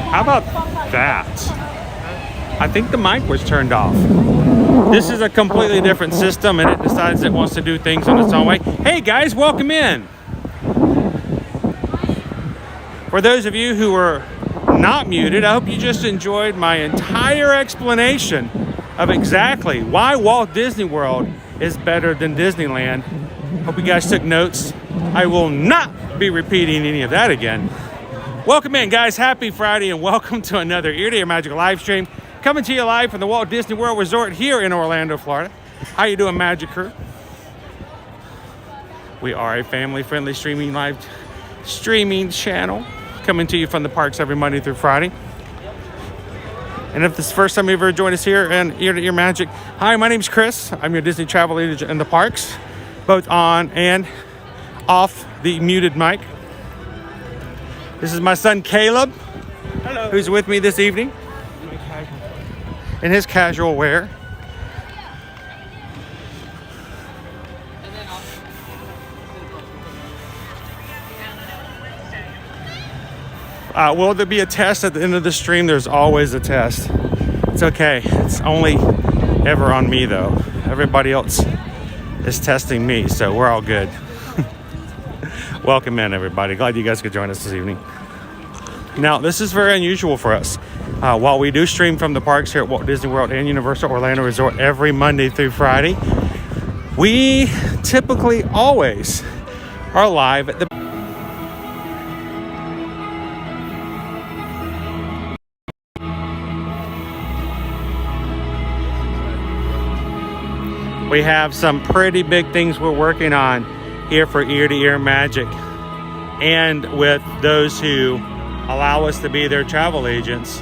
How about that? I think the mic was turned off. This is a completely different system, and it decides it wants to do things on its own way. Hey guys, welcome in. For those of you who are not muted, I hope you just enjoyed my entire explanation of exactly why Walt Disney World is better than Disneyland. Hope you guys took notes. I will not be repeating any of that again. Welcome in, guys. Happy Friday, and welcome to another Ear to Ear Magic live stream, coming to you live from the Walt Disney World Resort here in Orlando, Florida. How you doing, Magic Crew? We are a family-friendly live streaming channel, coming to you from the parks every Monday through Friday. And if this is the first time you've ever joined us here in Ear to Ear Magic, hi, my name's Chris. I'm your Disney travel agent in the parks, both on and off the muted mic. This is my son Caleb, hello, who's with me this evening in his casual wear. Will there be a test at the end of the stream? There's always a test. It's okay. It's only ever on me, though. Everybody else is testing me, so we're all good. Welcome in, everybody. Glad you guys could join us this evening. Now, this is very unusual for us. While we do stream from the parks here at Walt Disney World and Universal Orlando Resort every Monday through Friday, we typically always are live at the We have some pretty big things we're working on here for Ear to Ear Magic, and with those who allow us to be their travel agents.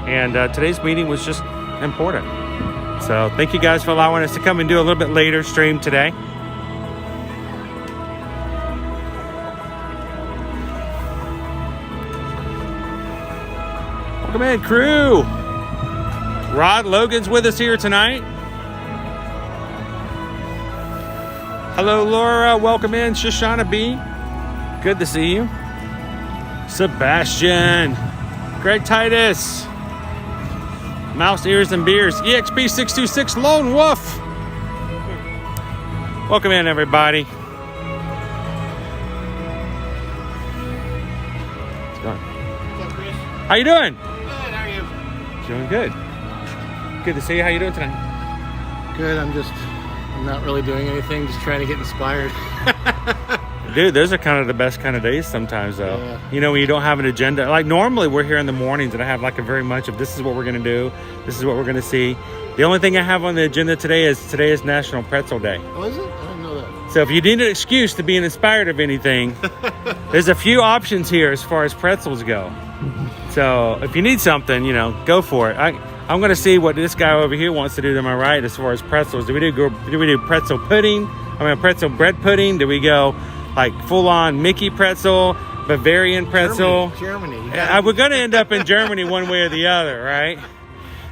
And today's meeting was just important. So thank you guys for allowing us to come and do a little bit later stream today. Welcome in, crew. Rod Logan's with us here tonight. Hello, Laura. Welcome in. Shoshana B. Good to see you. Sebastian. Greg Titus. Mouse Ears and Beers. EXP626 Lone Wolf. Welcome in, everybody. What's going on? What's up, Chris? How you doing? Good. How are you? Doing good. Good to see you. How you doing tonight? Good. I'm not really doing anything, just trying to get inspired. Dude, those are kind of the best kind of days sometimes, though. Yeah. You know, when you don't have an agenda. Like, normally we're here in the mornings and I have like a very much of this is what we're going to do. This is what we're going to see. The only thing I have on the agenda today is National Pretzel Day. Oh, is it? I didn't know that. So if you need an excuse to be inspired of anything, there's a few options here as far as pretzels go. So if you need something, you know, go for it. I'm going to see what this guy over here wants to do to my right as far as pretzels. Do we do pretzel pudding? Pretzel bread pudding? Do we go like full-on Mickey pretzel, Bavarian pretzel? Germany. We're going to end up in Germany one way or the other, right?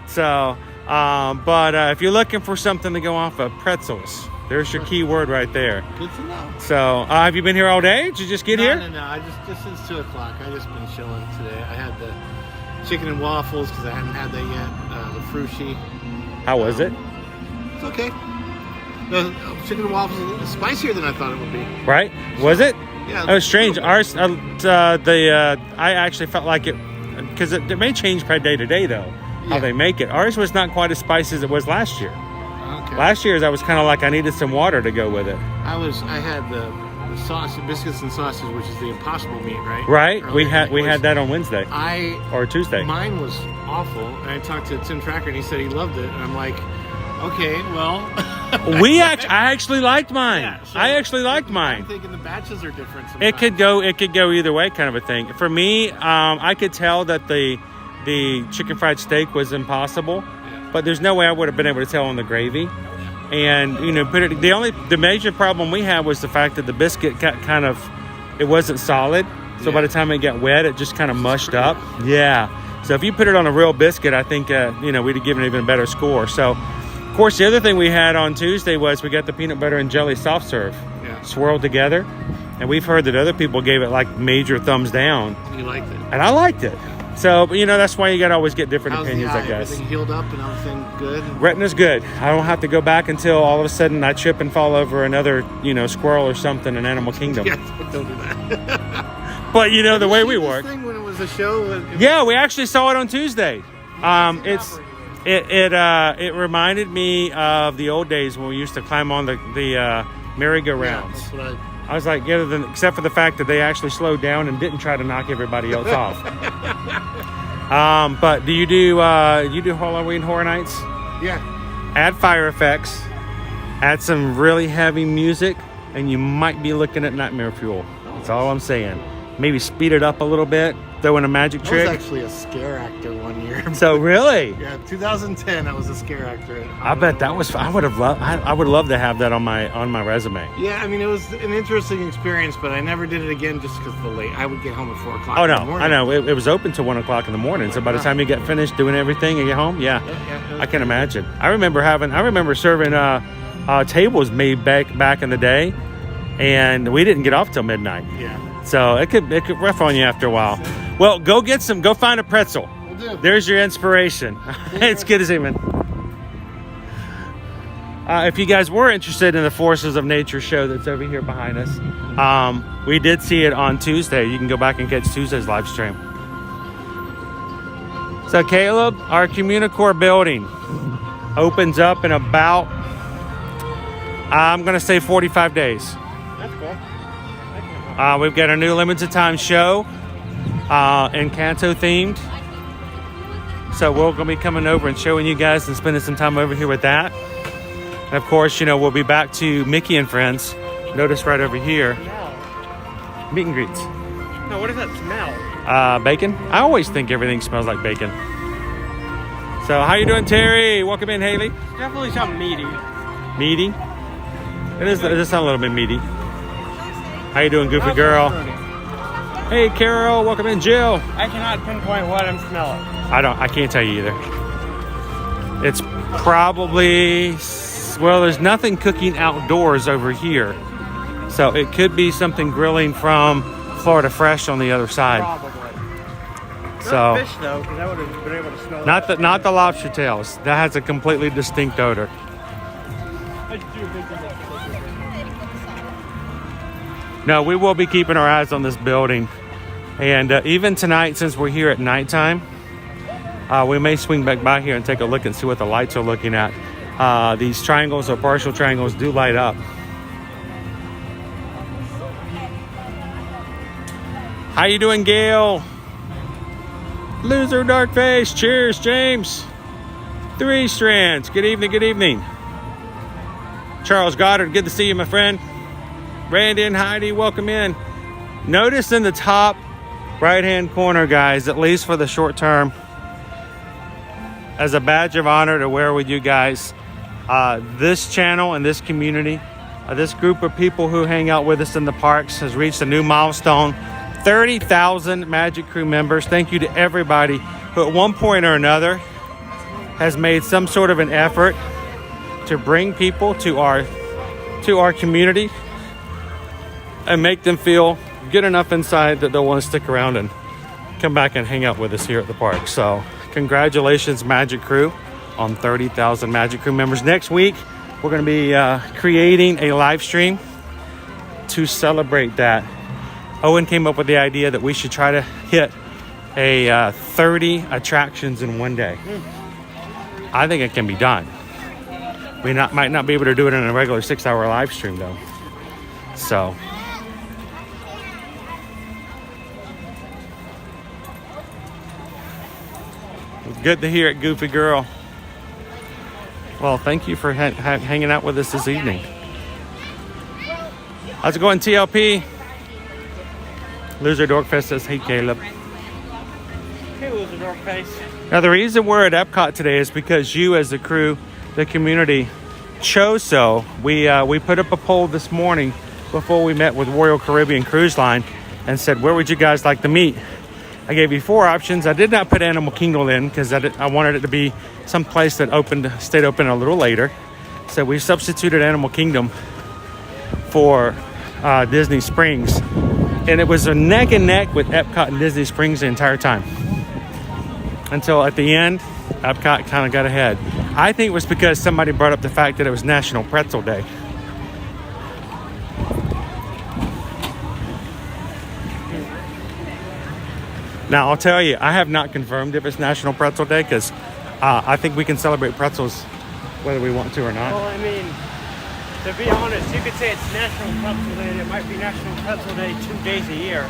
So, but if you're looking for something to go off of, pretzels. There's your key word right there. Good to know. So, have you been here all day? Did you just get here? No. I just since 2 o'clock. I just been chilling today. I had the chicken and waffles because I hadn't had that yet. The frushi. How was it? It's okay. The chicken and waffles is spicier than I thought it would be. Right? Was it? Yeah. It was strange. Ours, I actually felt like it, because it may change by day to day though, how they make it. Ours was not quite as spicy as it was last year. Okay. Last year's I was kind of like I needed some water to go with it. I had the sausage, biscuits and sausage, which is the Impossible meat, right? Right. Earlier We had that on Wednesday. Or Tuesday. Mine was awful, and I talked to Tim Tracker, and he said he loved it, and I'm like, okay, well. I actually liked mine. Yeah, so I actually liked mine. I'm thinking the batches are different sometimes. It could go either way, kind of a thing. For me, I could tell that the chicken fried steak was impossible, but there's no way I would have been able to tell on the gravy. And you know, the major problem we had was the fact that the biscuit got it wasn't solid. So by the time it got wet, it just kind of mushed up. Yeah. So if you put it on a real biscuit, I think we'd have given it even a better score. So, of course, the other thing we had on Tuesday was we got the peanut butter and jelly soft serve swirled together, and we've heard that other people gave it like major thumbs down. You liked it, and I liked it. So, but, you know, that's why you got to always get different How's opinions, the eye? I guess. Everything healed up and everything good? Retina's good. I don't have to go back until all of a sudden I trip and fall over another, you know, squirrel or something in Animal Kingdom. Yeah, don't do that. But, you know, the way we This work. thing when it was a show. Yeah, we actually saw it on Tuesday. It reminded me of the old days when we used to climb on the merry-go-rounds. Yeah, that's what I was like, except for the fact that they actually slowed down and didn't try to knock everybody else off. But do you do Halloween Horror Nights? Yeah. Add fire effects, add some really heavy music, and you might be looking at Nightmare Fuel. That's all I'm saying. Maybe speed it up a little bit, throw in a magic trick. I was actually a scare actor one year. So really? Yeah, 2010. I was a scare actor. I bet that was. I would love to have that on my resume. Yeah, I mean it was an interesting experience, but I never did it again just because of the late. I would get home at 4 o'clock. Oh in no, the morning. I know it was open till 1 o'clock in the morning. So by the time you get finished doing everything and get home, yeah, I can imagine. I remember serving tables made back in the day, and we didn't get off till midnight. Yeah. So it could rough on you after a while. Well, go find a pretzel. Will do. There's your inspiration. It's good to see you, man. If you guys were interested in the Forces of Nature show that's over here behind us, we did see it on Tuesday. You can go back and catch Tuesday's live stream. So Caleb, our Communicore building opens up in about, I'm going to say 45 days. That's cool. We've got a new limited time show, Encanto themed. So we're going to be coming over and showing you guys and spending some time over here with that. And of course, you know, we'll be back to Mickey and Friends. Notice right over here, meet and greets. No, what does that smell? Bacon. I always think everything smells like bacon. So how you doing, Terry? Welcome in, Haley. Definitely something meaty. Meaty. It does sound a little bit meaty. How you doing, Goofy Girl? Hey, Carol. Welcome in, Jill. I cannot pinpoint what I'm smelling. I can't tell you either. It's probably, well, there's nothing cooking outdoors over here. So it could be something grilling from Florida Fresh on the other side. Probably. So, Fish though, because I would have been able to smell. not the lobster tails. That has a completely distinct odor. I do think that's. No, we will be keeping our eyes on this building. And even tonight, since we're here at nighttime, we may swing back by here and take a look and see what the lights are looking at. These triangles or partial triangles do light up. How you doing, Gail? Loser Dark Face. Cheers, James. 3 Strands. Good evening, good evening. Charles Goddard, good to see you, my friend. Randy and Heidi, welcome in. Notice in the top right-hand corner, guys, at least for the short term, as a badge of honor to wear with you guys, this channel and this community, this group of people who hang out with us in the parks has reached a new milestone. 30,000 Magic Crew members. Thank you to everybody who at one point or another has made some sort of an effort to bring people to our community and make them feel good enough inside that they'll want to stick around and come back and hang out with us here at the park. So congratulations, Magic Crew, on 30,000 Magic Crew members. Next week, we're going to be creating a live stream to celebrate that. Owen came up with the idea that we should try to hit a 30 attractions in one day. I think it can be done. We might not be able to do it in a regular 6-hour live stream, though. So good to hear it, Goofy Girl. Well, thank you for hanging out with us this evening. How's it going, TLP? Loser Dorkfest says, hey, Caleb. Hey, Loser Dorkface. Now, the reason we're at Epcot today is because you, as the crew, the community, chose so. We put up a poll this morning before we met with Royal Caribbean Cruise Line and said, where would you guys like to meet? I gave you 4 options. I did not put Animal Kingdom in because I wanted it to be some place that stayed open a little later. So we substituted Animal Kingdom for Disney Springs. And it was a neck and neck with Epcot and Disney Springs the entire time. until at the end, Epcot kind of got ahead. I think it was because somebody brought up the fact that it was National Pretzel Day. Now, I'll tell you, I have not confirmed if it's National Pretzel Day because I think we can celebrate pretzels whether we want to or not. Well, I mean, to be honest, you could say it's National Pretzel Day and it might be National Pretzel Day 2 days a year.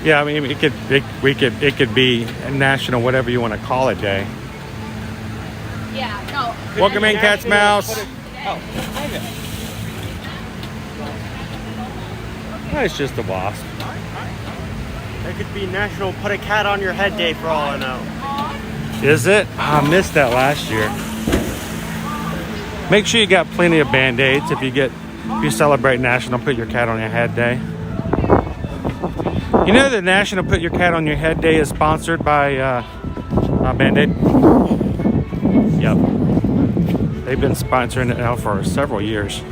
Yeah, I mean, it could be National whatever you want to call it day. Yeah, no. Welcome in, Cat's Mouse. Oh, It's just a wasp. it could be National Put a Cat on Your Head Day for all I know. Is it? I missed that last year. Make sure you got plenty of Band-Aids if you celebrate National Put Your Cat on Your Head Day. You know that National Put Your Cat on Your Head Day is sponsored by Band-Aid? Yep. They've been sponsoring it now for several years.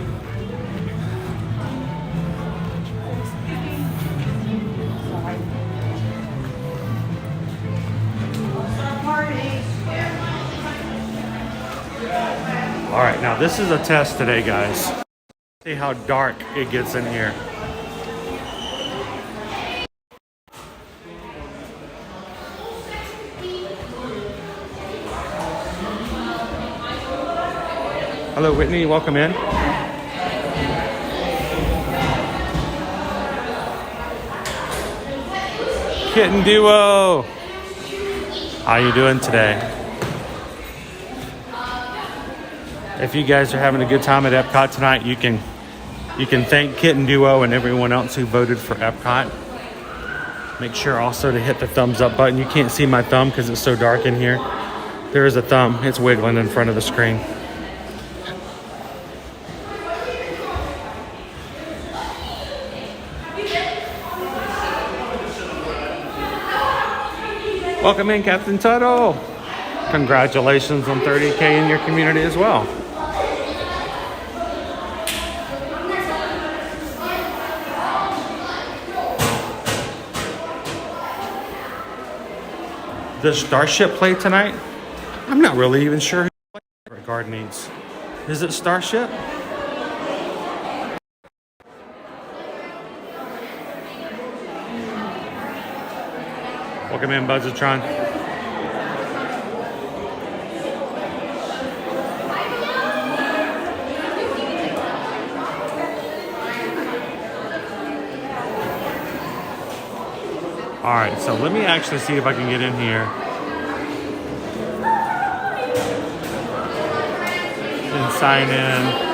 All right, now this is a test today, guys. See how dark it gets in here. Hello, Whitney. Welcome in. Kitten Duo. How you doing today? If you guys are having a good time at Epcot tonight, you can thank Kitten Duo and everyone else who voted for Epcot. Make sure also to hit the thumbs up button. You can't see my thumb because it's so dark in here. There is a thumb. It's wiggling in front of the screen. Welcome in, Captain Tuttle. Congratulations on 30K in your community as well. Does Starship play tonight? I'm not really even sure who Guard needs. Is it Starship? Welcome in, Buzzatron. All right, so let me actually see if I can get in here and sign in.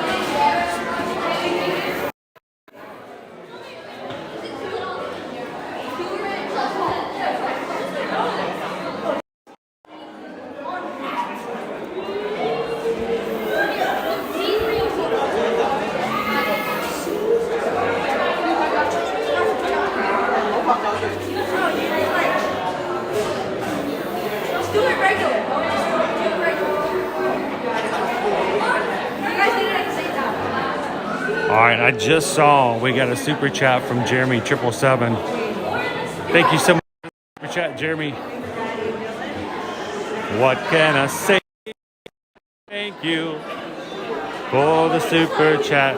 All right, I just saw we got a super chat from Jeremy 777. Thank you so much for the super chat, Jeremy. What can I say? Thank you for the super chat.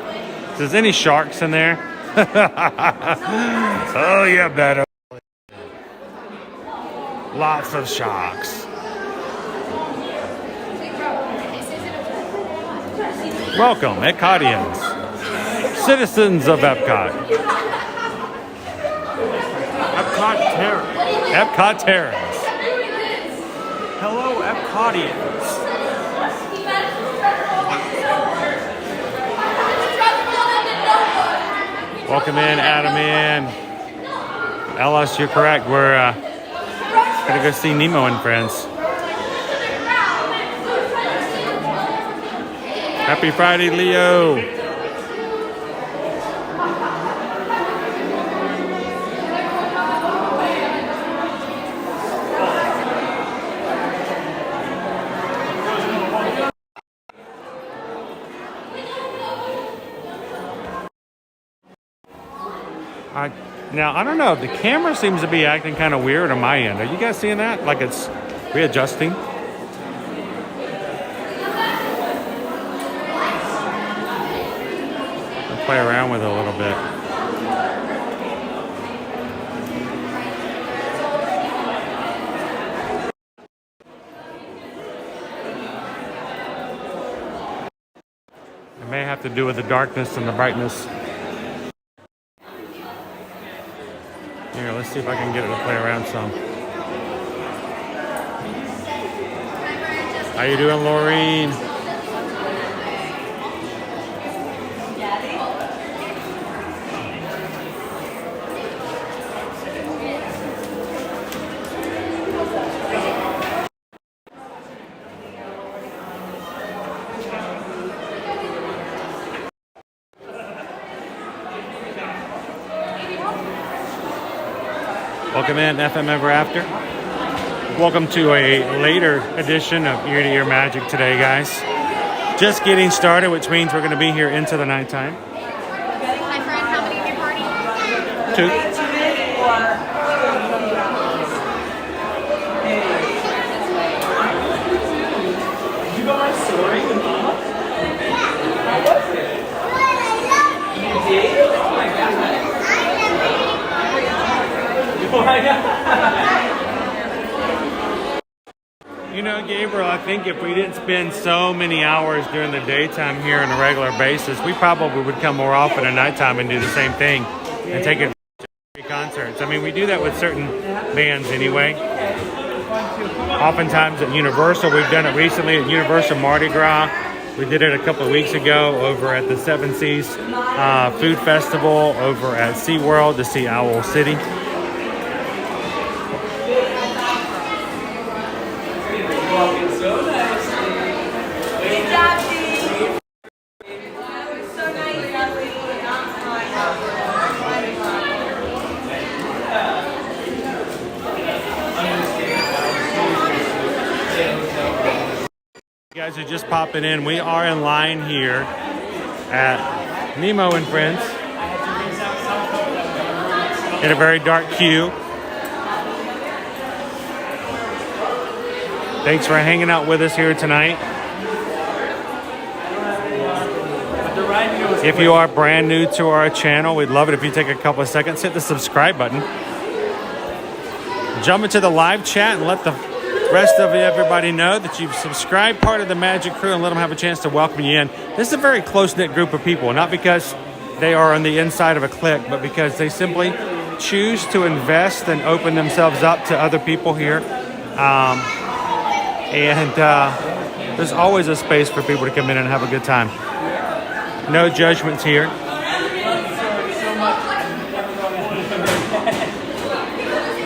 Is there any sharks in there? Oh, yeah, better. Lots of sharks. Welcome, Epcotians. Citizens of Epcot. Epcot Terror. Epcot Terrans. Hello, Epcotians. Welcome in, Adam in. Ellis, you're correct. We're gonna go see Nemo and friends. Happy Friday, Leo. Now, I don't know. The camera seems to be acting kind of weird on my end. Are you guys seeing that? Like it's readjusting. I'll play around with it a little bit. It may have to do with the darkness and the brightness. Here, let's see if I can get it to play around some. How you doing, Laureen? Welcome in, FM Ever After. Welcome to a later edition of Ear to Ear Magic today, guys. Just getting started, which means we're going to be here into the nighttime. My friend, how many of your party? 2. You got my story with Mama? How was it? You did? Oh my God. You know, Gabriel, I think if we didn't spend so many hours during the daytime here on a regular basis, we probably would come more often at nighttime and do the same thing and take it to concerts. I mean, we do that with certain bands anyway. Oftentimes at Universal, we've done it recently at Universal Mardi Gras. We did it a couple of weeks ago over at the Seven Seas Food Festival over at SeaWorld to see Owl City. You guys are just popping in. We are in line here at Nemo and Friends in a very dark queue. Thanks for hanging out with us here tonight. If you are brand new to our channel, we'd love it if you take a couple of seconds, hit the subscribe button, jump into the live chat and let the rest of everybody know that you've subscribed, part of the Magic Crew, and let them have a chance to welcome you in. This is a very close-knit group of people, not because they are on the inside of a clique, but because they simply choose to invest and open themselves up to other people here. There's always a space for people to come in and have a good time. No judgments here.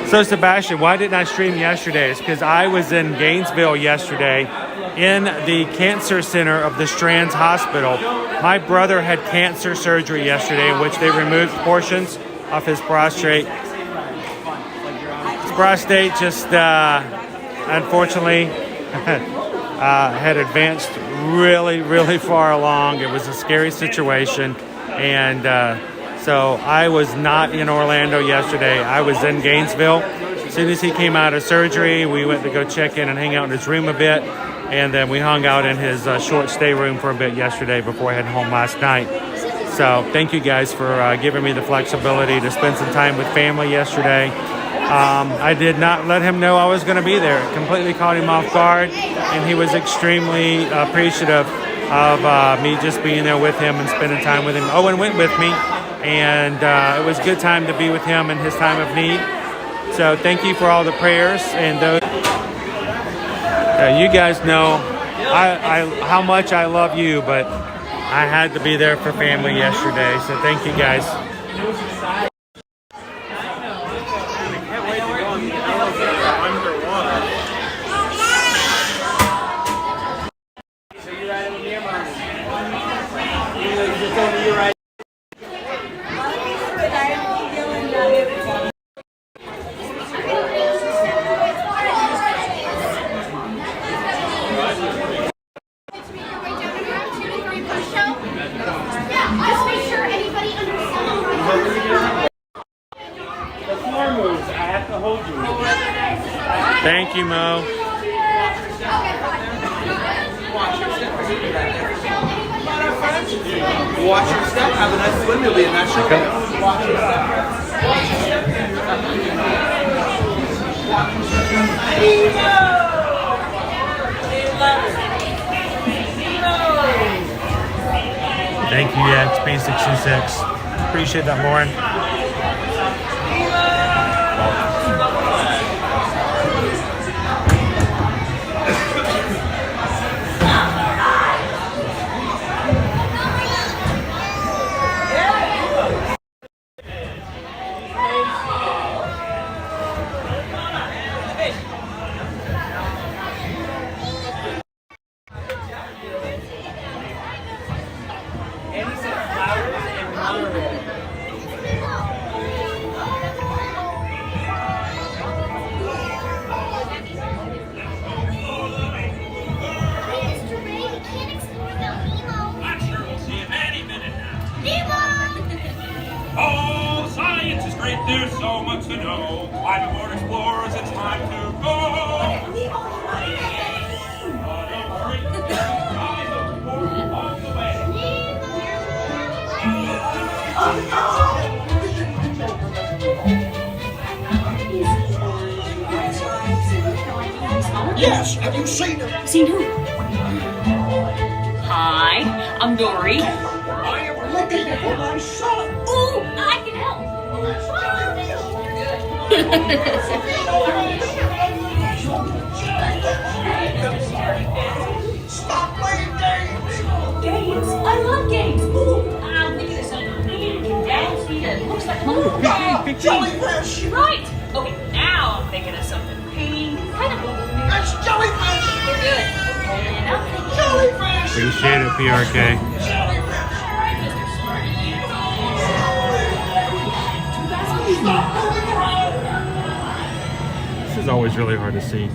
So Sebastian, why didn't I stream yesterday? It's because I was in Gainesville yesterday in the cancer center of the Strands Hospital. My brother had cancer surgery yesterday in which they removed portions of his prostate. His prostate just unfortunately had advanced really far along. It was a scary situation, and so I was not in Orlando yesterday. I was in Gainesville. As soon as he came out of surgery, we went to go check in and hang out in his room a bit, and then we hung out in his short stay room for a bit yesterday before I headed home last night. So thank you guys for giving me the flexibility to spend some time with family yesterday. I did not let him know I was going to be there. It completely caught him off guard, and he was extremely appreciative of me just being there with him and spending time with him. Owen went with me, and it was a good time to be with him in his time of need. So thank you for all the prayers, and those. You guys know how much I love you, but I had to be there for family yesterday. So thank you guys. Thank you, Mo. Watch your step. Have a nice swim. You'll be a national. Watch your step. Watch your step. Thank you, yeah, it's B66. Appreciate that, Lauren. Oh, science is great, there's so much to know. Climate board explorers, it's time to go. Yes, have you seen him? Seen who? Hi, I'm Dory. I am looking for my son. Ooh, I can help. Stop playing games. Games? I love games. Ooh, I'm thinking of something big and bouncy that looks like Jellyfish. Right. Okay, now I'm thinking of something pink, kind of blue. That's jellyfish. They're good. And I'm thinking Jellyfish. Appreciate it, PRK. This is always really hard to see.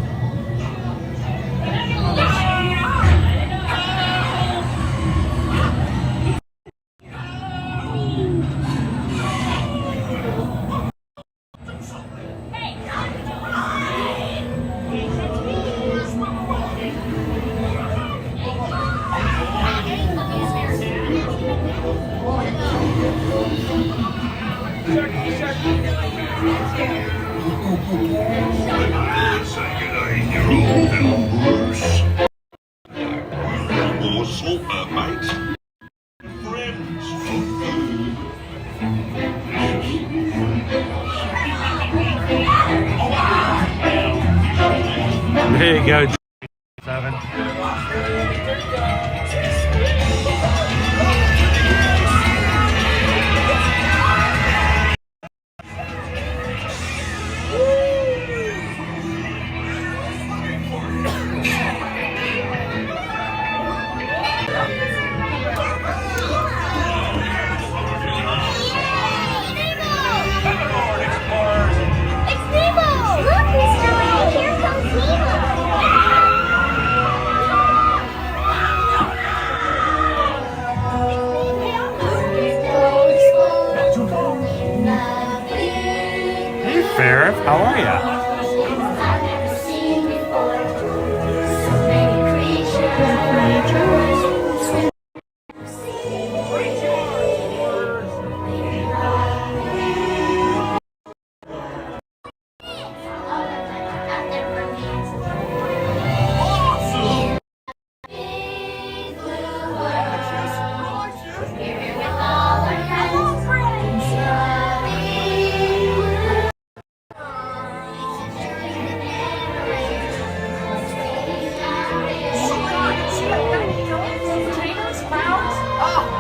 There you go. 7. It's Nemo! Look, Mr. Ray! Here comes Nemo! Hey, Farrah, how are ya? I've never seen before. So many creatures.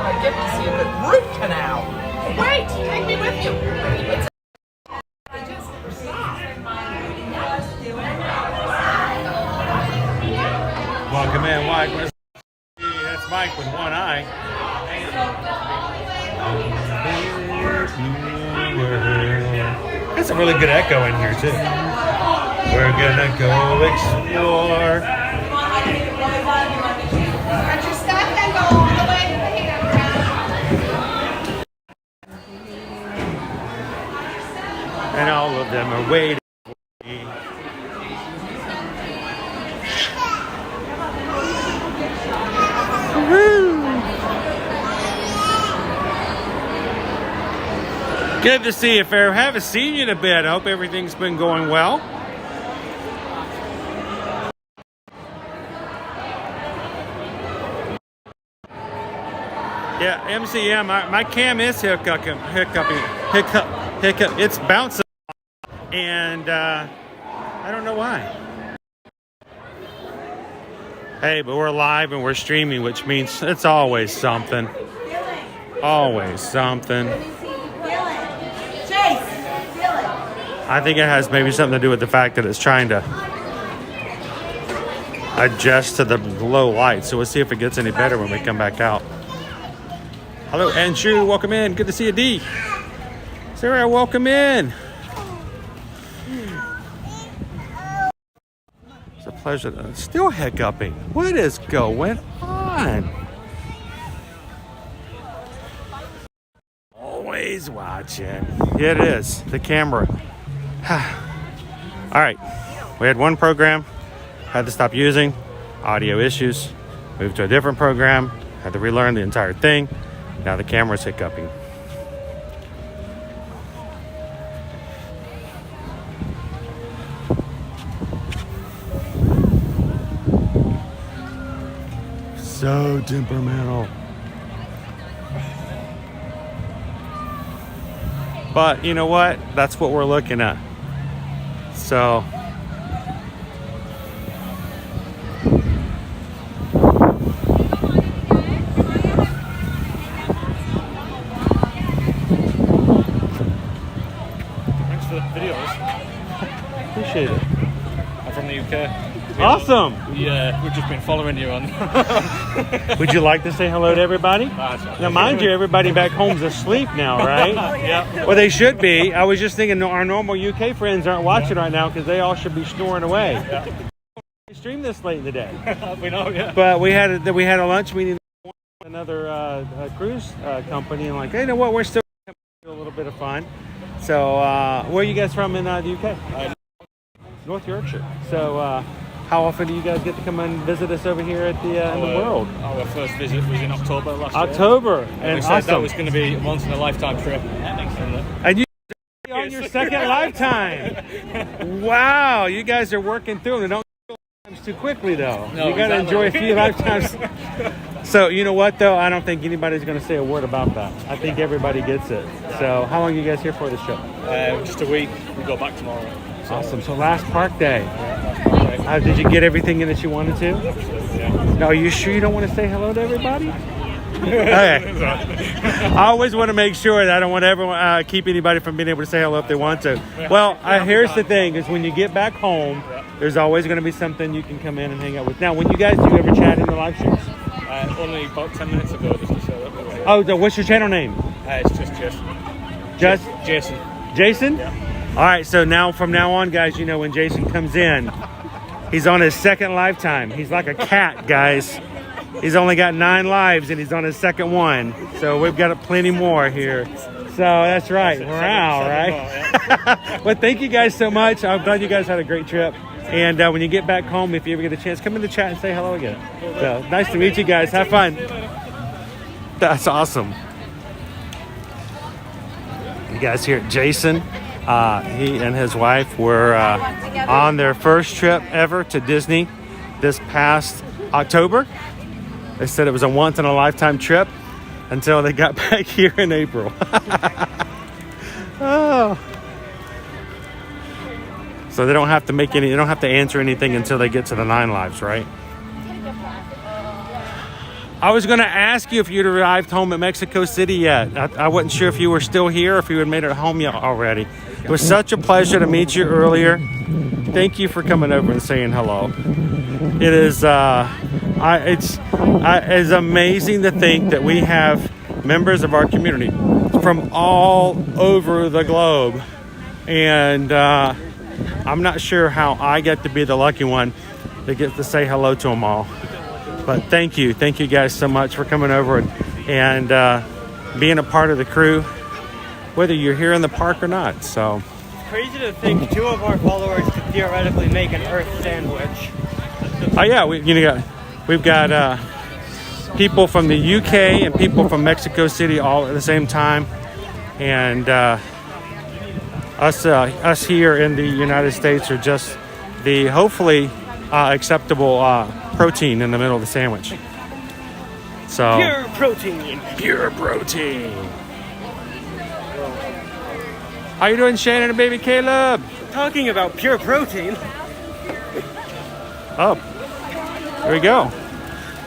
I get to see a good root canal. Wait, take me with you. It's Welcome in, Mike. That's Mike with one eye. That's a really good echo in here, too. We're gonna go explore. Got your stuff and go all the way to the campground. And all of them are waiting for me. Good to see you, Fair. Haven't seen you in a bit. I hope everything's been going well. Yeah, MCM, my cam is hiccuping. It's bouncing, and I don't know why. Hey, but we're live and we're streaming, which means it's always something. Always something. I think it has maybe something to do with the fact that it's trying to adjust to the low light. So we'll see if it gets any better when we come back out. Hello, Andrew. Welcome in. Good to see you, D. Sarah, welcome in. It's a pleasure. Still hiccuping. What is going on? Always watching. It is. The camera. All right. We had one program. Had to stop using. Audio issues. Moved to a different program. Had to relearn the entire thing. Now the camera's hiccuping. So temperamental. But you know what? That's what we're looking at. So thanks for the videos. Appreciate it. I'm from the UK. Awesome. We've just been following you on. Would you like to say hello to everybody? Now, mind you, everybody back home's asleep now, right? Yeah. Well, they should be. I was just thinking our normal UK friends aren't watching right now because they all should be snoring away. Yeah. We streamed this late in the day. We know, yeah. But we had a lunch meeting with another cruise company, and like, hey, you know what? We're still having a little bit of fun. So, where are you guys from in the UK? North Yorkshire. So, how often do you guys get to come and visit us over here at the in the world? Our first visit was in October last year. October, and we said awesome. that was going to be a once in a lifetime trip. And you on your second lifetime. Wow, you guys are working through them. Don't go lifetimes too quickly though. No, you got to enjoy a few lifetimes. So you know what though? I don't think anybody's going to say a word about that. I think everybody gets it. So how long are you guys here for the show? Just a week. We go back tomorrow. So, awesome. So last park day. Did you get everything in that you wanted to? Yeah. No, are you sure you don't want to say hello to everybody? Okay. I always want to make sure that I don't want to ever keep anybody from being able to say hello if they want to. Well, here's the thing: is when you get back home, there's always going to be something you can come in and hang out with. Now, when you guys do ever chat in the live streams? Only about 10 minutes ago, just to say that. Oh, so what's your channel name? It's just Jason. Just Jason. Jason? Yeah. All right. So from now on, guys, you know when Jason comes in, he's on his second lifetime. He's like a cat, guys. He's only got 9 lives, and he's on his second one. So we've got plenty more here. So that's right. We're out, right? Well, thank you guys so much. I'm glad you guys had a great trip. And when you get back home, if you ever get a chance, come in the chat and say hello again. So nice to meet you guys. Have fun. That's awesome. You guys hear it, Jason? He and his wife were on their first trip ever to Disney this past October. They said it was a once-in-a-lifetime trip until they got back here in April. Oh. So they don't have to they don't have to answer anything until they get to the 9 lives, right? I was going to ask you if you'd arrived home at Mexico City yet. I wasn't sure if you were still here or if you had made it home yet already. It was such a pleasure to meet you earlier. Thank you for coming over and saying hello. It is it's amazing to think that we have members of our community from all over the globe, and I'm not sure how I get to be the lucky one that gets to say hello to them all. But thank you guys so much for coming over and being a part of the crew, whether you're here in the park or not. So Crazy to think 2 of our followers could theoretically make an Earth sandwich. Oh yeah, we've got people from the UK and people from Mexico City all at the same time. and us here in the United States are just the hopefully acceptable protein in the middle of the sandwich. So Pure protein. pure protein. How you doing, Shannon and baby Caleb? Talking about pure protein. Oh, there we go.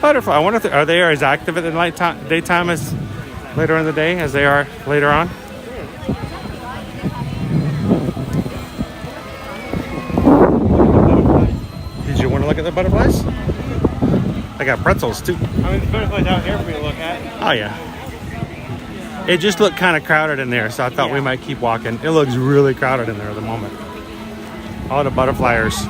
Butterfly. I wonder if are they as active at the daytime as later in the day as they are later on. Did you want to look at the butterflies? I got pretzels too. I mean, the butterflies out here for me to look at. Oh yeah. It just looked kind of crowded in there, so I thought we might keep walking. It looks really crowded in there at the moment. All the butterflies.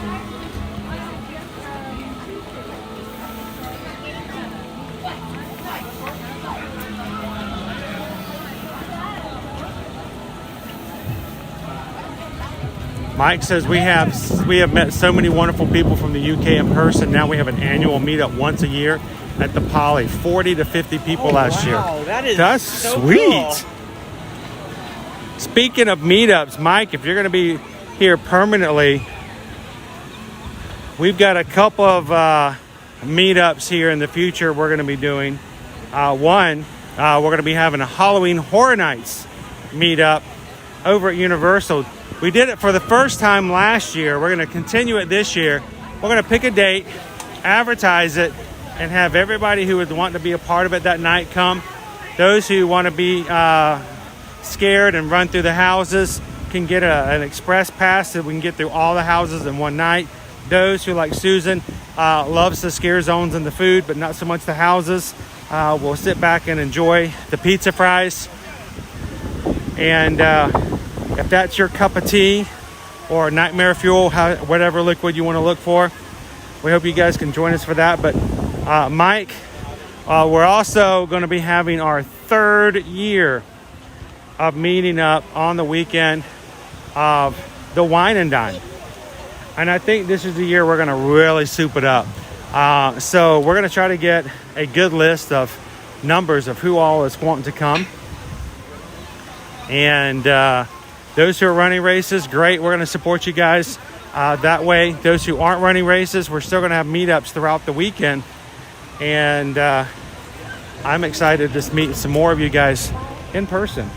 Mike says we have met so many wonderful people from the UK in person. Now we have an annual meetup once a year at the Poly. 40 to 50 people last year. That's so sweet. cool. Speaking of meetups, Mike, if you're going to be here permanently, we've got a couple of meetups here in the future we're going to be doing. One, we're going to be having a Halloween Horror Nights meetup over at Universal. We did it for the first time last year. We're going to continue it this year. We're going to pick a date, advertise it, and have everybody who would want to be a part of it that night come. Those who want to be scared and run through the houses can get an express pass so we can get through all the houses in one night. Those who, like Susan, loves the scare zones and the food, but not so much the houses, will sit back and enjoy the pizza fries. And if that's your cup of tea or nightmare fuel, whatever liquid you want to look for, we hope you guys can join us for that. But Mike, we're also going to be having our third year of meeting up on the weekend of the Wine and Dine. And I think this is the year we're going to really soup it up. So we're going to try to get a good list of numbers of who all is wanting to come. And those who are running races, great. We're going to support you guys that way. Those who aren't running races, we're still going to have meetups throughout the weekend. And I'm excited to meet some more of you guys in person.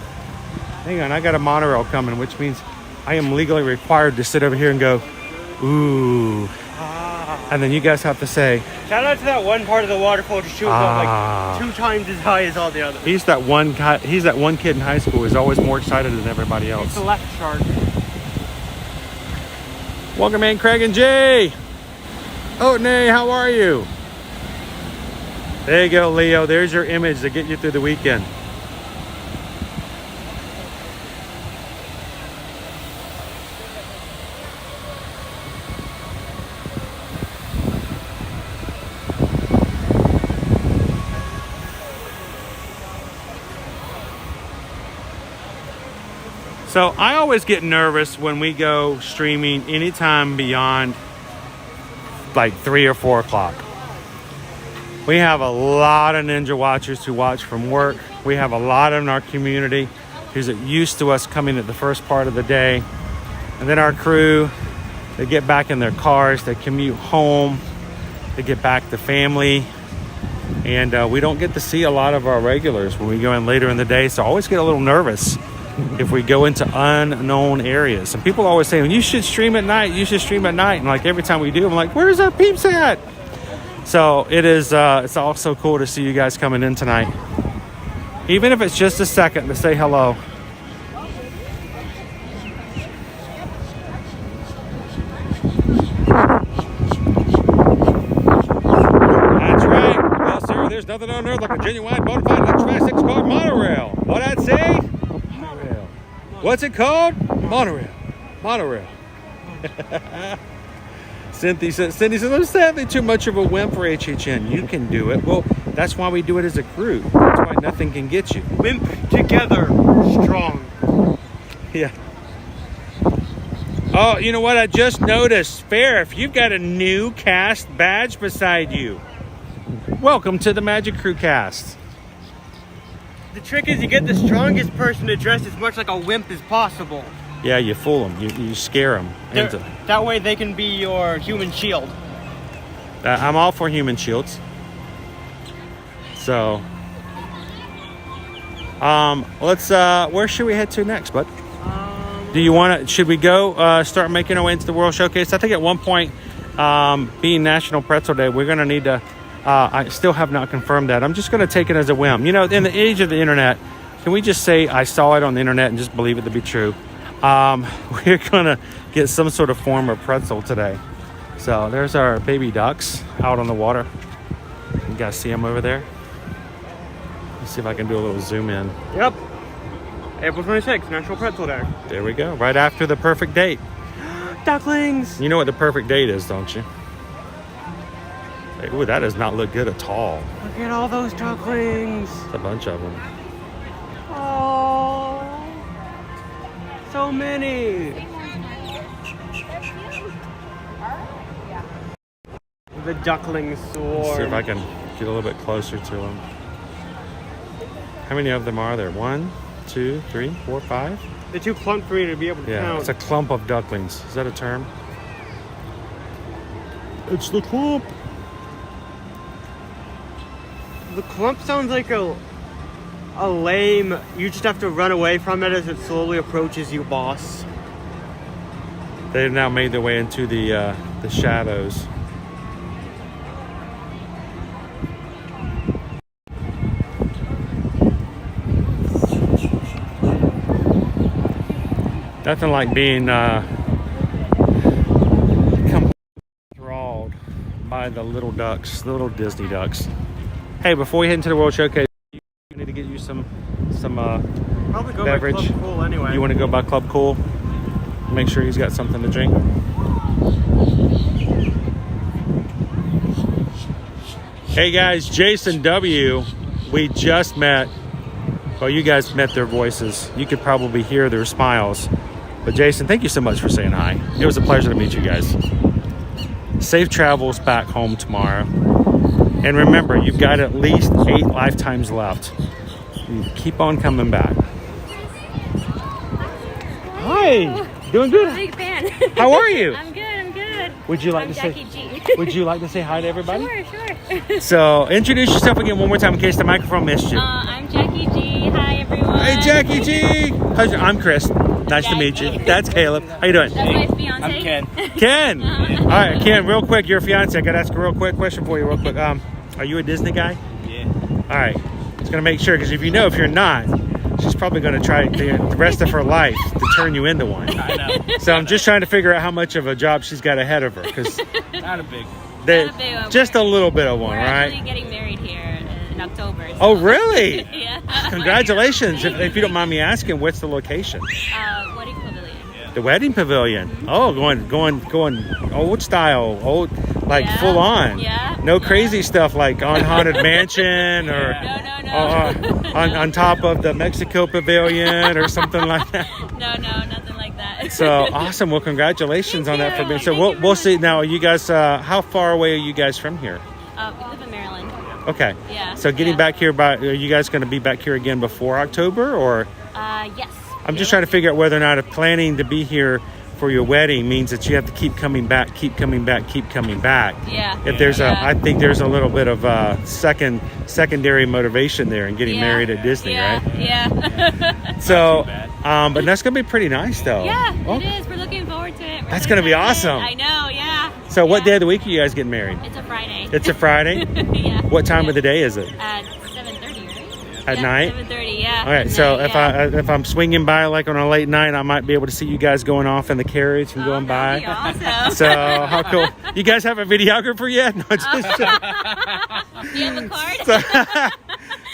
Hang on, I got a monorail coming, which means I am legally required to sit over here and go, ooh. And then you guys have to say, Shout out to that one part of the waterfall to shoot like 2 times as high as all the others. He's that one kid in high school who's always more excited than everybody else. It's the left shark. Welcome in, Craig and Jay. Oh, Nay, how are you? There you go, Leo. There's your image to get you through the weekend. So I always get nervous when we go streaming anytime beyond like 3 or 4 o'clock. We have a lot of Ninja Watchers who watch from work. We have a lot in our community who's used to us coming at the first part of the day. And then our crew, they get back in their cars, they commute home, they get back to family. And we don't get to see a lot of our regulars when we go in later in the day. So I always get a little nervous if we go into unknown areas. Some people always say, you should stream at night, you should stream at night. And like every time we do, I'm like, where's our peeps at? So it is, it's also cool to see you guys coming in tonight. Even if it's just a second to say hello. That's right. Well, sir, there's nothing on earth like a genuine, bona fide, electrified 6-car monorail. What'd I say? Monorail. What's it called? Monorail. Monorail. Cindy says, I'm sadly too much of a wimp for HHN. You can do it. Well, that's why we do it as a group. That's why nothing can get you. Wimp together, strong. Yeah. Oh, you know what? I just noticed. Fair, if you've got a new cast badge beside you. Welcome to the Magic Crew cast. The trick is you get the strongest person to dress as much like a wimp as possible. Yeah, you fool them. You scare them. That way they can be your human shield. I'm all for human shields. So, let's. Where should we head to next, bud? Do you want to? Should we go start making our way into the World Showcase? I think at one point, being National Pretzel Day, we're going to need to. I still have not confirmed that. I'm just going to take it as a whim. You know, in the age of the internet, can we just say I saw it on the internet and just believe it to be true? We're going to get some sort of form of pretzel today. So there's our baby ducks out on the water. You guys see them over there? Let's see if I can do a little zoom in. Yep. April 26th, National Pretzel Day. There we go. Right after the perfect date. Ducklings. You know what the perfect date is, don't you? Ooh, that does not look good at all. Look at all those ducklings. It's a bunch of them. Oh, so many. The duckling sword. Let's see if I can get a little bit closer to them. How many of them are there? 1, 2, 3, 4, 5? They're too clumped for me to be able to count. It's a clump of ducklings. Is that a term? It's the clump. The clump sounds like a lame, you just have to run away from it as it slowly approaches you, boss. They've now made their way into the shadows. Nothing like being enthralled by the little ducks, the little Disney ducks. Hey, before we head into the World Showcase, we need to get you some Probably go beverage. By Club Cool anyway. You want to go by Club Cool? Make sure he's got something to drink. Hey guys, Jason W. We just met. Well, you guys met their voices. You could probably hear their smiles. But Jason, thank you so much for saying hi. It was a pleasure to meet you guys. Safe travels back home tomorrow. And remember, you've got at least 8 lifetimes left. You keep on coming back. Hi, doing good. Big fan. How are you? I'm good. Would you like I'm to Jacgui say? G. Would you like to say hi to everybody? Sure. So introduce yourself again one more time in case the microphone missed you. I'm Jacgui G. Hi everyone. Hey Jacgui G. I'm Chris. Nice to meet you. That's Caleb. How you doing? That's my fiance. I'm Ken. Ken. All right, Ken. Real quick, your fiance. I got to ask a real quick question for you. Real quick. Are you a Disney guy? Yeah. All right. Just gonna make sure because if you're not, she's probably gonna try the rest of her life to turn you into one. I know. So I'm just trying to figure out how much of a job she's got ahead of her because Not a big. just a little bit of one, We're right? actually getting married here in October. So. Oh, really? Yeah. Congratulations. If you don't mind me asking, what's the location? Wedding Pavilion. The wedding pavilion. Mm-hmm. Oh, going old style, Yeah. full on. Yeah. No crazy stuff like on Haunted Mansion or No. on top of the Mexico pavilion or something like that. No, nothing like that. So awesome. Well, congratulations on that for me. So Thank you we'll very see. Now, are you guys, how far away are you guys from here? We live in Maryland. Okay. Yeah. So getting back here, are you guys going to be back here again before October or? Yes. I'm just trying to figure out whether or not if planning to be here for your wedding means that you have to keep coming back. Yeah. If there's I think there's a little bit of secondary motivation there in getting married at Disney, right? Yeah. So, but that's gonna be pretty nice though. Yeah, it is. We're looking forward to it. That's gonna be awesome. I know. Yeah. So, what day of the week are you guys getting married? It's a Friday. It's a Friday. Yeah. What time of the day is it? At 7:30, right? At night? 7:30. Yeah. All right. So if I'm swinging by like on a late night, I might be able to see you guys going off in the carriage and going by. That'd be awesome. So how cool! You guys have a videographer yet? No, just. Do you have a card?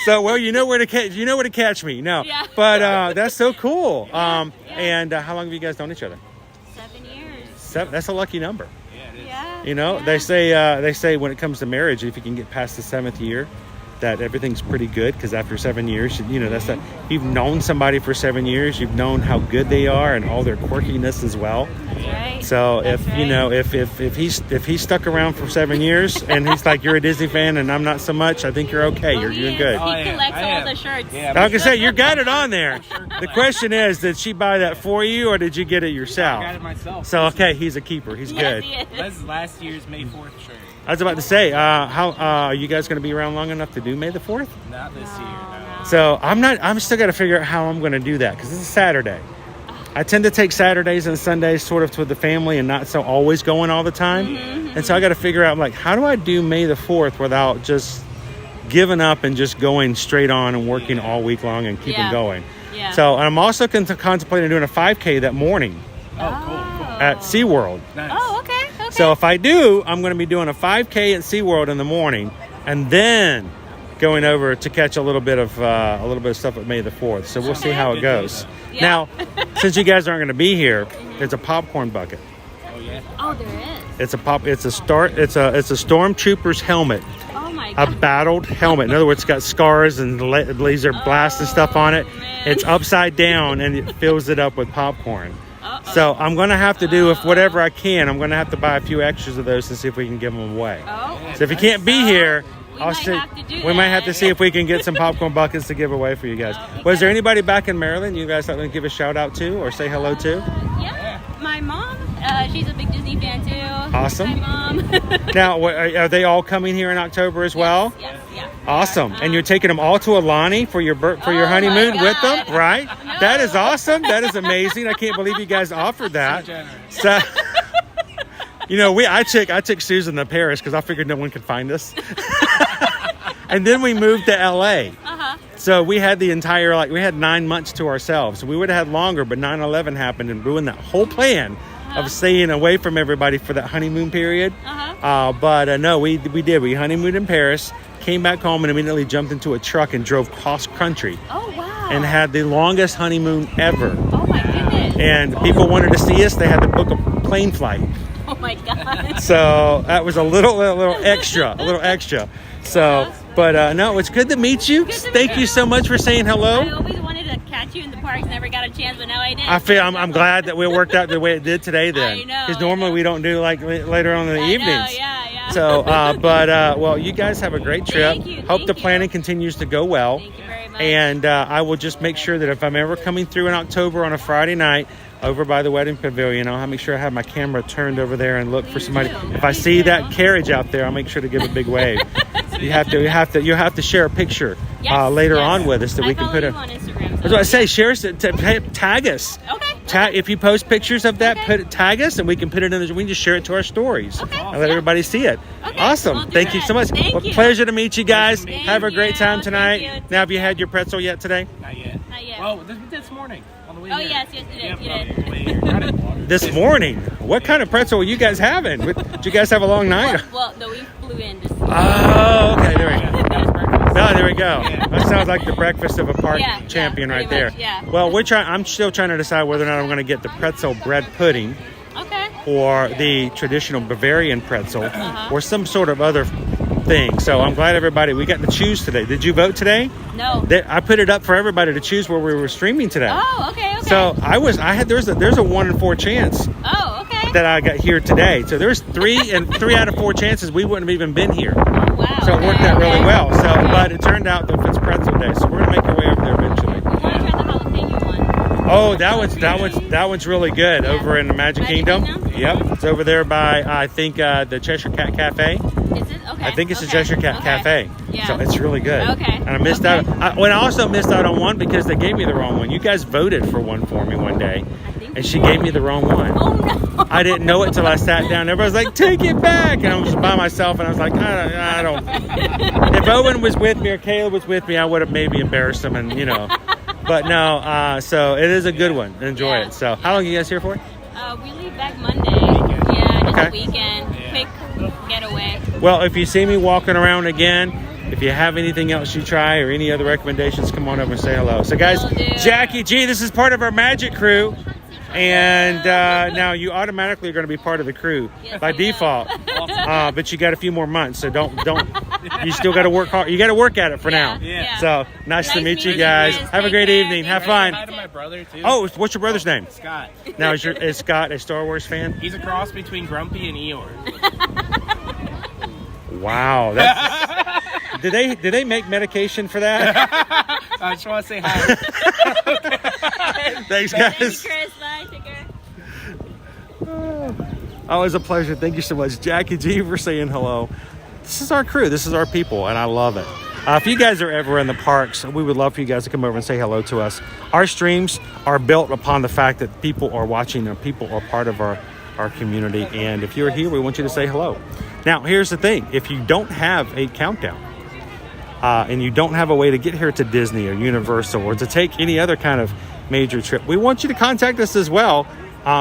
So well, you know where to catch me. No, Yeah. But that's so cool. And how long have you guys known each other? 7 years. 7. That's a lucky number. Yeah. You know, they say when it comes to marriage, if you can get past the 7th year, that everything's pretty good, because after 7 years, you know, that's that. You've known somebody for 7 years, you've known how good they are and all their quirkiness as well. That's right. So That's if you know if he's stuck around for 7 years and he's like, you're a Disney fan and I'm not so much, I think you're okay. Oh, You're he doing is. good. He collects all the shirts. Yeah, I was gonna say, you got it on there. The question is, did she buy that for you or did you get it yourself? I got it myself. So okay, he's a keeper. He's Yes, good. he is. This is last year's May 4th shirt. I was about to say, how are you guys going to be around long enough to do May the 4th? Not this year, no. So I'm still got to figure out how I'm going to do that, because it's a Saturday. I tend to take Saturdays and Sundays sort of with the family and not so always going all the time. And so I got to figure out, like, how do I do May the 4th without just giving up and just going straight on and working all week long and keeping going. Yeah. So I'm also contemplating doing a 5K that morning Oh, cool. at SeaWorld. Nice. Oh, okay. So if I do, I'm going to be doing a 5K at SeaWorld in the morning, and then going over to catch a little bit of stuff at May the 4th. So we'll see how it goes. Yeah. Now, since you guys aren't going to be here, there's a popcorn bucket. Oh, yeah. Oh, there is. It's a stormtrooper's helmet, Oh my a god. battled helmet. In other words, it's got scars and laser blasts and stuff on it. man. It's upside down and it fills it up with popcorn. Uh-oh. So I'm going to have to do, if whatever I can, I'm going to have to buy a few extras of those and see if we can give them away. Oh. So if you can't be here, We might have to do we might that. have to see if we can get some popcorn buckets to give away for you guys. Was there anybody back in Maryland you guys thought to give a shout out to or say hello to? Yeah. My mom, she's a big Disney fan too. Awesome. Hi, Mom. Now, are they all coming here in October as well? Yes, yeah. Awesome. And you're taking them all to Alani for your Oh honeymoon my with them, God. right? No. That is awesome. That is amazing. I can't believe you guys offered that. So, you know, I took Susan to Paris because I figured no one could find us. And then we moved to LA. Uh-huh. So we had the entire, we had 9 months to ourselves. We would have had longer, but 9/11 happened and ruined that whole plan of staying away from everybody for that honeymoon period. But no, we did. We honeymooned in Paris, came back home, and immediately jumped into a truck and drove cross country. Oh, wow. And had the longest honeymoon ever. Oh, my goodness. And people wanted to see us. They had to book a plane flight. Oh, my God. So that was a little extra. So, but no, it's good to meet you. Thank you so much for saying hello. I always wanted to catch you in the parks, never got a chance, but now I did. I'm glad that we worked out the way it did today then. I know, Because normally we don't do later on in the evenings. Yeah. So, well, you guys have a great trip. Thank you, Hope the planning continues to go well. Thank you very much. And I will just make sure that if I'm ever coming through in October on a Friday night over by the wedding pavilion, I'll make sure I have my camera turned over there and look for somebody. If I see that carriage out there, I'll make sure to give a big wave. You have to share a picture later on with us that we can put it. on Instagram. That's what I say. Share us, tag us. Okay. If you post pictures of that, tag us, and we can put it in. We can just share it to our stories and let everybody see it. Okay, Awesome. we'll do Thank you that. so much. Thank Well, you. pleasure to meet you guys. Thank Have a great time you. tonight. Thank you. Now, have you had your pretzel yet today? Not yet. Not yet. Well, this morning on the way Oh, here. yes, you did. This morning. What kind of pretzel are you guys having? Did you guys have a long night? Well, no, we flew in. Oh, okay. There we go. No, there we go. That sounds like the breakfast of a park champion right there. much, yeah. Well, I'm still trying to decide whether or not I'm going to get the pretzel bread pudding Okay. or the traditional Bavarian pretzel or some sort of other thing. So I'm glad we got to choose today. Did you vote today? No. I put it up for everybody to choose where we were streaming today. Oh, okay. So there's a 1 in 4 chance Oh, okay. that I got here today. So there's 3 out of 4 chances we wouldn't have even been here. Wow. So it worked out really well. So, but it turned out that it's pretzel day. So we're gonna make our way over there eventually. We want to try the jalapeno one. Oh, that one's really good over in the Magic Kingdom. Yep, it's over there by I think the Cheshire Cat Cafe. Is it? Okay. I think it's the Cheshire Cat Cafe. Yeah. So it's really good. Okay. And I missed out. I also missed out on one because they gave me the wrong one. You guys voted for one for me one day, and she gave me the wrong one. Oh no. I didn't know it till I sat down. Everybody's like, "Take it back," and I was by myself, and I was like, "I don't." If Owen was with me or Caleb was with me, I would have maybe embarrassed them, and But no. So it is a good one. Enjoy it. So how long are you guys here for? We leave back Monday. Yeah, just Okay. a weekend. Quick getaway. Well, if you see me walking around again, if you have anything else you try or any other recommendations, come on over and say hello. So guys, Will do. Jacgui G, this is part of our magic crew. And now you automatically are going to be part of the crew by default. But you got a few more months, so don't. You still got to work hard. You got to work at it for now. Yeah. So nice to meet you guys. Have a great evening. Have fun. Hi to my brother too. Oh, what's your brother's name? Scott. Now is Scott a Star Wars fan? He's a cross between Grumpy and Eeyore. Wow. Did they make medication for that? I just want to say hi. Thanks, Thank you, guys. Chris. Bye. Take care. Always a pleasure. Thank you so much, Jacgui G, for saying hello. This is our crew. This is our people, and I love it. If you guys are ever in the parks, we would love for you guys to come over and say hello to us. Our streams are built upon the fact that people are watching and people are part of our community. And if you're here, we want you to say hello. Now, here's the thing. If you don't have a countdown and you don't have a way to get here to Disney or Universal or to take any other kind of major trip, we want you to contact us as well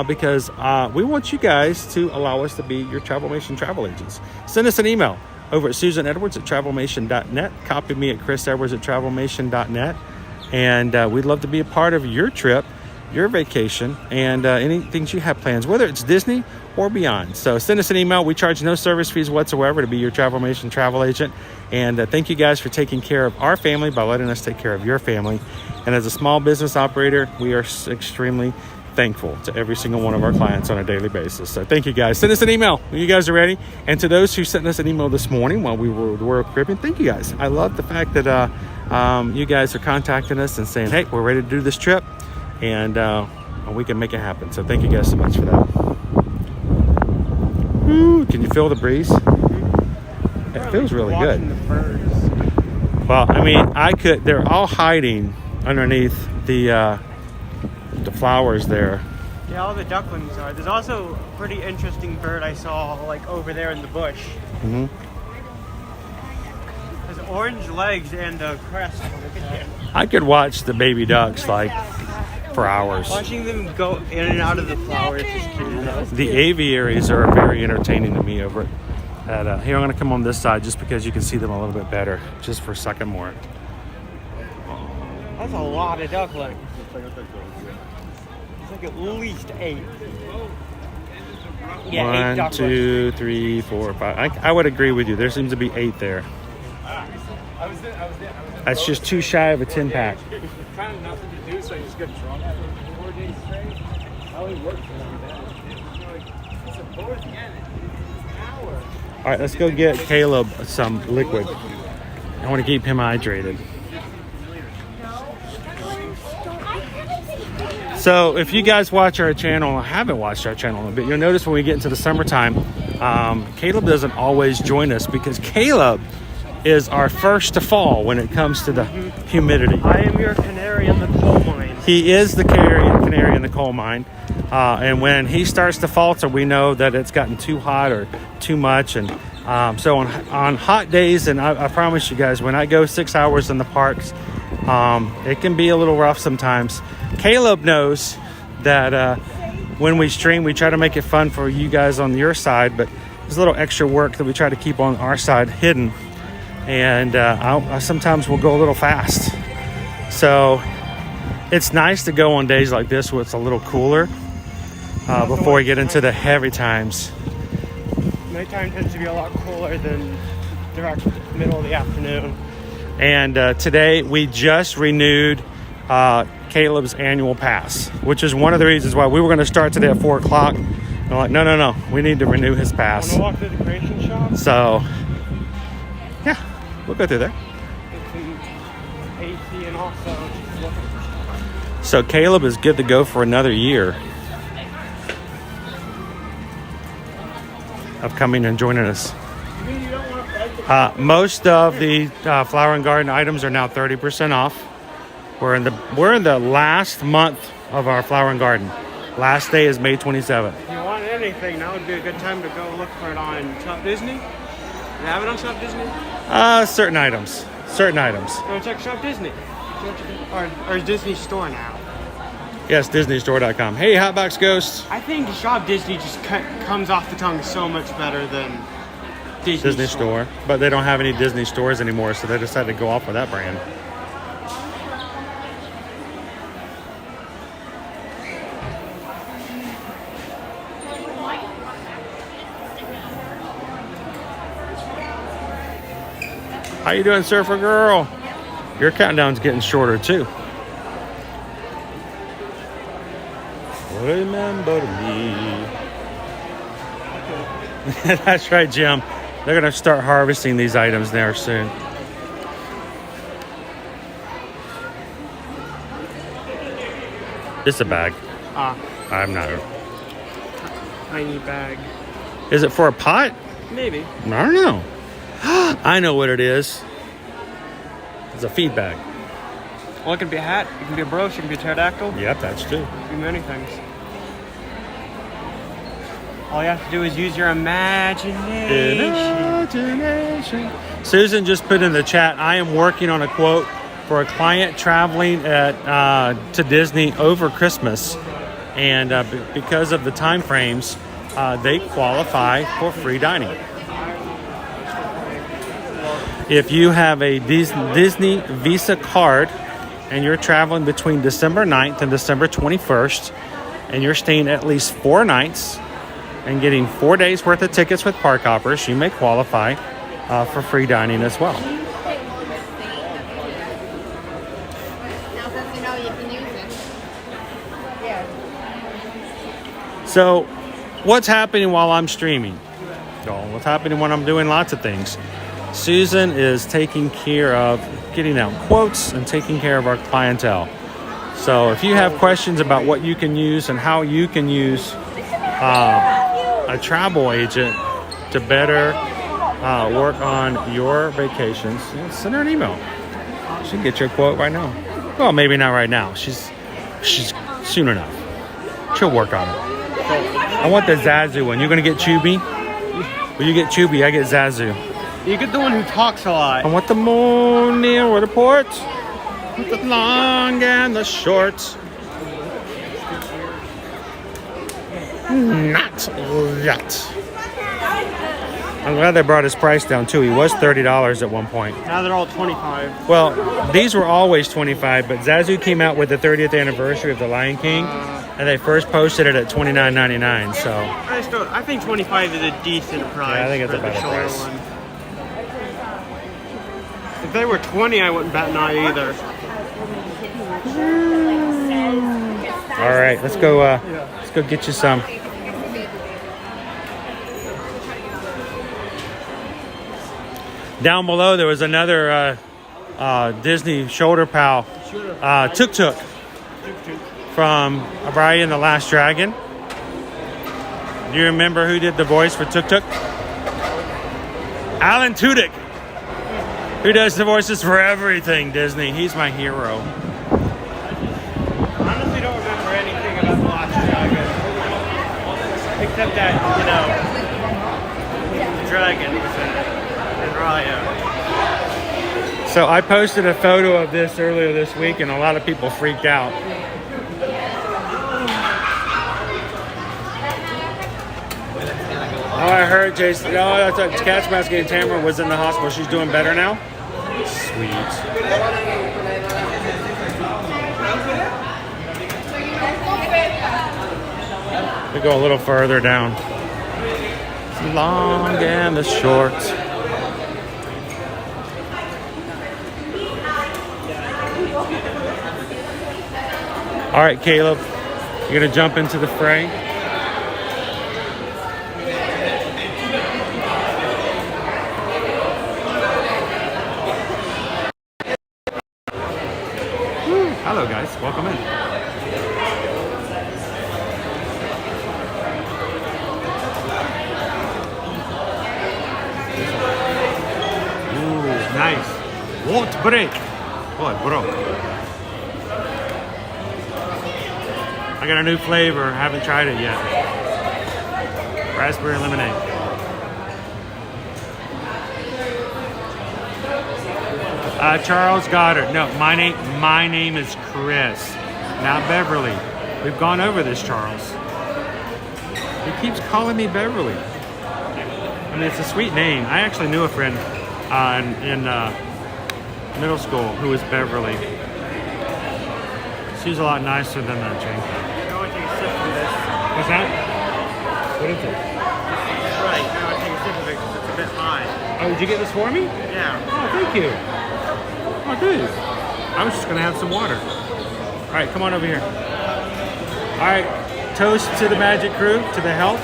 because we want you guys to allow us to be your Travelmation travel agents. Send us an email over at susanedwards@travelmation.net. Copy me at chrisedwards@travelmation.net. And we'd love to be a part of your trip, your vacation, and any things you have plans, whether it's Disney or beyond. So send us an email. We charge no service fees whatsoever to be your Travelmation travel agent. And thank you guys for taking care of our family by letting us take care of your family. And as a small business operator, we are extremely thankful to every single one of our clients on a daily basis. So thank you guys. Send us an email when you guys are ready. And to those who sent us an email this morning while we were at the Royal Caribbean, thank you guys. I love the fact that you guys are contacting us and saying, hey, we're ready to do this trip. And we can make it happen. So thank you guys so much for that. Woo, can you feel the breeze? It feels really good. Well, I mean, they're all hiding underneath the flowers there. Yeah, all the ducklings are. There's also a pretty interesting bird I saw like over there in the bush. Mm-hmm. Has orange legs and a crest. I could watch the baby ducks like for hours. Watching them go in and out of the flowers is cute. The aviaries are very entertaining to me over at here. I'm going to come on this side just because you can see them a little bit better, just for a second more. That's a lot of ducklings. It's like at least 8. Yeah, 8 1, ducklings. 2, 3, 4, 5. I would agree with you. There seems to be 8 there. That's just too shy of a 10-pack. Kind of nothing to do, so I just get drunk for 4 days straight. I only work for 1 day. All right, let's go get Caleb some liquid. I want to keep him hydrated. So if you guys watch our channel, or haven't watched our channel in a bit, you'll notice when we get into the summertime, Caleb doesn't always join us because Caleb is our first to fall when it comes to the humidity. I am your canary in the coal mine. He is the canary in the coal mine. And when he starts to falter, we know that it's gotten too hot or too much. And so on hot days, and I promise you guys, when I go 6 hours in the parks, it can be a little rough sometimes. Caleb knows that when we stream, we try to make it fun for you guys on your side, but there's a little extra work that we try to keep on our side hidden. And I sometimes will go a little fast. So it's nice to go on days like this where it's a little cooler before we get into the heavy times. Nighttime tends to be a lot cooler than direct middle of the afternoon. And today we just renewed Caleb's annual pass, which is one of the reasons why we were going to start today at 4 o'clock. I'm like, no, we need to renew his pass. Want to walk through the creation shop? So, yeah, we'll go through there. It's an AC and also just looking for stuff. So Caleb is good to go for another year of coming and joining us. Most of the flower and garden items are now 30% off. We're in the last month of our flower and garden. Last day is May 27th. If you want anything, that would be a good time to go look for it on Shop Disney. You have it on Shop Disney? Certain items. Go check Shop Disney. Or Disney Store now. Yes, DisneyStore.com. Hey, Hotbox Ghost. I think Shop Disney just comes off the tongue so much better than Disney Store. But they don't have any Disney stores anymore, so they decided to go off with that brand. How you doing, Surfer Girl? Your countdown's getting shorter too. Remember me. That's right, Jim. They're gonna start harvesting these items there soon. Just a bag. I'm not. Tiny bag. Is it for a pot? Maybe. I don't know. I know what it is. It's a feed bag. Well, it can be a hat. It can be a brooch. It can be a pterodactyl. Yep, that's true. It can be many things. All you have to do is use your imagination. Susan just put in the chat, I am working on a quote for a client traveling to Disney over Christmas. And because of the time frames, they qualify for free dining. If you have a Disney Visa card and you're traveling between December 9th and December 21st, and you're staying at least 4 nights and getting 4 days worth of tickets with park hoppers, you may qualify for free dining as well. So, what's happening while I'm streaming? Well, what's happening when I'm doing lots of things? Susan is taking care of getting out quotes and taking care of our clientele. So, if you have questions about what you can use and how you can use a travel agent to better work on your vacations, send her an email. She can get you a quote right now. Well, maybe not right now. She's soon enough. She'll work on it. I want the Zazu one. You're gonna get Chubby? Well, you get Chubby, I get Zazu. You get the one who talks a lot. I want the morning report with the long and the short. Not that. I'm glad they brought his price down too. He was $30 at one point. Now they're all 25. Well, these were always 25, but Zazu came out with the 30th anniversary of The Lion King, and they first posted it at $29.99. So I think 25 is a decent price. Yeah, I think it's for a better the shorter price. one. If they were 20, I wouldn't bat an eye either. all right, let's go get you some. Down below, there was another Disney shoulder pal, Tuk Tuk, from Raya and the Last Dragon. Do you remember who did the voice for Tuk Tuk? Alan Tudyk, who does the voices for everything Disney. He's my hero. I honestly don't remember anything about the Last Dragon. Except that, the dragon was in it. And Raya. So I posted a photo of this earlier this week, and a lot of people freaked out. Oh, I heard Jason. Oh, I thought Cat's Mask and Tamara was in the hospital. She's doing better now? Sweet. We go a little further down. It's long and the short. All right, Caleb, you're gonna jump into the fray. Hello, guys. Welcome in. Ooh, nice. Won't break. Oh, it broke. I got a new flavor. Haven't tried it yet. Raspberry lemonade. Charles Goddard. No, my name is Chris, not Beverly. We've gone over this, Charles. He keeps calling me Beverly. I mean, it's a sweet name. I actually knew a friend in middle school who was Beverly. She's a lot nicer than that, Jane. What's that? What is it? Right, now I take a sip of it because it's a bit high. Oh, did you get this for me? Yeah. Oh, thank you. Oh, dude. I was just gonna have some water. All right, come on over here. All right, toast to the magic crew, to the health.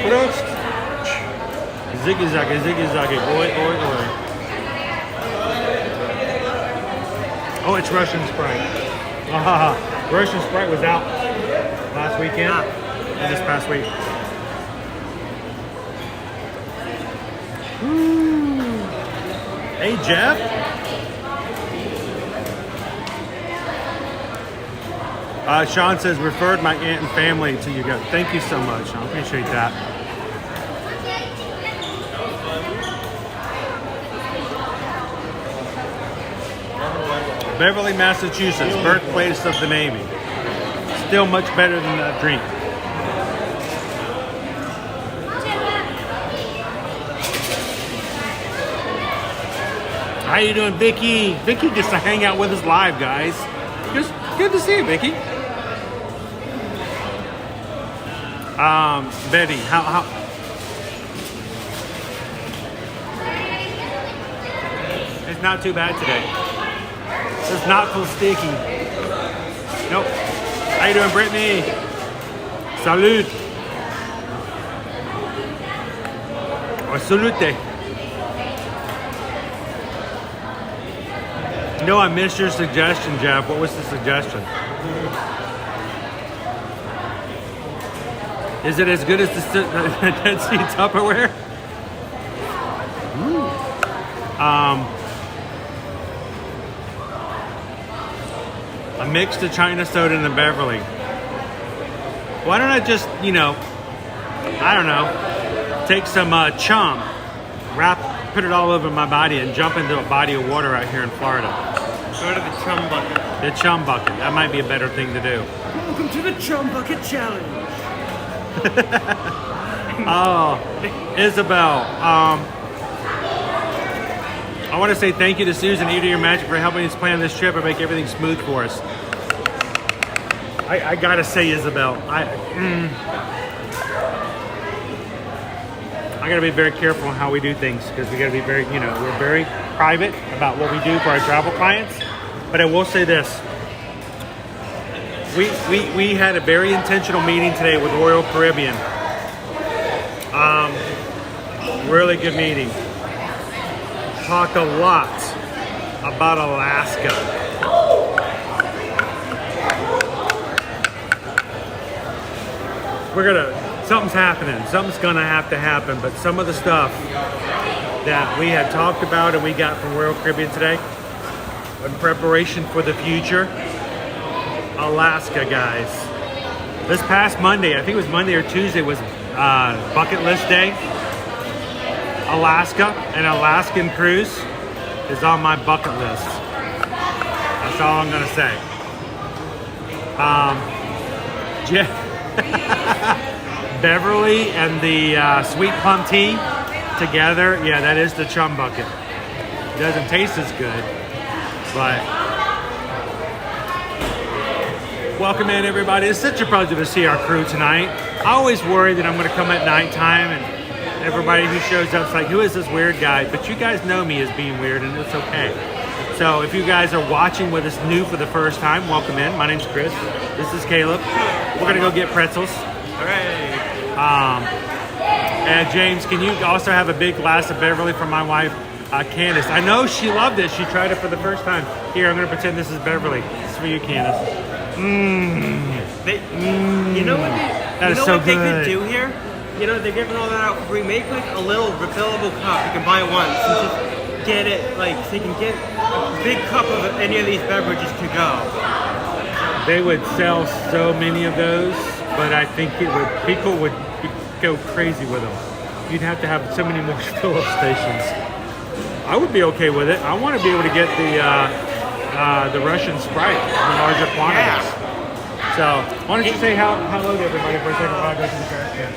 Prost. Ziggy zaggy, oi, oi, oi. Oh, it's Russian Sprite. Russian Sprite was out last weekend and this past week. Woo. Hey, Jeff. Sean says, referred my aunt and family to you guys. Thank you so much, Sean. Appreciate that. Beverly, Massachusetts, birthplace of the Navy. Still much better than that drink. How you doing, Vicky? Vicky gets to hang out with us live, guys. Just good to see you, Vicky. Betty, how? It's not too bad today. It's not so sticky. Nope. How you doing, Brittany? Salud. Or salute. No, I missed your suggestion, Jeff. What was the suggestion? Is it as good as the Dead Sea Tupperware? I mixed the China soda and the Beverly. Why don't I just, I don't know, take some chum, put it all over my body and jump into a body of water out here in Florida. Go to the chum bucket. The chum bucket. That might be a better thing to do. Welcome to the chum bucket challenge. Oh, Isabel. I want to say thank you to Susan, Eat Your Magic, for helping us plan this trip and make everything smooth for us. I gotta say, Isabel, I gotta be very careful on how we do things because we gotta be very, we're very private about what we do for our travel clients. But I will say this. We had a very intentional meeting today with Royal Caribbean. Really good meeting. Talked a lot about Alaska. Something's happening. Something's gonna have to happen. But some of the stuff that we had talked about and we got from Royal Caribbean today, in preparation for the future, Alaska, guys. This past Monday, I think it was Monday or Tuesday, was bucket list day. Alaska, an Alaskan cruise is on my bucket list. That's all I'm gonna say. Beverly and the sweet plum tea together, yeah, that is the chum bucket. It doesn't taste as good, but welcome in, everybody. It's such a pleasure to see our crew tonight. I always worry that I'm going to come at nighttime and everybody who shows up is like, who is this weird guy? But you guys know me as being weird, and it's okay. So if you guys are watching with us new for the first time, welcome in. My name's Chris. This is Caleb. We're going to go get pretzels. All right. And James, can you also have a big glass of Beverly for my wife, Candace? I know she loved it. She tried it for the first time. Here, I'm going to pretend this is Beverly. This is for you, Candace. You know what That is so what good. they could do here? They're giving all that out free. Make like a little refillable cup. You can buy once and just get it, so you can get a big cup of any of these beverages to go. They would sell so many of those, but I think people would go crazy with them. You'd have to have so many more fill-up stations. I would be okay with it. I want to be able to get the Russian Sprite in larger quantities. Yeah. So why don't you say hello to everybody for a second while I go to the trash can.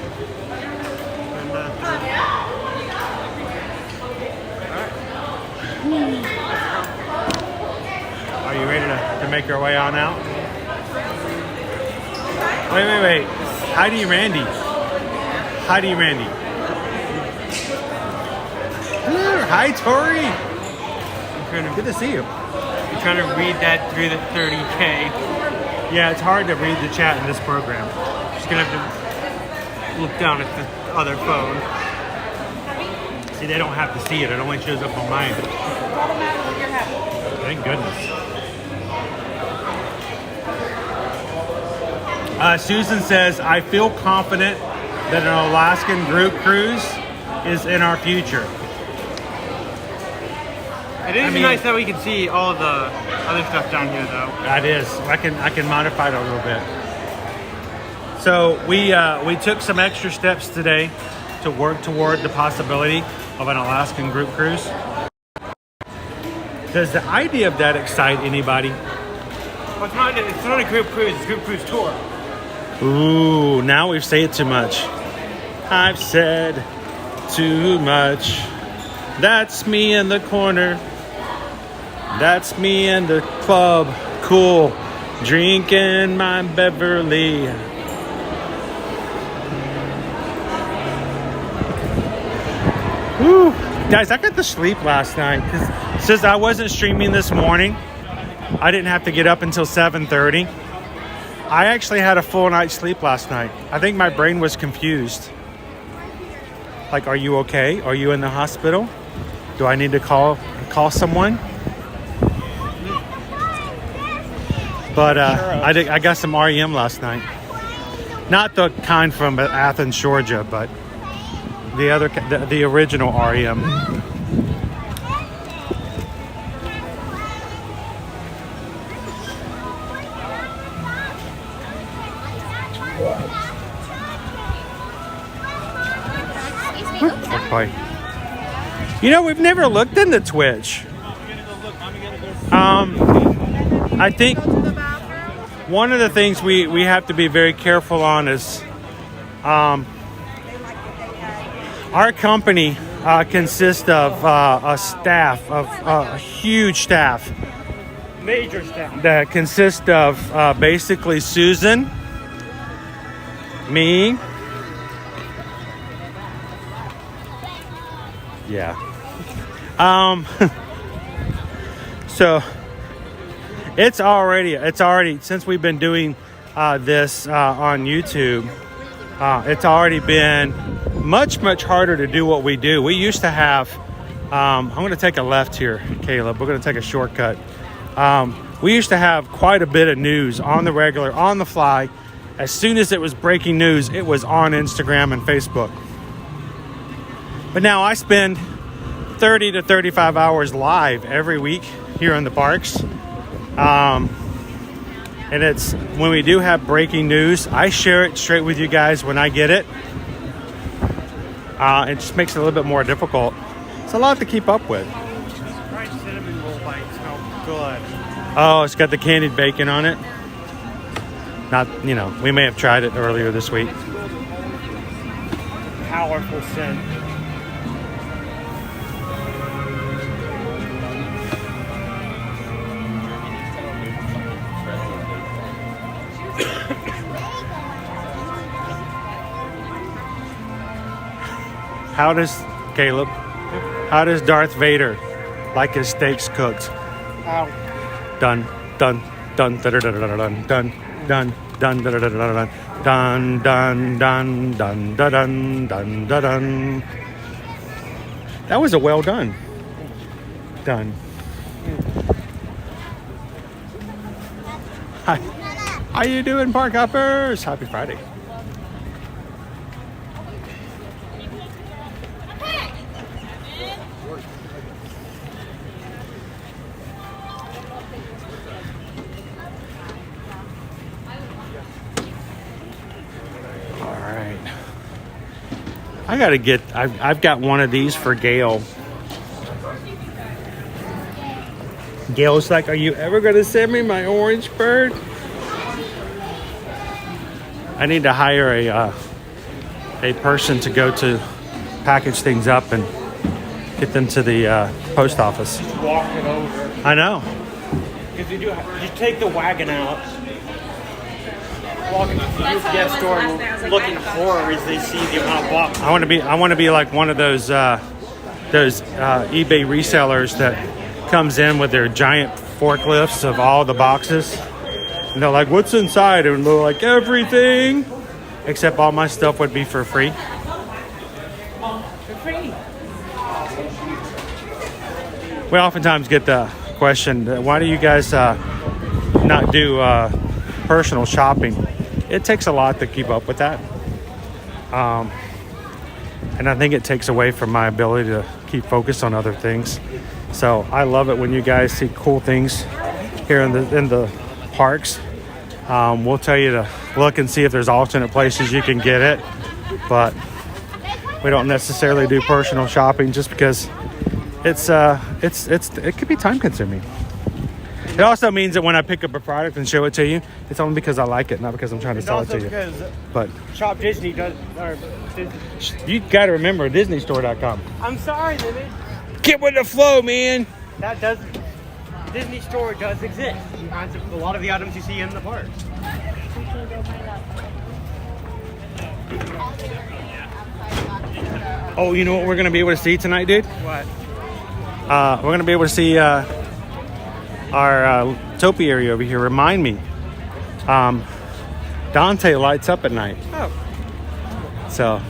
Are you ready to make our way on out? Wait. Heidi Randy. Hello. Hi, Tori. I'm Good to see you. trying to read that through the 30K. Yeah, it's hard to read the chat in this program. Just gonna have to look down at the other phone. See, they don't have to see it. It only shows up on mine. Thank goodness. Susan says, I feel confident that an Alaskan group cruise is in our future. It is nice that we can see all of the other stuff down here, though. That is. I can modify it a little bit. So we took some extra steps today to work toward the possibility of an Alaskan group cruise. Does the idea of that excite anybody? Well, it's not a group cruise, it's a group cruise tour. Ooh, now we've said too much. I've said too much. That's me in the corner. That's me in the club. Cool. Drinking my Beverly. Woo. Guys, I got to sleep last night. Since I wasn't streaming this morning, I didn't have to get up until 7:30. I actually had a full night's sleep last night. I think my brain was confused. Like, are you okay? Are you in the hospital? Do I need to call someone? But I got some REM last night. Not the kind from Athens, Georgia, but the original REM. Okay. You know, we've never looked into Twitch. I think one of the things we have to be very careful on is our company consists of a staff, of a huge staff. Major staff. That consists of basically Susan, me, yeah. So it's already since we've been doing this on YouTube, it's already been much harder to do what we do. We used to have I'm going to take a left here, Caleb. We're going to take a shortcut. We used to have quite a bit of news on the regular, on the fly. As soon as it was breaking news, it was on Instagram and Facebook. But now I spend 30 to 35 hours live every week here in the parks. And it's when we do have breaking news, I share it straight with you guys when I get it. It just makes it a little bit more difficult. It's a lot to keep up with. Fried cinnamon roll bites smell good. Oh, it's got the candied bacon on it. Not, we may have tried it earlier this week. Powerful scent. How does Darth Vader like his steaks cooked? Ow. Dun dun dun dun dun dun dun dun dun dun dun dun dun dun dun dun dun dun. That was a well done. Done. Hi. How you doing, park hoppers? Happy Friday. I've got one of these for Gail. Gail's like, are you ever going to send me my orange bird? I need to hire a person to go to package things up and get them to the post office. Just walk it over. I know. Because you take the wagon out. Walking through the UPS store looking horror as they see the amount of boxes. I want to be like one of those those eBay resellers that comes in with their giant forklifts of all the boxes. And they're like, what's inside? And they're like, everything. Except all my stuff would be for free. For free. We oftentimes get the question, why do you guys not do personal shopping? It takes a lot to keep up with that. And I think it takes away from my ability to keep focused on other things. So I love it when you guys see cool things here in the parks. We'll tell you to look and see if there's alternate places you can get it, but we don't necessarily do personal shopping just because it could be time consuming. It also means that when I pick up a product and show it to you, it's only because I like it, not because I'm trying to sell it to you. But Shop Disney does. Or Disney. You got to remember DisneyStore.com. I'm sorry, Limit. Get with the flow, man. That does. Disney Store does exist. It has a lot of the items you see in the park. Oh, you know what we're going to be able to see tonight, dude? What? We're going to be able to see our topiary over here. Remind me. Dante lights up at night. Oh. So.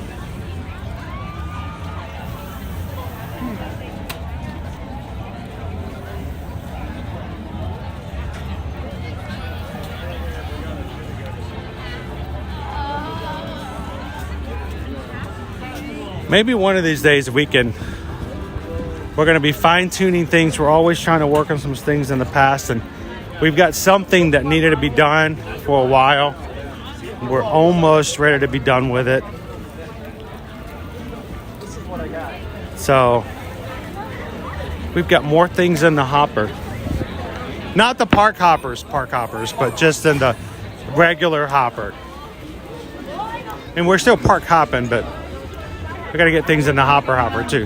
Maybe one of these days we're going to be fine-tuning things. We're always trying to work on some things in the past, and we've got something that needed to be done for a while. We're almost ready to be done with it. So we've got more things in the hopper. Not the park hoppers, but just in the regular hopper. And we're still park hopping, but we got to get things in the hopper too.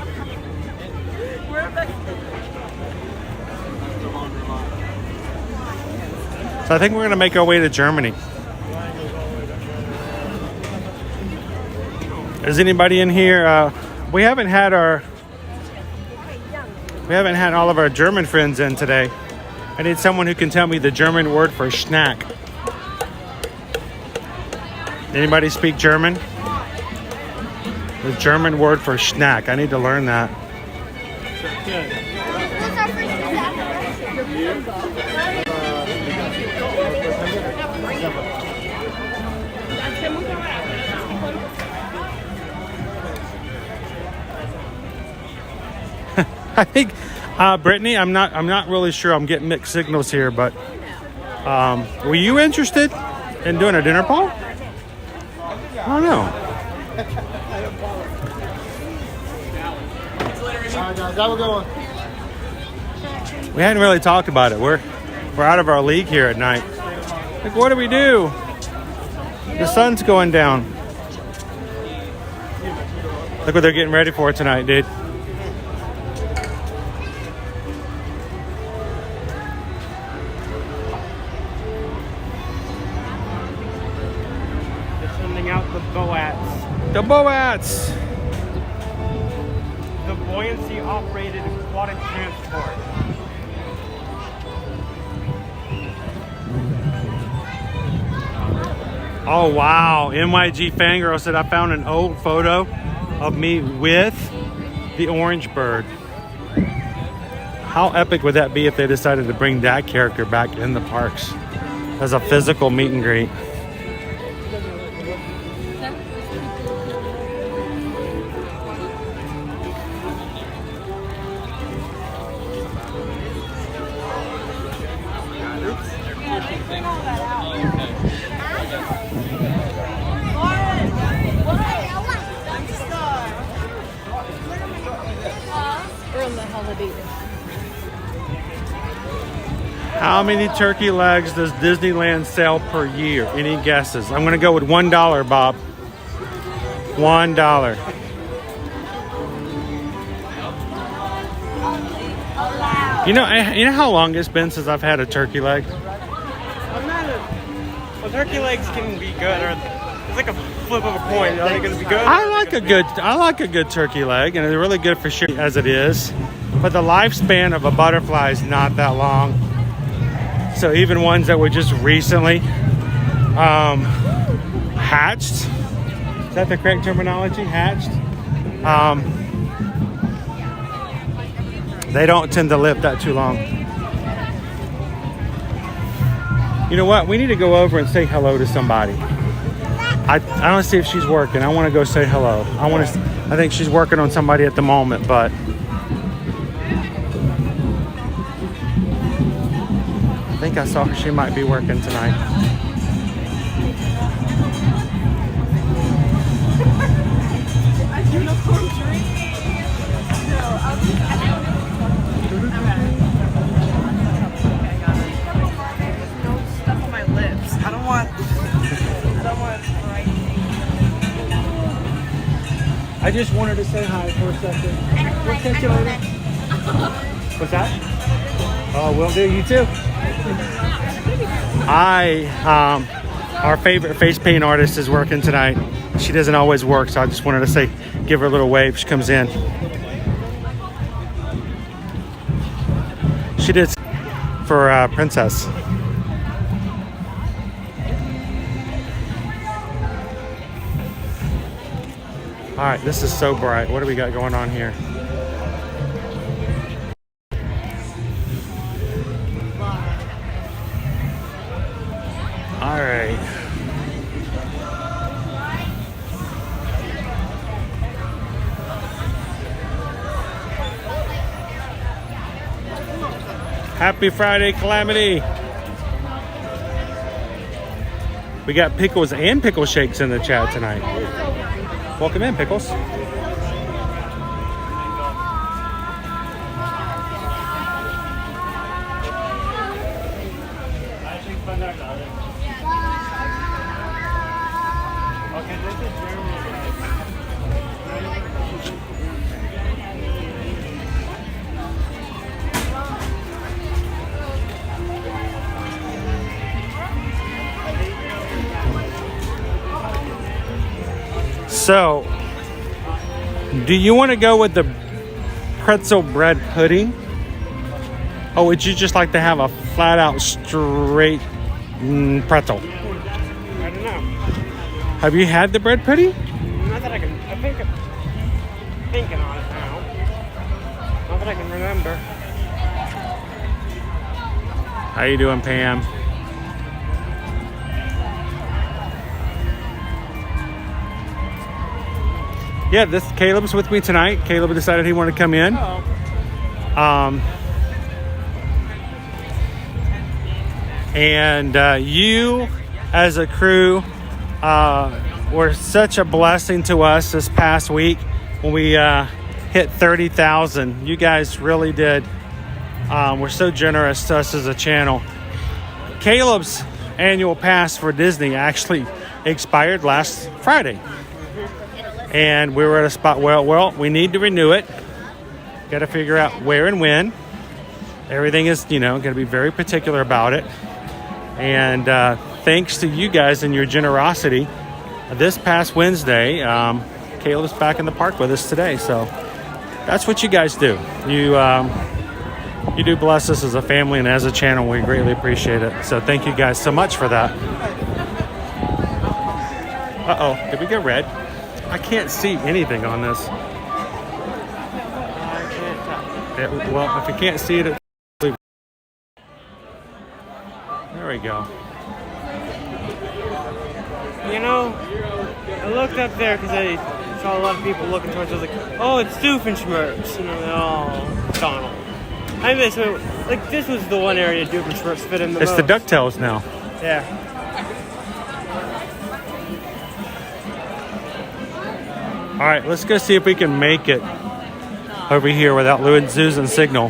So I think we're going to make our way to Germany. Is anybody in here? We haven't had all of our German friends in today. I need someone who can tell me the German word for snack. Anybody speak German? The German word for snack. I need to learn that. I think, Brittany, I'm not really sure. I'm getting mixed signals here, but were you interested in doing a dinner poll? I don't know. We hadn't really talked about it. We're out of our league here at night. Like, what do we do? The sun's going down. Look what they're getting ready for tonight, dude. They're sending out the BOATs. The BOATs. The buoyancy operated aquatic transport. Oh wow, MYG Fangirl said I found an old photo of me with the orange bird. How epic would that be if they decided to bring that character back in the parks as a physical meet and greet? How many turkey legs does Disneyland sell per year? Any guesses? I'm going to go with $1, Bob. $1. You know how long it's been since I've had a turkey leg? Well, turkey legs can be good, or It's like a flip of a coin. Are they going to be good? I like a good turkey leg, and they're really good for sure as it is. But the lifespan of a butterfly is not that long. So even ones that were just recently hatched, is that the correct terminology? Hatched? They don't tend to live that too long. You know what? We need to go over and say hello to somebody. I don't see if she's working. I want to go say hello. I think she's working on somebody at the moment, but I think I saw she might be working tonight. I just wanted to say hi for a second. We'll catch you later. What's that? Oh, will do. You too. Our favorite face paint artist is working tonight. She doesn't always work, so I just wanted to say, give her a little wave. She comes in. She did for Princess. All right, this is so bright. What do we got going on here? All right. Happy Friday, Calamity. We got pickles and pickle shakes in the chat tonight. Welcome in, Pickles. So, do you want to go with the pretzel bread pudding? Or would you just like to have a flat out straight pretzel? I don't know. Have you had the bread pudding? Not that I can. I think I'm thinking on it now. Not that I can remember. How you doing, Pam? Yeah, this Caleb's with me tonight. Caleb decided he wanted to come in. And you, as a crew, were such a blessing to us this past week when we hit 30,000. You guys really did. We're so generous to us as a channel. Caleb's annual pass for Disney actually expired last Friday. And we were at a spot where, well, we need to renew it. Got to figure out where and when. Everything is, going to be very particular about it. And thanks to you guys and your generosity, this past Wednesday, Caleb's back in the park with us today. So that's what you guys do. You do bless us as a family and as a channel. We greatly appreciate it. So thank you guys so much for that. Uh-oh, did we get red? I can't see anything on this. Well, if you can't see it, there we go. I looked up there because I saw a lot of people looking towards it. I was like, oh, it's Doofenshmirtz. And I'm like, oh, Donald. I miss it. Like, this was the one area Doofenshmirtz fit in the most. It's the DuckTales now. Yeah. All right, let's go see if we can make it over here without losing signal.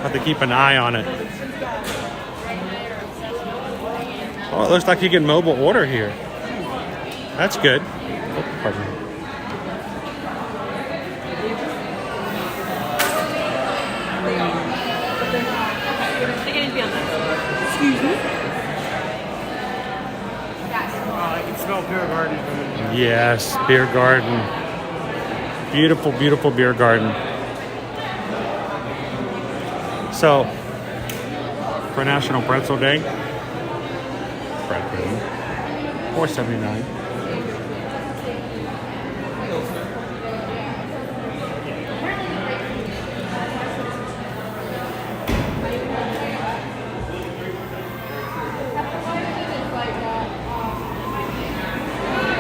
Have to keep an eye on it. Oh, it looks like you can mobile order here. That's good. Oh, pardon me. Yes, beer garden. Beautiful, beautiful beer garden. So, for National Pretzel Day, pretzel, $4.79.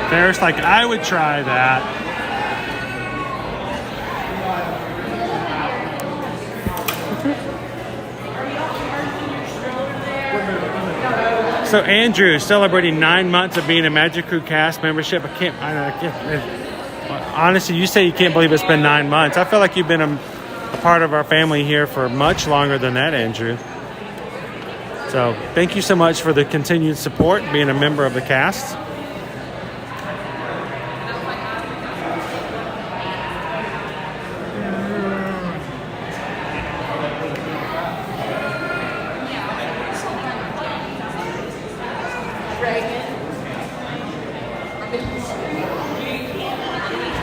There's like, I would try that. So Andrew, celebrating 9 months of being a Magic Crew cast membership. I can't, honestly, you say you can't believe it's been 9 months. I feel like you've been a part of our family here for much longer than that, Andrew. So thank you so much for the continued support, being a member of the cast.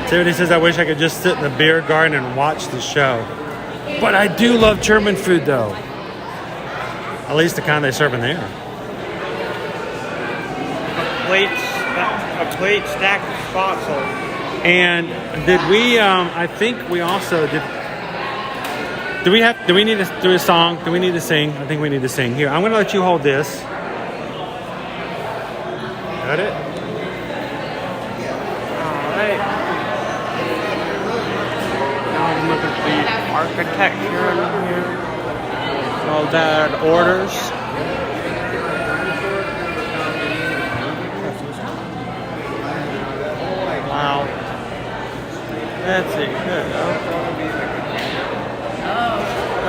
Tiffany says, I wish I could just sit in the beer garden and watch the show. But I do love German food, though. At least the kind they serve in there. A plate stacked with Pretzel. And did we, I think we also did. Do we need to do a song? Do we need to sing? I think we need to sing. Here, I'm going to let you hold this. Got it? Look at the architecture in here. All that orders. Wow. Let's see.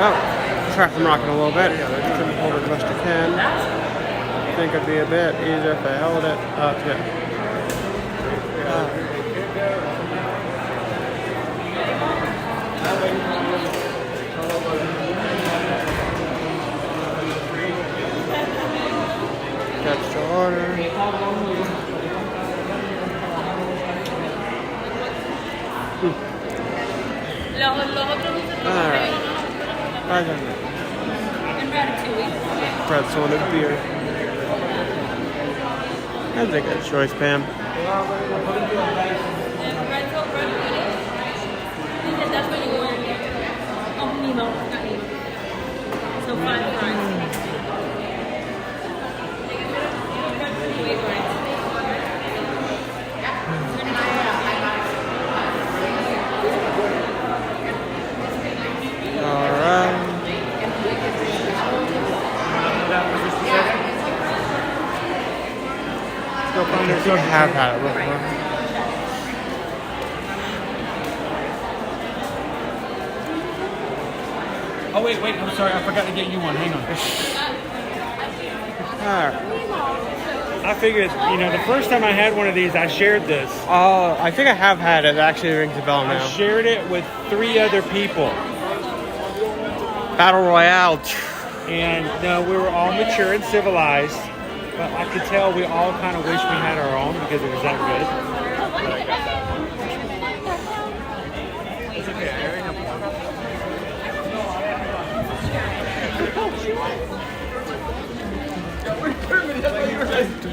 Oh, track them rocking a little bit. Couldn't hold it as best I can. I think it'd be a bit easier if I held it up. That's the order. Alright. Pretzel and a beer. That's a good choice, Pam. That's what you ordered. Oh, Nemo, not Nemo. So 5 fries. I think I have had it before. Oh, wait, I'm sorry. I forgot to get you one. Hang on. Alright. I figured, the first time I had one of these, I shared this. Oh, I think I have had it. It actually rings a bell now. I shared it with 3 other people. Battle Royale. And we were all mature and civilized. But I could tell we all kind of wish we had our own because it was that good. It's okay. I already have one.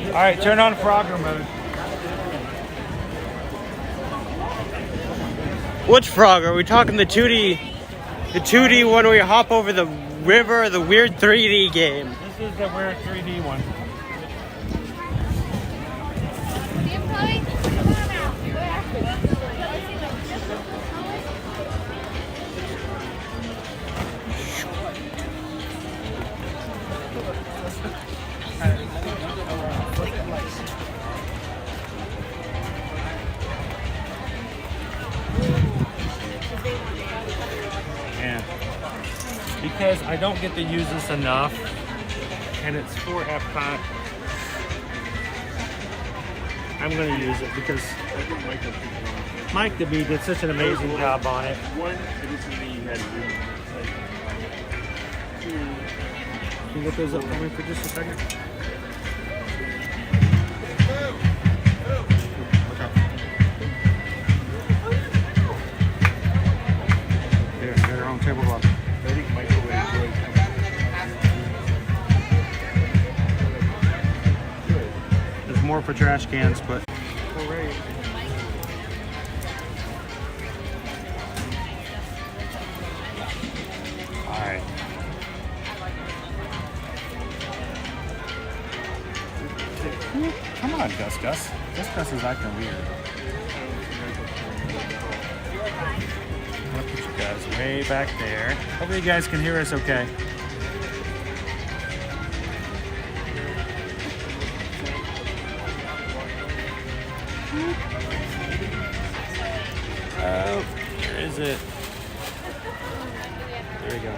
All right, turn on Frogger mode. Which frog? Are we talking the 2D? The 2D one where you hop over the river, the weird 3D game? This is the weird 3D one. Because I don't get to use this enough, and it's for Epcot. I'm going to use it because Mike DeBee did such an amazing job on it. Can you get those up for me for just a second? Okay. for trash cans, but Great. all right. Come on, Gus. Gus is acting weird. I'll put you guys way back there. Hopefully you guys can hear us okay. Oh, where is it? There we go.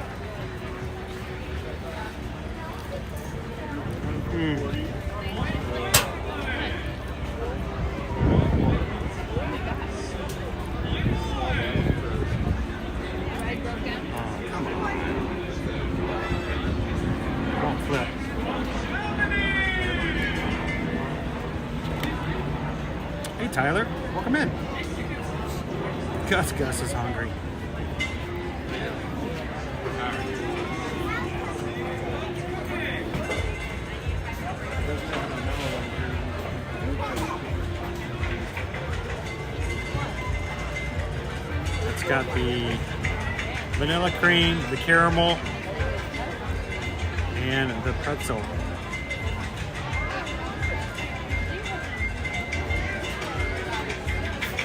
Flip. Hey Tyler, welcome in. Gus is hungry. It's got the vanilla cream, the caramel, and the pretzel.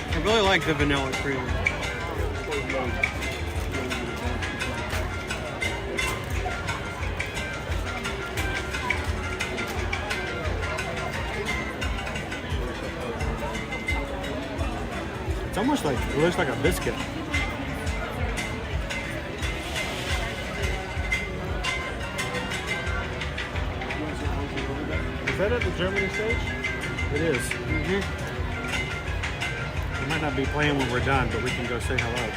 I really like the vanilla cream. It's almost like, it looks like a biscuit. Is that at the Germany stage? It is. Mm-hmm. We might not be playing when we're done, but we can go say hello.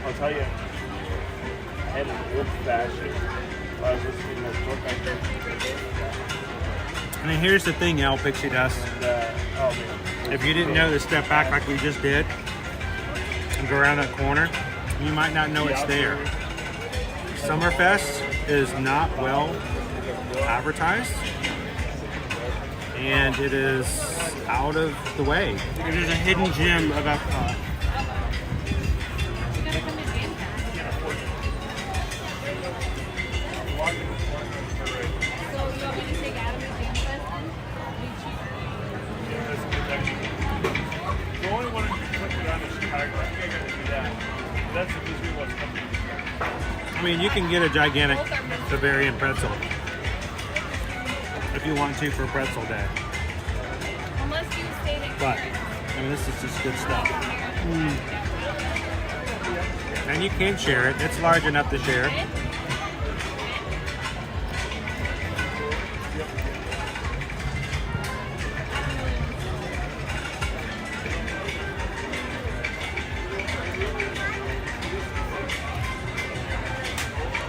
I'll tell you, I had an old fashioned. I was listening to this book, I think. I mean, here's the thing, Al Pixie Dust. Oh man. If you didn't know to step back like we just did and go around that corner, you might not know it's there. Sommerfest is not well advertised, and it is out of the way. It is a hidden gem of Epcot. The only one who put it on is Chicago. I think I got to do that. That's the Disney one's coming. I mean, you can get a gigantic Bavarian pretzel if you want to for pretzel day. Unless you stay next But, I mean, this is just good stuff. And you can share it. It's large enough to share.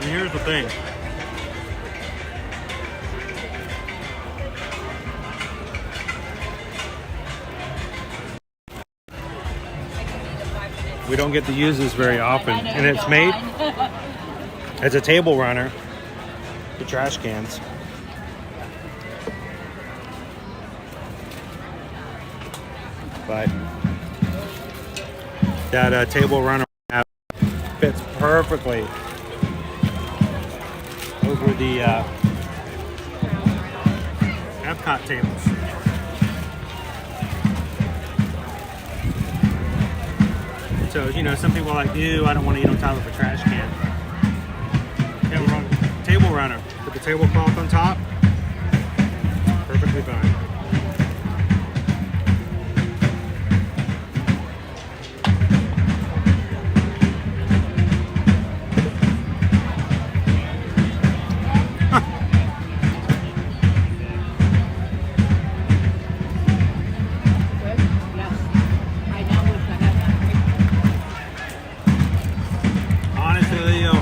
And here's the thing. We don't get to use this very often, and it's made as a table runner for trash cans. But that table runner fits perfectly over the Epcot tables. So, you know, some people are like, ew, I don't want to eat on top of a trash can. Table runner. Put the tablecloth on top. Perfectly fine.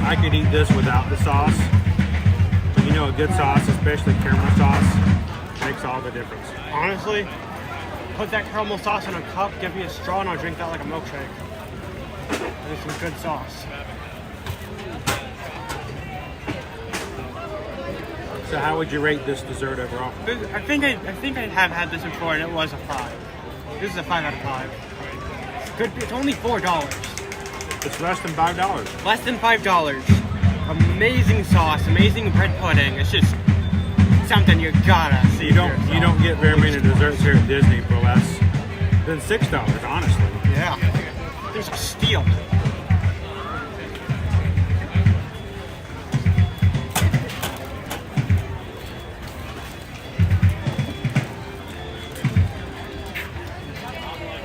I could eat this without the sauce. But you know, a good sauce, especially caramel sauce, makes all the difference. Honestly, put that caramel sauce in a cup, give me a straw, and I'll drink that like a milkshake. There's some good sauce. So how would you rate this dessert overall? I think I have had this before, and it was a 5. This is a 5 out of 5. It's good. It's only $4. It's less than $5. Less than $5. Amazing sauce, amazing bread pudding. It's just something you gotta see. You don't get very many desserts here at Disney for less than $6, honestly. Yeah. There's a steal.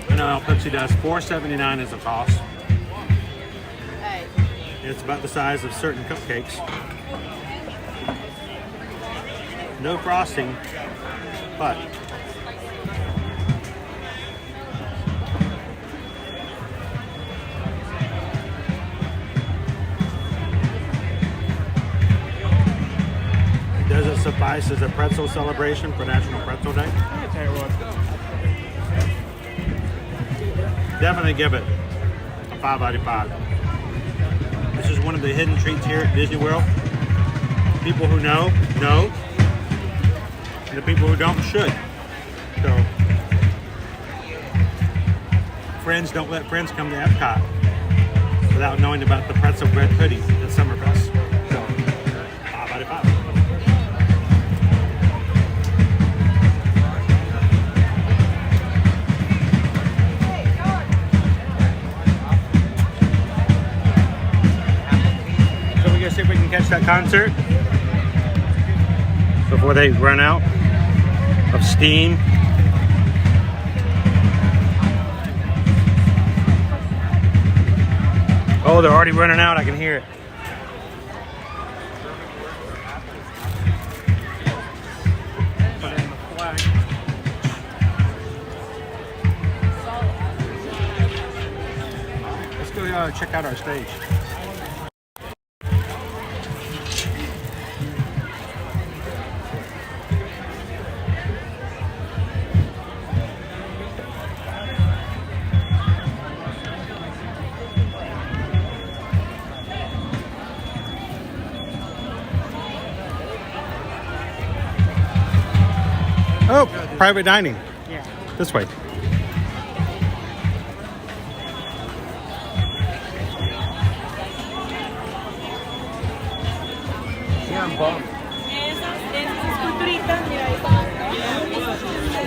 I know Pepsi does $4.79 as a cost. It's about the size of certain cupcakes. No frosting, but does it suffice as a pretzel celebration for National Pretzel Day? I'll tell you what. Definitely give it a 5 out of 5. This is one of the hidden treats here at Disney World. People who know, and the people who don't should. So, friends don't let friends come to Epcot without knowing about the pretzel bread pudding at Sommerfest. So, 5 out of 5. See if we can catch that concert before they run out of steam. Oh, they're already running out. I can hear it. Let's go check out our stage. Oh, private dining. Yeah. This way.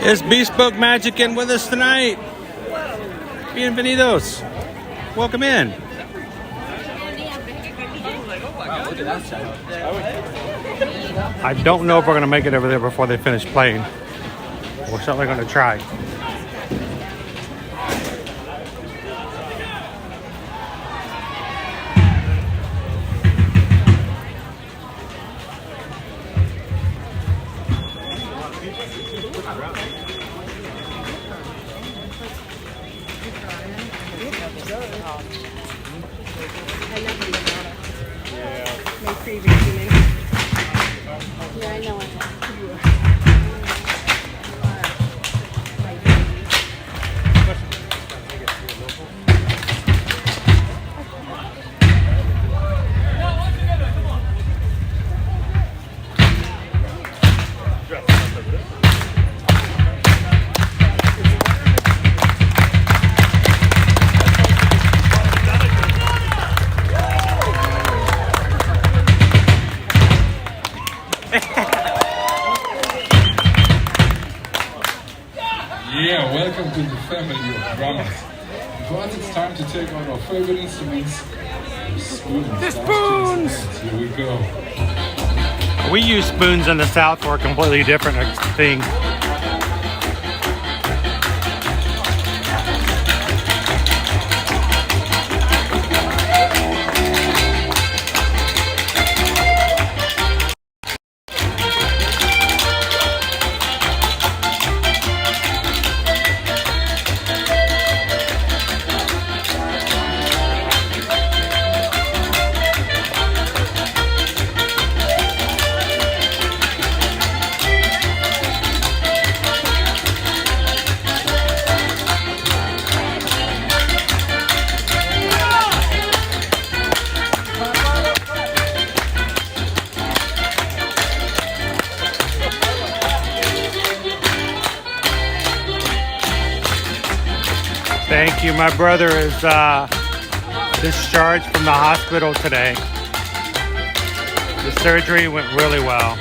It's Bespoke Magic in with us tonight. Bienvenidos. Welcome in. I don't know if we're going to make it over there before they finish playing. We're certainly going to try. Yeah, welcome to the family of drummers. But it's time to take out our favorite instruments. The spoons! Here we go. We use spoons in the South for a completely different thing. my brother is discharged from the hospital today. The surgery went really well.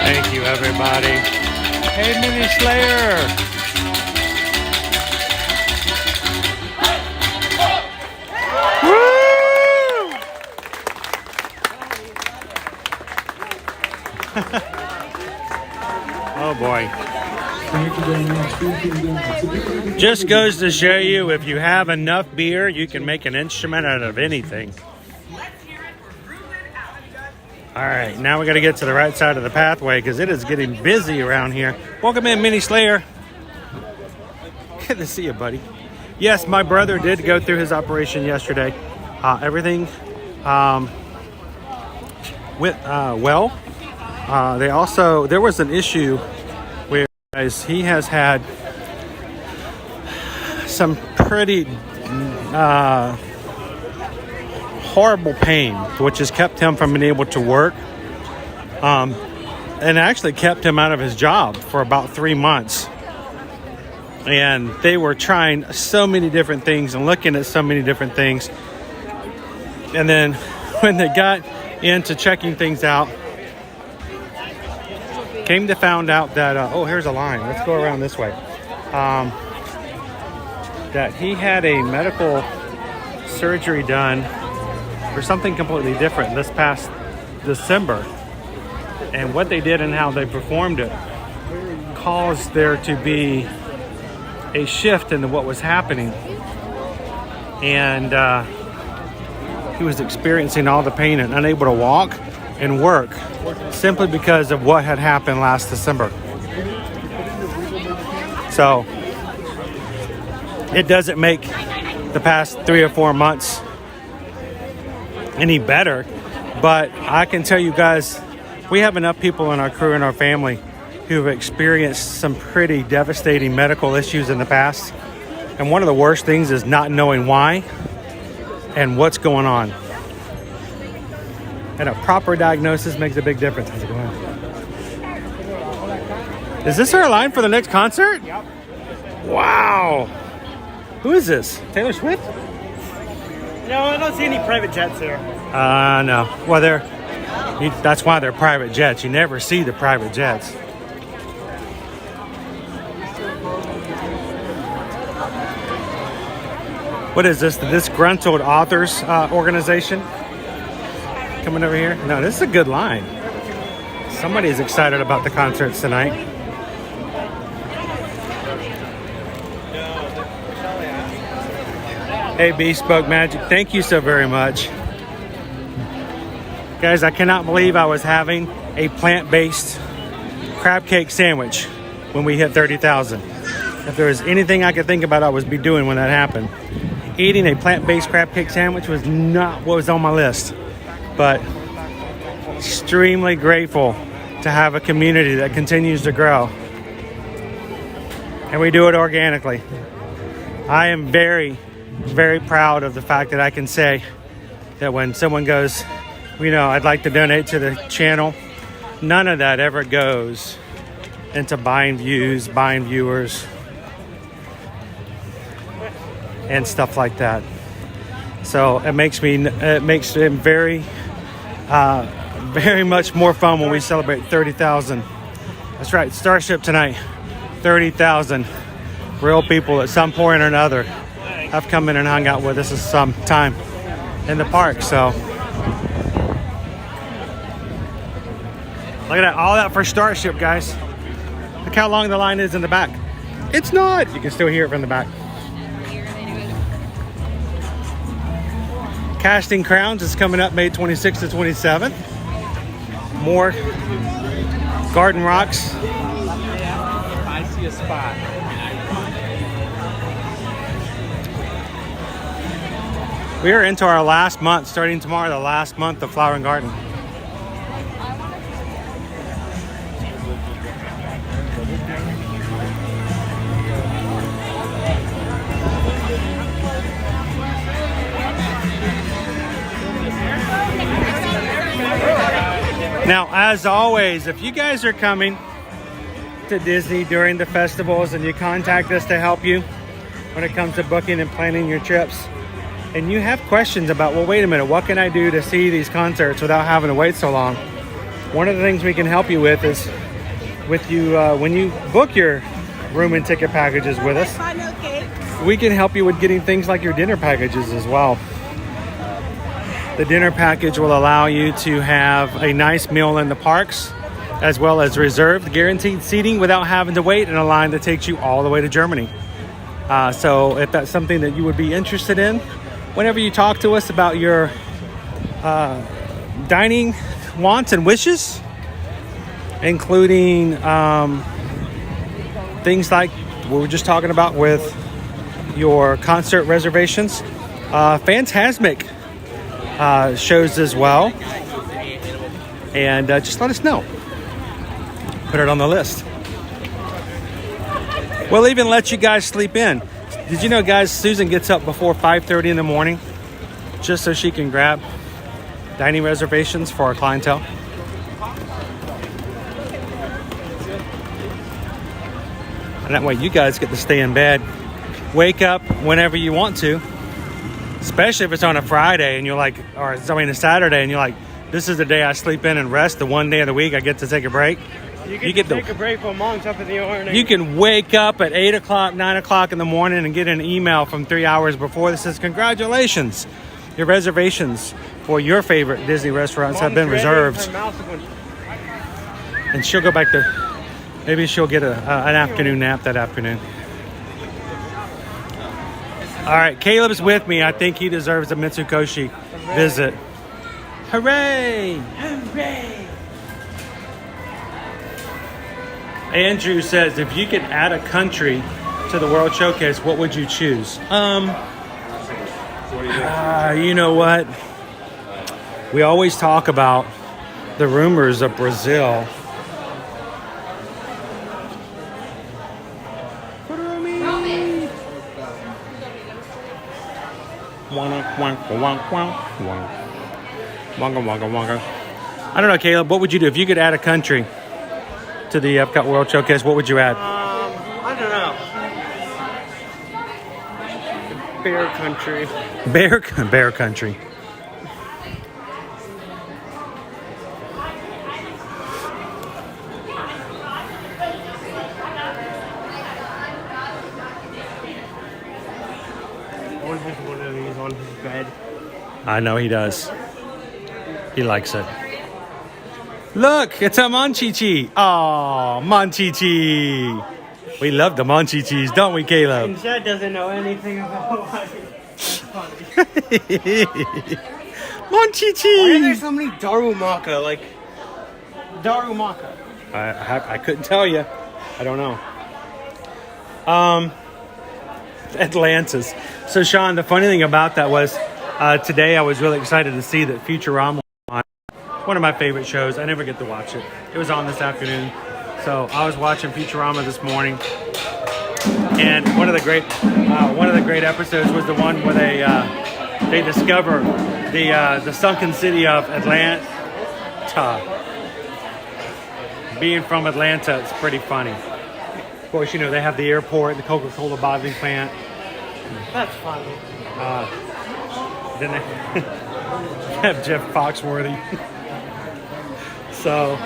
Thank you, everybody. Hey, Mini Slayer. Woo! Oh boy. Just goes to show you, if you have enough beer, you can make an instrument out of anything. All right, now we got to get to the right side of the pathway because it is getting busy around here. Welcome in, Mini Slayer. Good to see you, buddy. Yes, my brother did go through his operation yesterday. Everything went well. There was an issue where he has had some pretty horrible pain, which has kept him from being able to work, and actually kept him out of his job for about 3 months. And they were trying so many different things and looking at so many different things. And then when they got into checking things out, came to find out that, oh, here's a line. Let's go around this way. That he had a medical surgery done for something completely different this past December. And what they did and how they performed it caused there to be a shift into what was happening. And he was experiencing all the pain and unable to walk and work simply because of what had happened last December. So it doesn't make the past 3 or 4 months any better, but I can tell you guys, we have enough people in our crew and our family who have experienced some pretty devastating medical issues in the past. And one of the worst things is not knowing why and what's going on. And a proper diagnosis makes a big difference. How's it going? Is this our line for the next concert? Yep. Wow. Who is this? Taylor Swift? No, I don't see any private jets here. No. Well, that's why they're private jets. You never see the private jets. What is this? The Disgruntled Authors organization? Coming over here? No, this is a good line. Somebody's excited about the concerts tonight. Hey, Bespoke Magic, thank you so very much. Guys, I cannot believe I was having a plant-based crab cake sandwich when we hit 30,000. If there was anything I could think about, I would be doing when that happened. Eating a plant-based crab cake sandwich was not what was on my list, but extremely grateful to have a community that continues to grow. And we do it organically. I am very, very proud of the fact that I can say that when someone goes, you know, I'd like to donate to the channel, none of that ever goes into buying views, buying viewers, and stuff like that. So it makes it very, very much more fun when we celebrate 30,000. That's right, Starship tonight, 30,000 real people at some point or another have come in and hung out with us at some time in the park. So look at that, all that for Starship, guys. Look how long the line is in the back. It's not. You can still hear it from the back. Casting Crowns is coming up May 26th to 27th. More Garden Rocks. I see a spot. We are into our last month, starting tomorrow, the last month of Flower and Garden. Now, as always, if you guys are coming to Disney during the festivals and you contact us to help you when it comes to booking and planning your trips, and you have questions about, well, wait a minute, what can I do to see these concerts without having to wait so long? One of the things we can help you with is with you when you book your room and ticket packages with us, we can help you with getting things like your dinner packages as well. The dinner package will allow you to have a nice meal in the parks, as well as reserved guaranteed seating without having to wait in a line that takes you all the way to Germany. So if that's something that you would be interested in, whenever you talk to us about your dining wants and wishes, including things like what we were just talking about with your concert reservations, Phantasmic shows as well, and just let us know. Put it on the list. We'll even let you guys sleep in. Did you know, guys, Susan gets up before 5:30 in the morning just so she can grab dining reservations for our clientele? And that way you guys get to stay in bed, wake up whenever you want to, especially if it's on a Friday and you're like, or I mean a Saturday, and you're like, this is the day I sleep in and rest, the one day of the week I get to take a break. You get to take a break from monks up in the morning. You can wake up at 8 o'clock, 9 o'clock in the morning and get an email from 3 hours before that says, congratulations, your reservations for your favorite Disney restaurants have been reserved. And she'll go back to, maybe she'll get an afternoon nap that afternoon. All right, Caleb's with me. I think he deserves a Mitsukoshi visit. Hooray! Hooray! Andrew says, if you could add a country to the World Showcase, what would you choose? You know what? We always talk about the rumors of Brazil. I don't know, Caleb, what would you do if you could add a country to the Epcot World Showcase? What would you add? I don't know. Bear country. Bear country. Owen has one of these on his bed. I know he does. He likes it. Look, it's a Monchichi. Oh, Monchichi. We love the Monchichis, don't we, Caleb? And Chad doesn't know anything about Hawaii. Monchichi. Why are there so many Darumaka? Like, Darumaka. I couldn't tell you. I don't know. Atlantis. So Sean, the funny thing about that was today I was really excited to see that Futurama was on. One of my favorite shows. I never get to watch it. It was on this afternoon. So I was watching Futurama this morning. And one of the great episodes was the one where they discover the sunken city of Atlanta. Being from Atlanta, it's pretty funny. Of course, you know, they have the airport, the Coca-Cola bottling plant. That's funny. Then they have Jeff Foxworthy. So,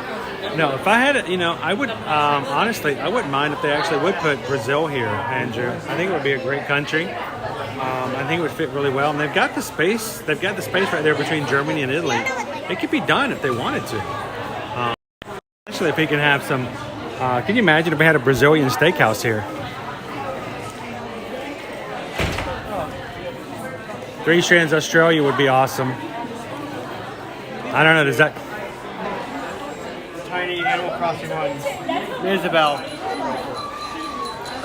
no, if I had it, you know, I would, honestly, I wouldn't mind if they actually would put Brazil here, Andrew. I think it would be a great country. I think it would fit really well. And they've got the space. They've got the space right there between Germany and Italy. It could be done if they wanted to. Especially if we can have some, can you imagine if we had a Brazilian steakhouse here? 3 Strands Australia would be awesome. I don't know, does that... Tiny Animal Crossing ones. Isabel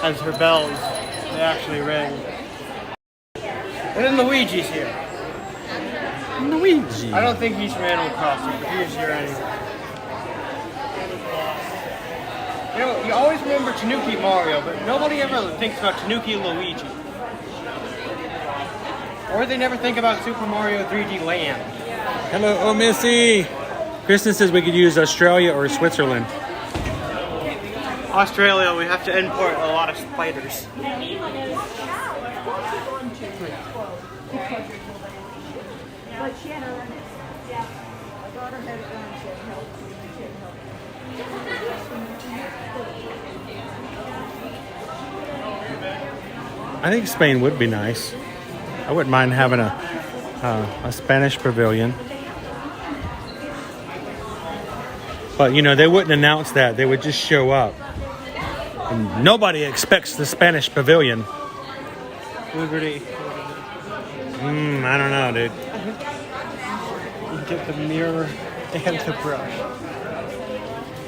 has her bells. They actually ring. And then Luigi's here. Luigi. I don't think he's from Animal Crossing, but he's here anyway. You know, you always remember Tanuki Mario, but nobody ever thinks about Tanuki Luigi. Or they never think about Super Mario 3D Land. Hello, oh Missy. Kristen says we could use Australia or Switzerland. Australia, we have to import a lot of spiders. I think Spain would be nice. I wouldn't mind having a Spanish pavilion. But, you know, they wouldn't announce that. They would just show up. And nobody expects the Spanish pavilion. Liberty. I don't know, dude. You get the mirror and the brush.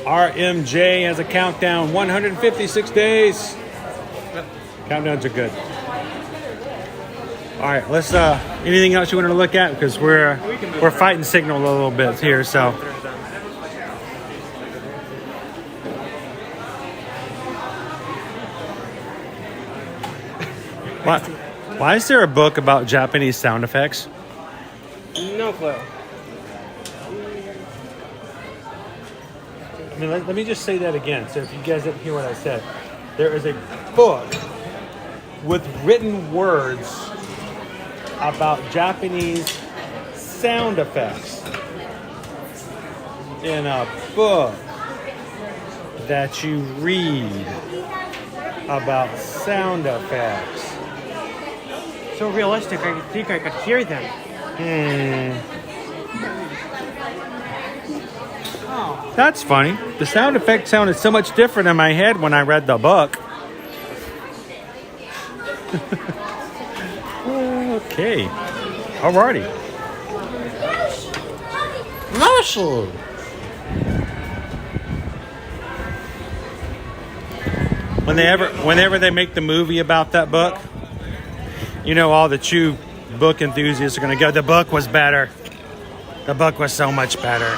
RMJ has a countdown. 156 days. Countdowns are good. All right, let's. Anything else you wanted to look at? Because we're fighting signal a little bit here, so. Why is there a book about Japanese sound effects? No clue. I mean, let me just say that again. So if you guys didn't hear what I said, there is a book with written words about Japanese sound effects in a book that you read about sound effects. So realistic, I think I could hear them. Oh. That's funny. The sound effect sounded so much different in my head when I read the book. Okay. Alrighty. Marshall. Whenever they make the movie about that book, you know, all the true book enthusiasts are going to go, the book was better. The book was so much better.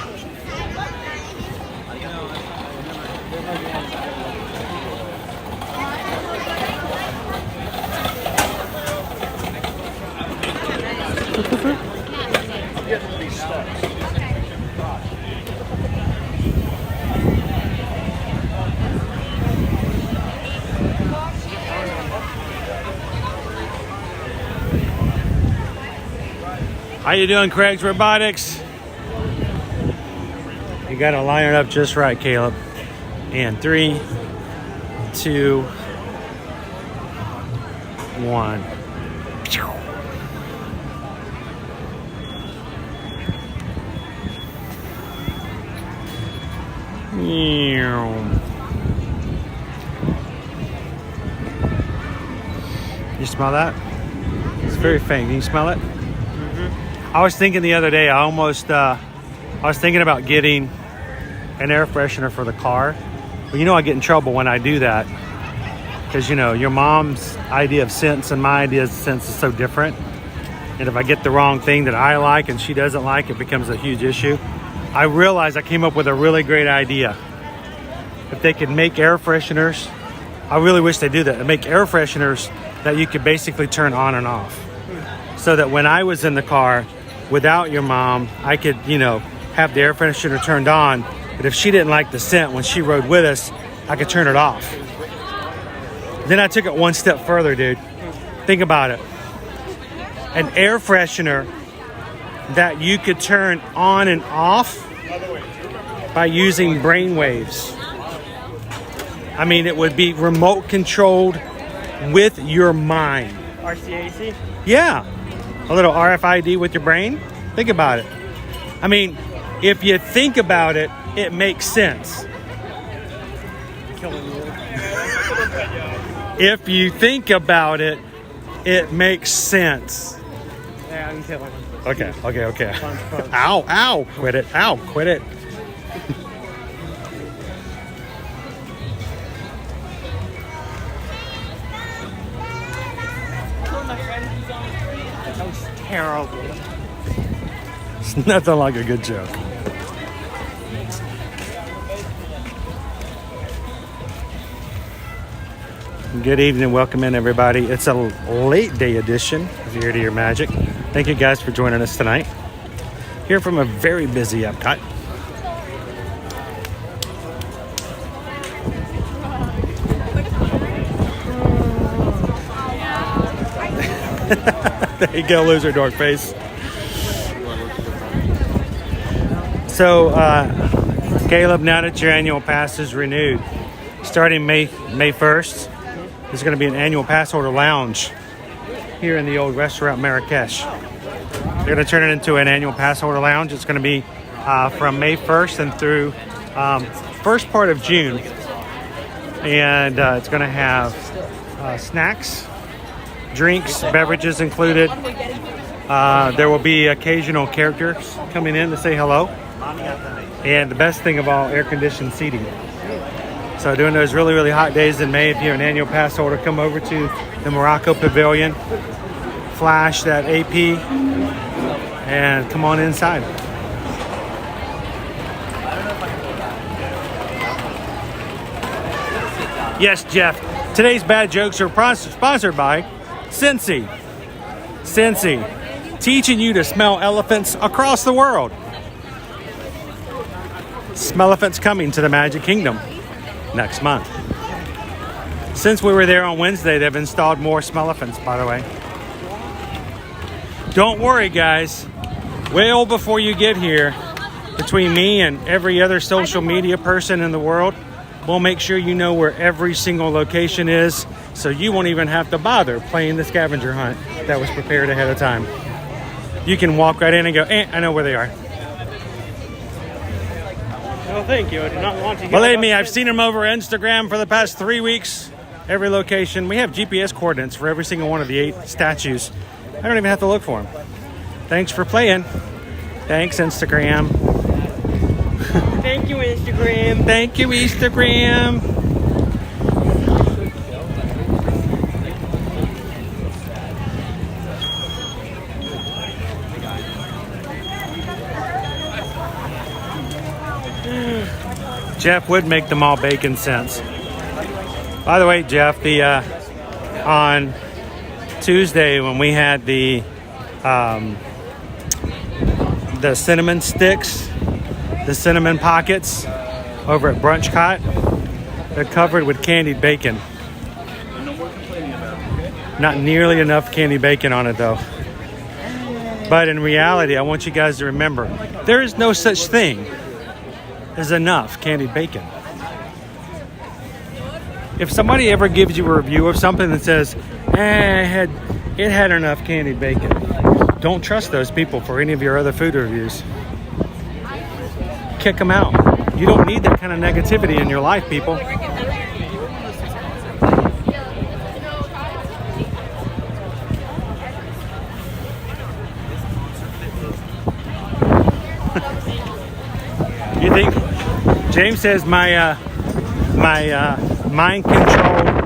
How you doing, Craig's Robotics? You got to line it up just right, Caleb. And 3, 2, 1. You smell that? It's very faint. Can you smell it? I was thinking the other day, I was thinking about getting an air freshener for the car. But you know I get in trouble when I do that. because you know your mom's idea of scents and my idea of scents is so different. And if I get the wrong thing that I like and she doesn't like, it becomes a huge issue. I realized I came up with a really great idea. If they could make air fresheners, I really wish they do that. They make air fresheners that you could basically turn on and off. So that when I was in the car without your mom, I could, you know, have the air freshener turned on. But if she didn't like the scent when she rode with us, I could turn it off. Then I took it one step further, dude. Think about it. An air freshener that you could turn on and off by using brain waves. I mean, it would be remote controlled with your mind. RCAC? Yeah. A little RFID with your brain. Think about it. I mean, if you think about it, it makes sense. Killing you. If you think about it, it makes sense. Yeah, I'm killing him. Okay. Punch. Ow. Quit it. Ow, quit it. That was terrible. It's nothing like a good joke. Good evening, welcome in everybody. It's a late day edition of Ear to Ear Magic. Thank you guys for joining us tonight. Here from a very busy Epcot. There you go, loser dork face. So, Caleb, now that your annual pass is renewed, starting May 1st, there's going to be an annual pass holder lounge here in the old restaurant Marrakesh. They're going to turn it into an annual pass holder lounge. It's going to be from May 1st and through first part of June. And it's going to have snacks, drinks, beverages included. There will be occasional characters coming in to say hello. And the best thing of all, air-conditioned seating. So during those really, really hot days in May, if you're an annual pass holder, come over to the Morocco Pavilion, flash that AP, and come on inside. Yes, Jeff. Today's bad jokes are sponsored by Scentsy. Scentsy, teaching you to smell elephants across the world. Smell-elephants coming to the Magic Kingdom next month. Since we were there on Wednesday, they've installed more smell-elephants, by the way. Don't worry, guys. Well before you get here, between me and every other social media person in the world, we'll make sure you know where every single location is, so you won't even have to bother playing the scavenger hunt that was prepared ahead of time. You can walk right in and go, I know where they are. No, thank you. I do not want to. Believe me, I've seen them over Instagram for the past 3 weeks. Every location. We have GPS coordinates for every single one of the 8 statues. I don't even have to look for them. Thanks for playing. Thanks, Instagram. Thank you, Instagram. Thank you, Instagram. Jeff would make them all bacon scents. By the way, Jeff, on Tuesday when we had the cinnamon sticks, the cinnamon pockets over at Brunchcot, they're covered with candied bacon. Not nearly enough candied bacon on it though. But in reality, I want you guys to remember, there is no such thing as enough candied bacon. If somebody ever gives you a review of something that says, it had enough candied bacon, don't trust those people for any of your other food reviews. Kick them out. You don't need that kind of negativity in your life, people. You think? James says my mind control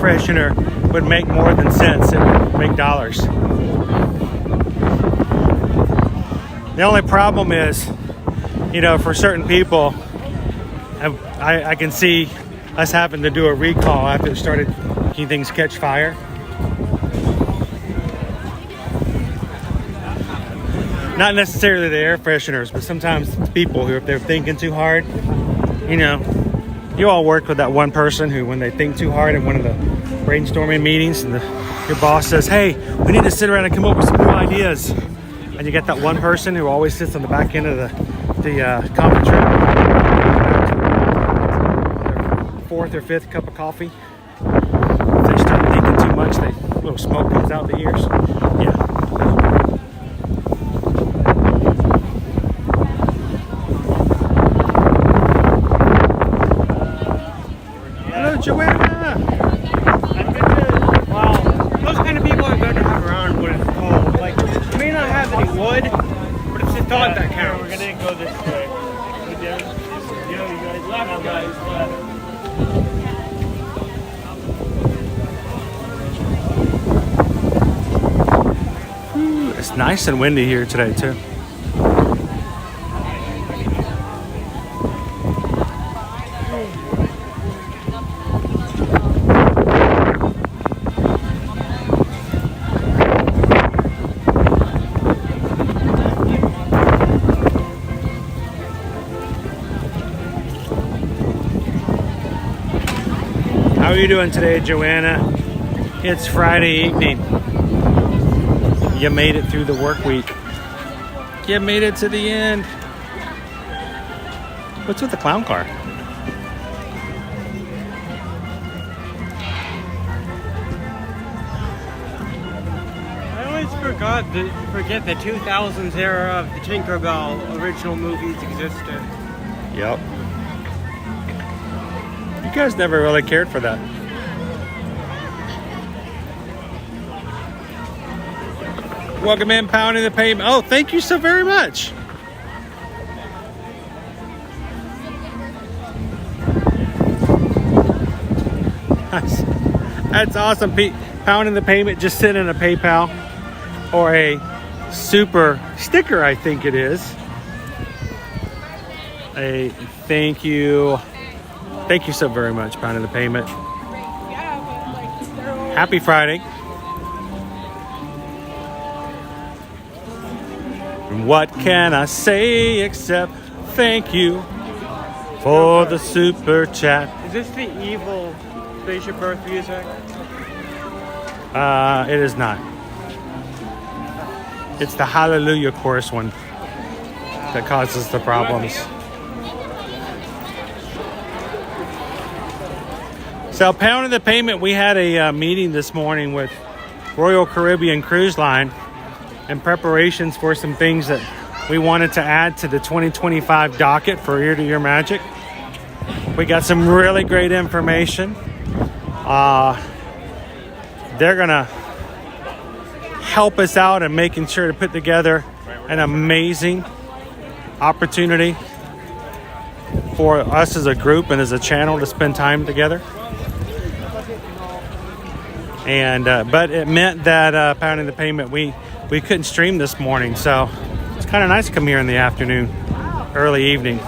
freshener would make more than cents. It would make dollars. The only problem is, you know, for certain people, I can see us having to do a recall after it started making things catch fire. Not necessarily the air fresheners, but sometimes people who, if they're thinking too hard, you know, you all work with that one person who, when they think too hard in one of the brainstorming meetings, and your boss says, "Hey, we need to sit around and come up with some new ideas," and you get that one person who always sits on the back end of the conference room, their fourth or fifth cup of coffee. If they start thinking too much, a little smoke comes out the ears. Yeah. Joanna! Wow, those kind of people are better to have around what it's called. Like, you may not have any wood, but it's the thought that counts. We're gonna go this way. You guys left, guys left. It's nice and windy here today, too. How are you doing today, Joanna? It's Friday evening. You made it through the work week. You made it to the end. What's with the clown car? I always forget the 2000s era of the Tinkerbell original movies existed. Yep. You guys never really cared for that. Welcome in, Pounding the Pavement. Oh, thank you so very much. That's awesome, Pete. Pounding the Pavement, just sent in a PayPal or a super sticker, I think it is. A thank you. Thank you so very much, Pounding the Pavement. Happy Friday. And what can I say except thank you for the super chat. Is this the evil Spaceship Earth music? It is not. It's the Hallelujah chorus one that causes the problems. So, Pounding the Pavement, we had a meeting this morning with Royal Caribbean Cruise Line in preparations for some things that we wanted to add to the 2025 docket for Ear to Ear Magic. We got some really great information. They're going to help us out in making sure to put together an amazing opportunity for us as a group and as a channel to spend time together. And but it meant that Pounding the Pavement, we couldn't stream this morning, so it's kind of nice to come here in the afternoon, early evening.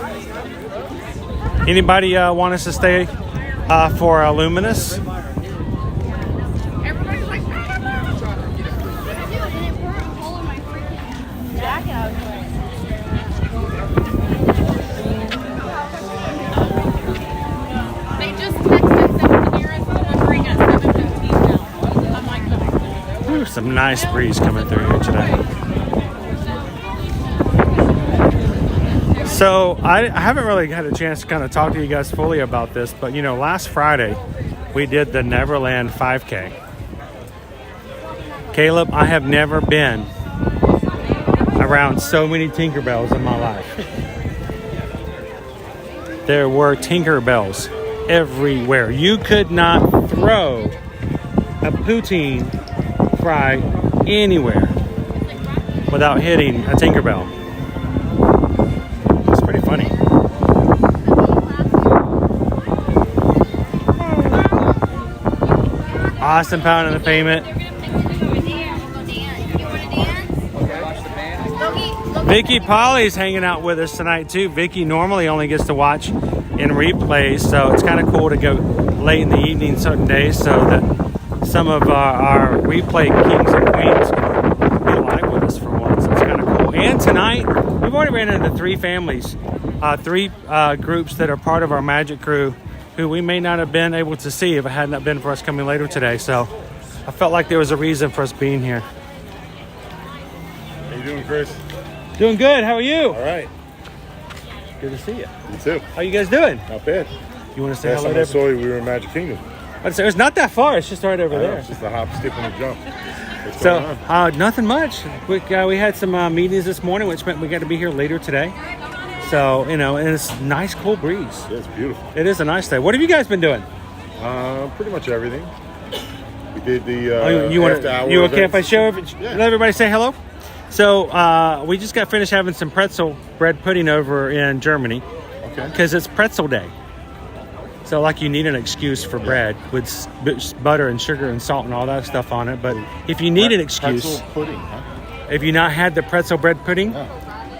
Anybody want us to stay for LuminoUS? Everybody's like, they just texted that the nearest delivering at 7:15 now. I'm like, There's some nice breeze coming through here today. So I haven't really had a chance to kind of talk to you guys fully about this, but you know, last Friday we did the Neverland 5K. Caleb, I have never been around so many Tinkerbells in my life. There were Tinkerbells everywhere. You could not throw a poutine fry anywhere without hitting a Tinkerbell. It's pretty funny. Austin pounding the payment. Vicky Polly's hanging out with us tonight too. Vicky normally only gets to watch in replays, so it's kind of cool to go late in the evening certain days so that some of our replay kings and queens can be live with us for once. It's kind of cool. And tonight, we've already ran into 3 families, 3 groups that are part of our magic crew who we may not have been able to see if it had not been for us coming later today. So I felt like there was a reason for us being here. How you doing, Chris? Doing good. How are you? All right. Good to see you. You too. How you guys doing? Not bad. You want to say Last hello time to I saw you, we were in Magic Kingdom. It's not that far. It's just right over there. It's just a hop, skip, and a jump. What's So, going on? nothing much. We had some meetings this morning, which meant we got to be here later today. So, you know, and it's a nice, cool breeze. Yeah, it's beautiful. It is a nice day. What have you guys been doing? Pretty much everything. We did the you after hour You okay if I events. show Yeah. let everybody say hello? So, we just got finished having some pretzel bread pudding over in Germany. Okay. Because it's pretzel day. So, like, you need an excuse for bread with butter and sugar and salt and all that stuff on it. But if you need an excuse, Pretzel pudding, huh? if you not had the pretzel bread pudding,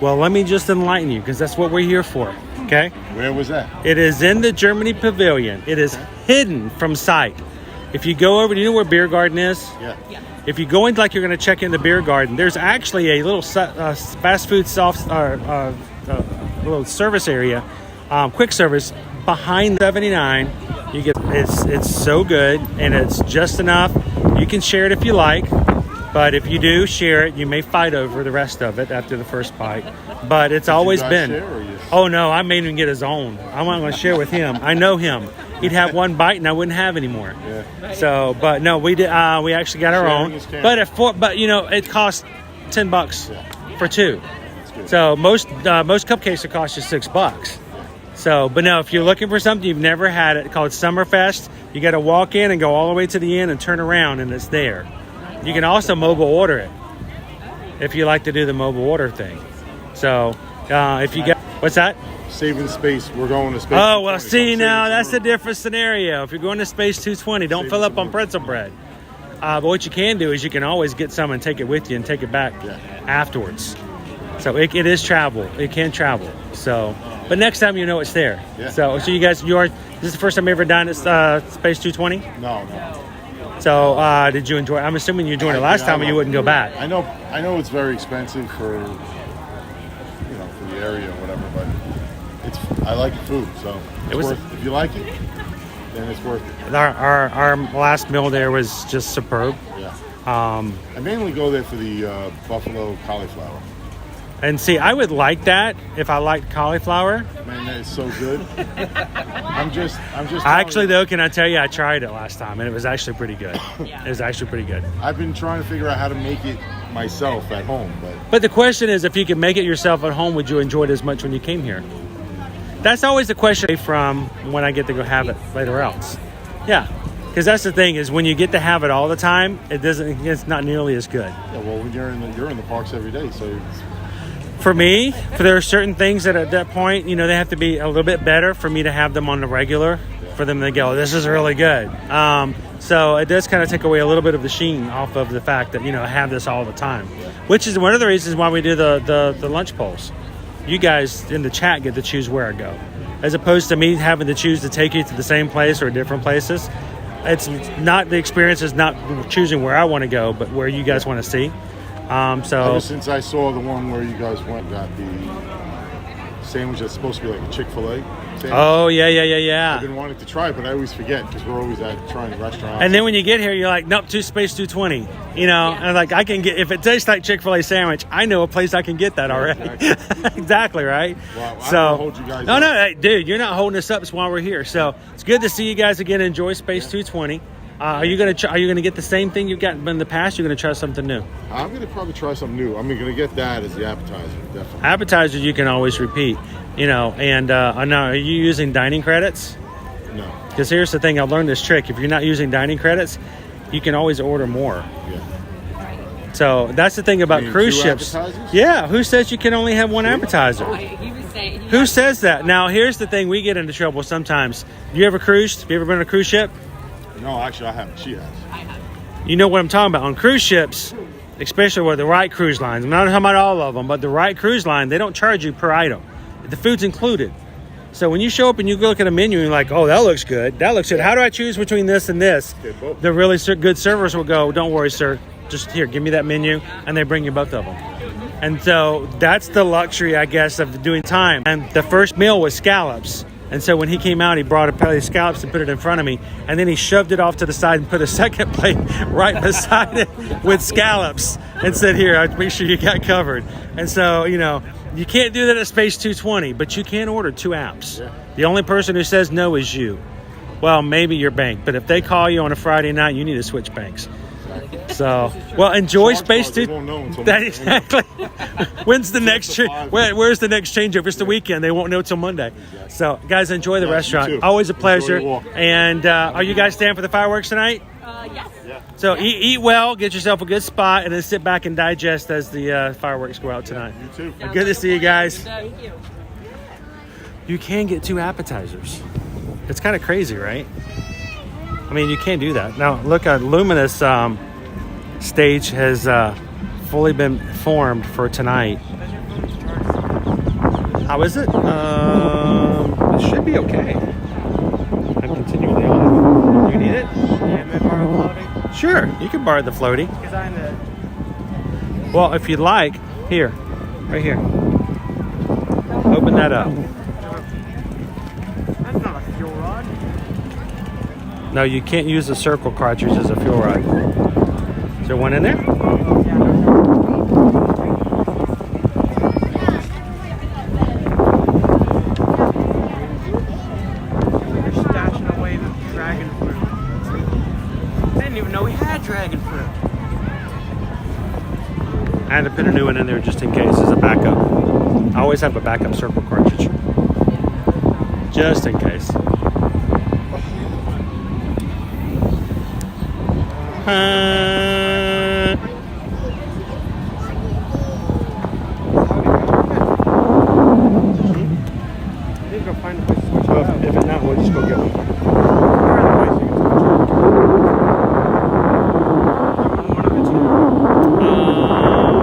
well, let me just enlighten you, because that's what we're here for. Okay? Where was that? It is in the Germany Pavilion. It is hidden from sight. If you go over, do you know where Beer Garden is? Yeah. If you go in like you're going to check in the Beer Garden, there's actually a little fast food little service area, quick service behind 79. You get it's so good, and it's just enough. You can share it if you like, but if you do share it, you may fight over the rest of it after the first bite. But it's always been. Oh no, I made him get his own. I'm not going to share with him. I know him. He'd have one bite and I wouldn't have any more. Yeah. So, but no, we did. We actually got our Sharing own. is caring. But you know, it costs $10 for 2. So most cupcakes will cost you $6. So, but no, if you're looking for something you've never had, it called Sommerfest. You got to walk in and go all the way to the end and turn around, and it's there. You can also mobile order it if you like to do the mobile order thing. So, if you got what's that? Saving space. We're going to space. Oh, well, 220, see, so now I'm that's saving a different scenario. If you're going to Space 220, don't fill up on pretzel bread. But what you can do is you can always get some and take it with you and take it back afterwards. So it is travel. It can travel. So, but next time you know it's there. Yeah. So you guys, this is the first time you ever done at Space 220? No. So did you enjoy it? I'm assuming you enjoyed it last time, or you wouldn't go back. I know it's very expensive for the area or whatever, but I like the food, so if you like it, then it's worth it. Our last meal there was just superb. Yeah. I mainly go there for the buffalo cauliflower. And see, I would like that if I liked cauliflower. Man, that is so good. I'm just. Actually, though, can I tell you, I tried it last time, and it was actually pretty good. It was actually pretty good. I've been trying to figure out how to make it myself at home, but the question is, if you could make it yourself at home, would you enjoy it as much when you came here? That's always the question from when I get to go have it later else. Yeah, because that's the thing is when you get to have it all the time, it's not nearly as good. Yeah, well, when you're in the parks every day, so. For me, there are certain things that at that point, they have to be a little bit better for me to have them on the regular, for them to go, this is really good. So it does kind of take away a little bit of the sheen off of the fact that, I have this all the time, which is one of the reasons why we do the lunch polls. You guys in the chat get to choose where I go, as opposed to me having to choose to take you to the same place or different places. It's not, the experience is not choosing where I want to go, but where you guys want to see. Ever since I saw the one where you guys went, got the sandwich that's supposed to be like a Chick-fil-A sandwich. Oh, yeah. I've been wanting to try it, but I always forget because we're always trying restaurants. And then when you get here, you're like, nope, Space 220. And like, I can get, if it tastes like Chick-fil-A sandwich, I know a place I can get that already. Exactly, exactly right? Well, I so, don't hold you guys up. No, hey, dude, you're not holding us up while we're here. So it's good to see you guys again. Enjoy Space 220. Are you gonna get the same thing you've gotten in the past? You're gonna try something new? I'm gonna probably try something new. I'm gonna get that as the appetizer, definitely. Appetizers you can always repeat, And now, are you using dining credits? No. Because here's the thing: I've learned this trick. If you're not using dining credits, you can always order more. Yeah. So that's the thing about cruise ships. Appetizers? Yeah. Who says you can only have one appetizer? Who says that? Now, here's the thing: we get into trouble sometimes. You ever cruised? Have you ever been on a cruise ship? No, actually, I haven't. She has. You know what I'm talking about. On cruise ships, especially with the right cruise lines, I'm not talking about all of them, but the right cruise line, they don't charge you per item. The food's included. So when you show up and you look at a menu and you're like, oh, that looks good. That looks good. How do I choose between this and this? The really good servers will go, don't worry, sir. Just here, give me that menu. And they bring you both of them. And so that's the luxury, I guess, of doing time. And the first meal was scallops. And so when he came out, he brought a plate of scallops and put it in front of me. And then he shoved it off to the side and put a second plate right beside it with scallops and said, here, I'll make sure you got covered. And so, you know, you can't do that at Space 220, but you can order 2 apps. Yeah. The only person who says no is you. Well, maybe your bank. But if they call you on a Friday night, you need to switch banks. So, well, enjoy Space 220. That exactly. When's the next? Where's the next changeover? It's the weekend. They won't know till Monday. So, guys, enjoy the restaurant. Always a pleasure. And are you guys staying for the fireworks tonight? Yes. Yeah. So eat well, get yourself a good spot, and then sit back and digest as the fireworks go out tonight. You too. Good to see you guys. Thank you. You can get 2 appetizers. It's kind of crazy, right? I mean, you can't do that. Now, look, at Luminous stage has fully been formed for tonight. How is it? It should be okay. I'm continually on. You need it? Yeah, may I borrow the floaty? Sure, you can borrow the floaty. Because I'm the... Well, if you'd like, here, right here. Open that up. That's not a fuel rod. No, you can't use the circle cartridge as a fuel rod. Is there one in there? They're stashing away the dragon fruit. I didn't even know we had dragon fruit. I had to put a new one in there just in case as a backup. I always have a backup circle cartridge. Just in case. Go find a place to switch Well, if not, we'll just go get one.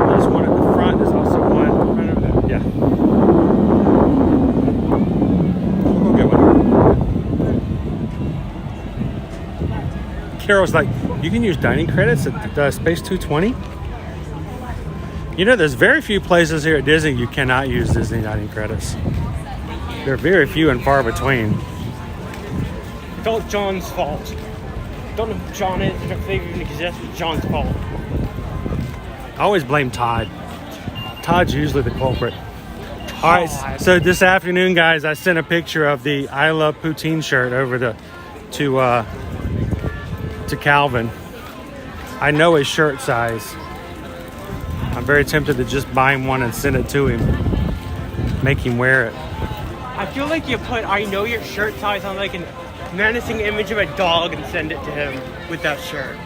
There's one at the front. There's also one right over there. Yeah. We'll go get one. Carol's like, you can use dining credits at Space 220? You know, there's very few places here at Disney you cannot use Disney dining credits. They're very few and far between. It's all John's fault. Don't know who John is. I don't think even exists. It's John's fault. I always blame Todd. Todd's usually the culprit. All right, so this afternoon, guys, I sent a picture of the I Love Poutine shirt over to Calvin. I know his shirt size. I'm very tempted to just buy him one and send it to him. Make him wear it. I feel like you put I know your shirt size on like a menacing image of a dog and send it to him with that shirt.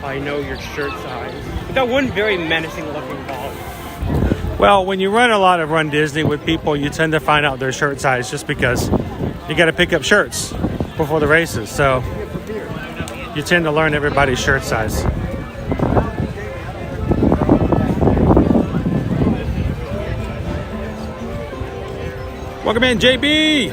I know your shirt size. But that one very menacing looking dog. Well, when you run Disney with people, you tend to find out their shirt size just because you got to pick up shirts before the races. So you tend to learn everybody's shirt size. Welcome in, JB.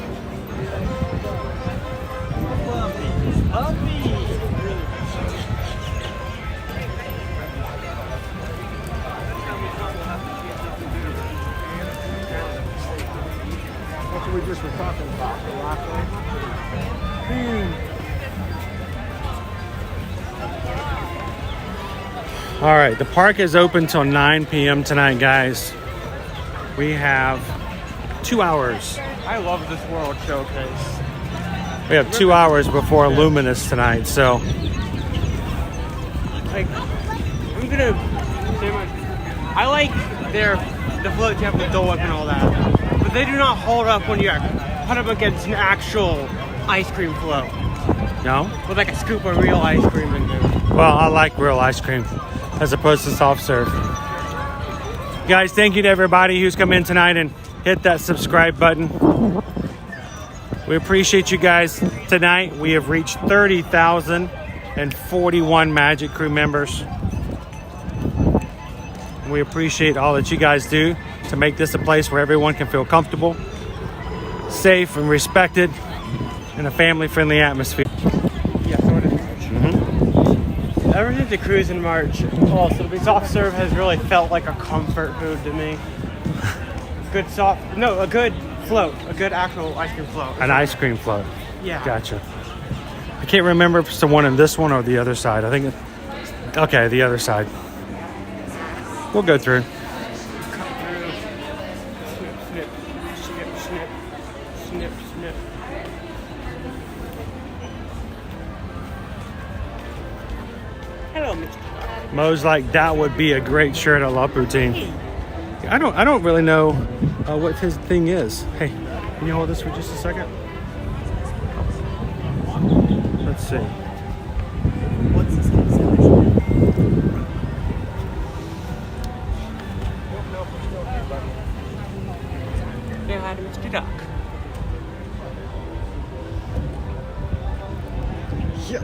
That's what we just were talking about. All right, the park is open till 9 p.m. tonight, guys. We have 2 hours. I love this World Showcase. We have 2 hours before Luminous tonight, so. Like, I'm gonna say I like the float you have with Dole Whip and all that, but they do not hold up when you're put up against an actual ice cream float. No? With like a scoop of real ice cream in there. Well, I like real ice cream as opposed to soft serve. Guys, thank you to everybody who's come in tonight and hit that subscribe button. We appreciate you guys tonight. We have reached 30,000 and 41 Magic crew members. We appreciate all that you guys do to make this a place where everyone can feel comfortable, safe, and respected in a family-friendly atmosphere. Yeah, sort of. Ever since the cruise in March, also the soft serve has really felt like a comfort food to me. A good float, a good actual ice cream float. An ice cream float. Yeah. Gotcha. I can't remember if it's the one in this one or the other side. I think okay, the other side. We'll go through. Cut through. Snip, snip, snip, snip, snip, snip. Hello, Mr. Mo's like, that would be a great shirt at La Poutine. I don't really know what his thing is. Hey, can you hold this for just a second? Let's see. What's this? Say hi to Mr. Duck. Yeah.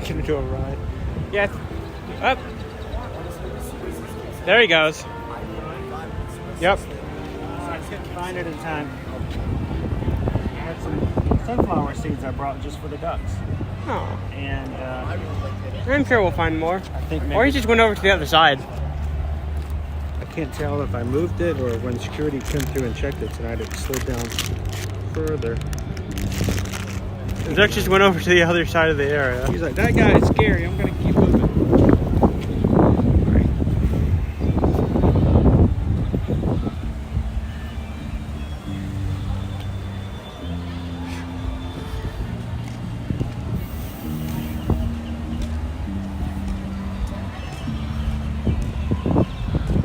Gonna do a ride. Yes. Up. There he goes. Yep. Find it in time. I had some sunflower seeds I brought just for the ducks. Oh. And I'm sure we'll find more. I think maybe, Or he just went over to the other side. I can't tell if I moved it or when security came through and checked it tonight, it slid down further. The duck just went over to the other side of the area. He's like, that guy is scary. I'm going to keep moving.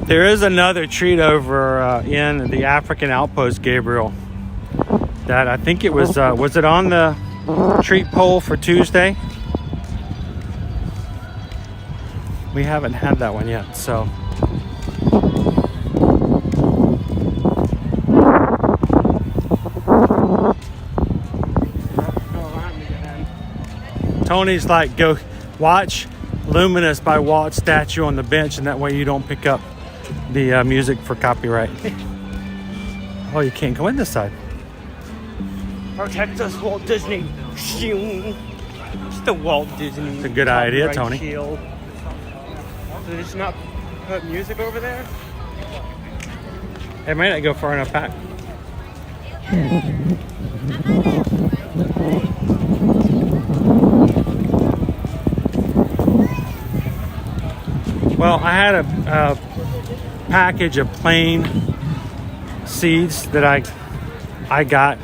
There is another treat over in the African Outpost, Gabriel, that I think it was it on the treat poll for Tuesday? We haven't had that one yet, so. Tony's like, go watch LuminoUS by Walt statue on the bench, and that way you don't pick up the music for copyright. Oh, you can't go in this side. Protect us, Walt Disney. It's the Walt Disney. It's a good idea, Tony. Shield. So they just not put music over there? It might not go far enough back. Well, I had a package of plain seeds that I got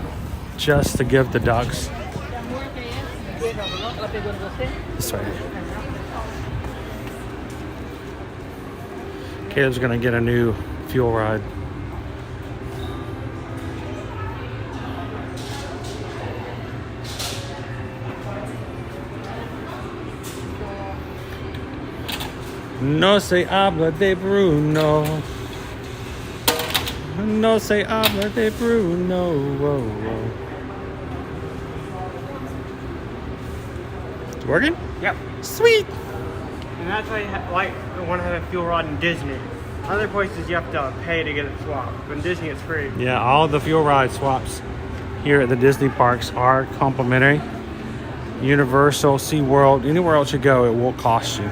just to give the ducks. This way. Caleb's gonna get a new fuel rod. No se habla de Bruno. No se habla de Bruno. Whoa, whoa. It's working? Yep. Sweet. And that's why I want to have a fuel rod in Disney. Other places you have to pay to get it swapped, but in Disney it's free. Yeah, all the fuel rod swaps here at the Disney parks are complimentary. Universal, SeaWorld, anywhere else you go, it will cost you.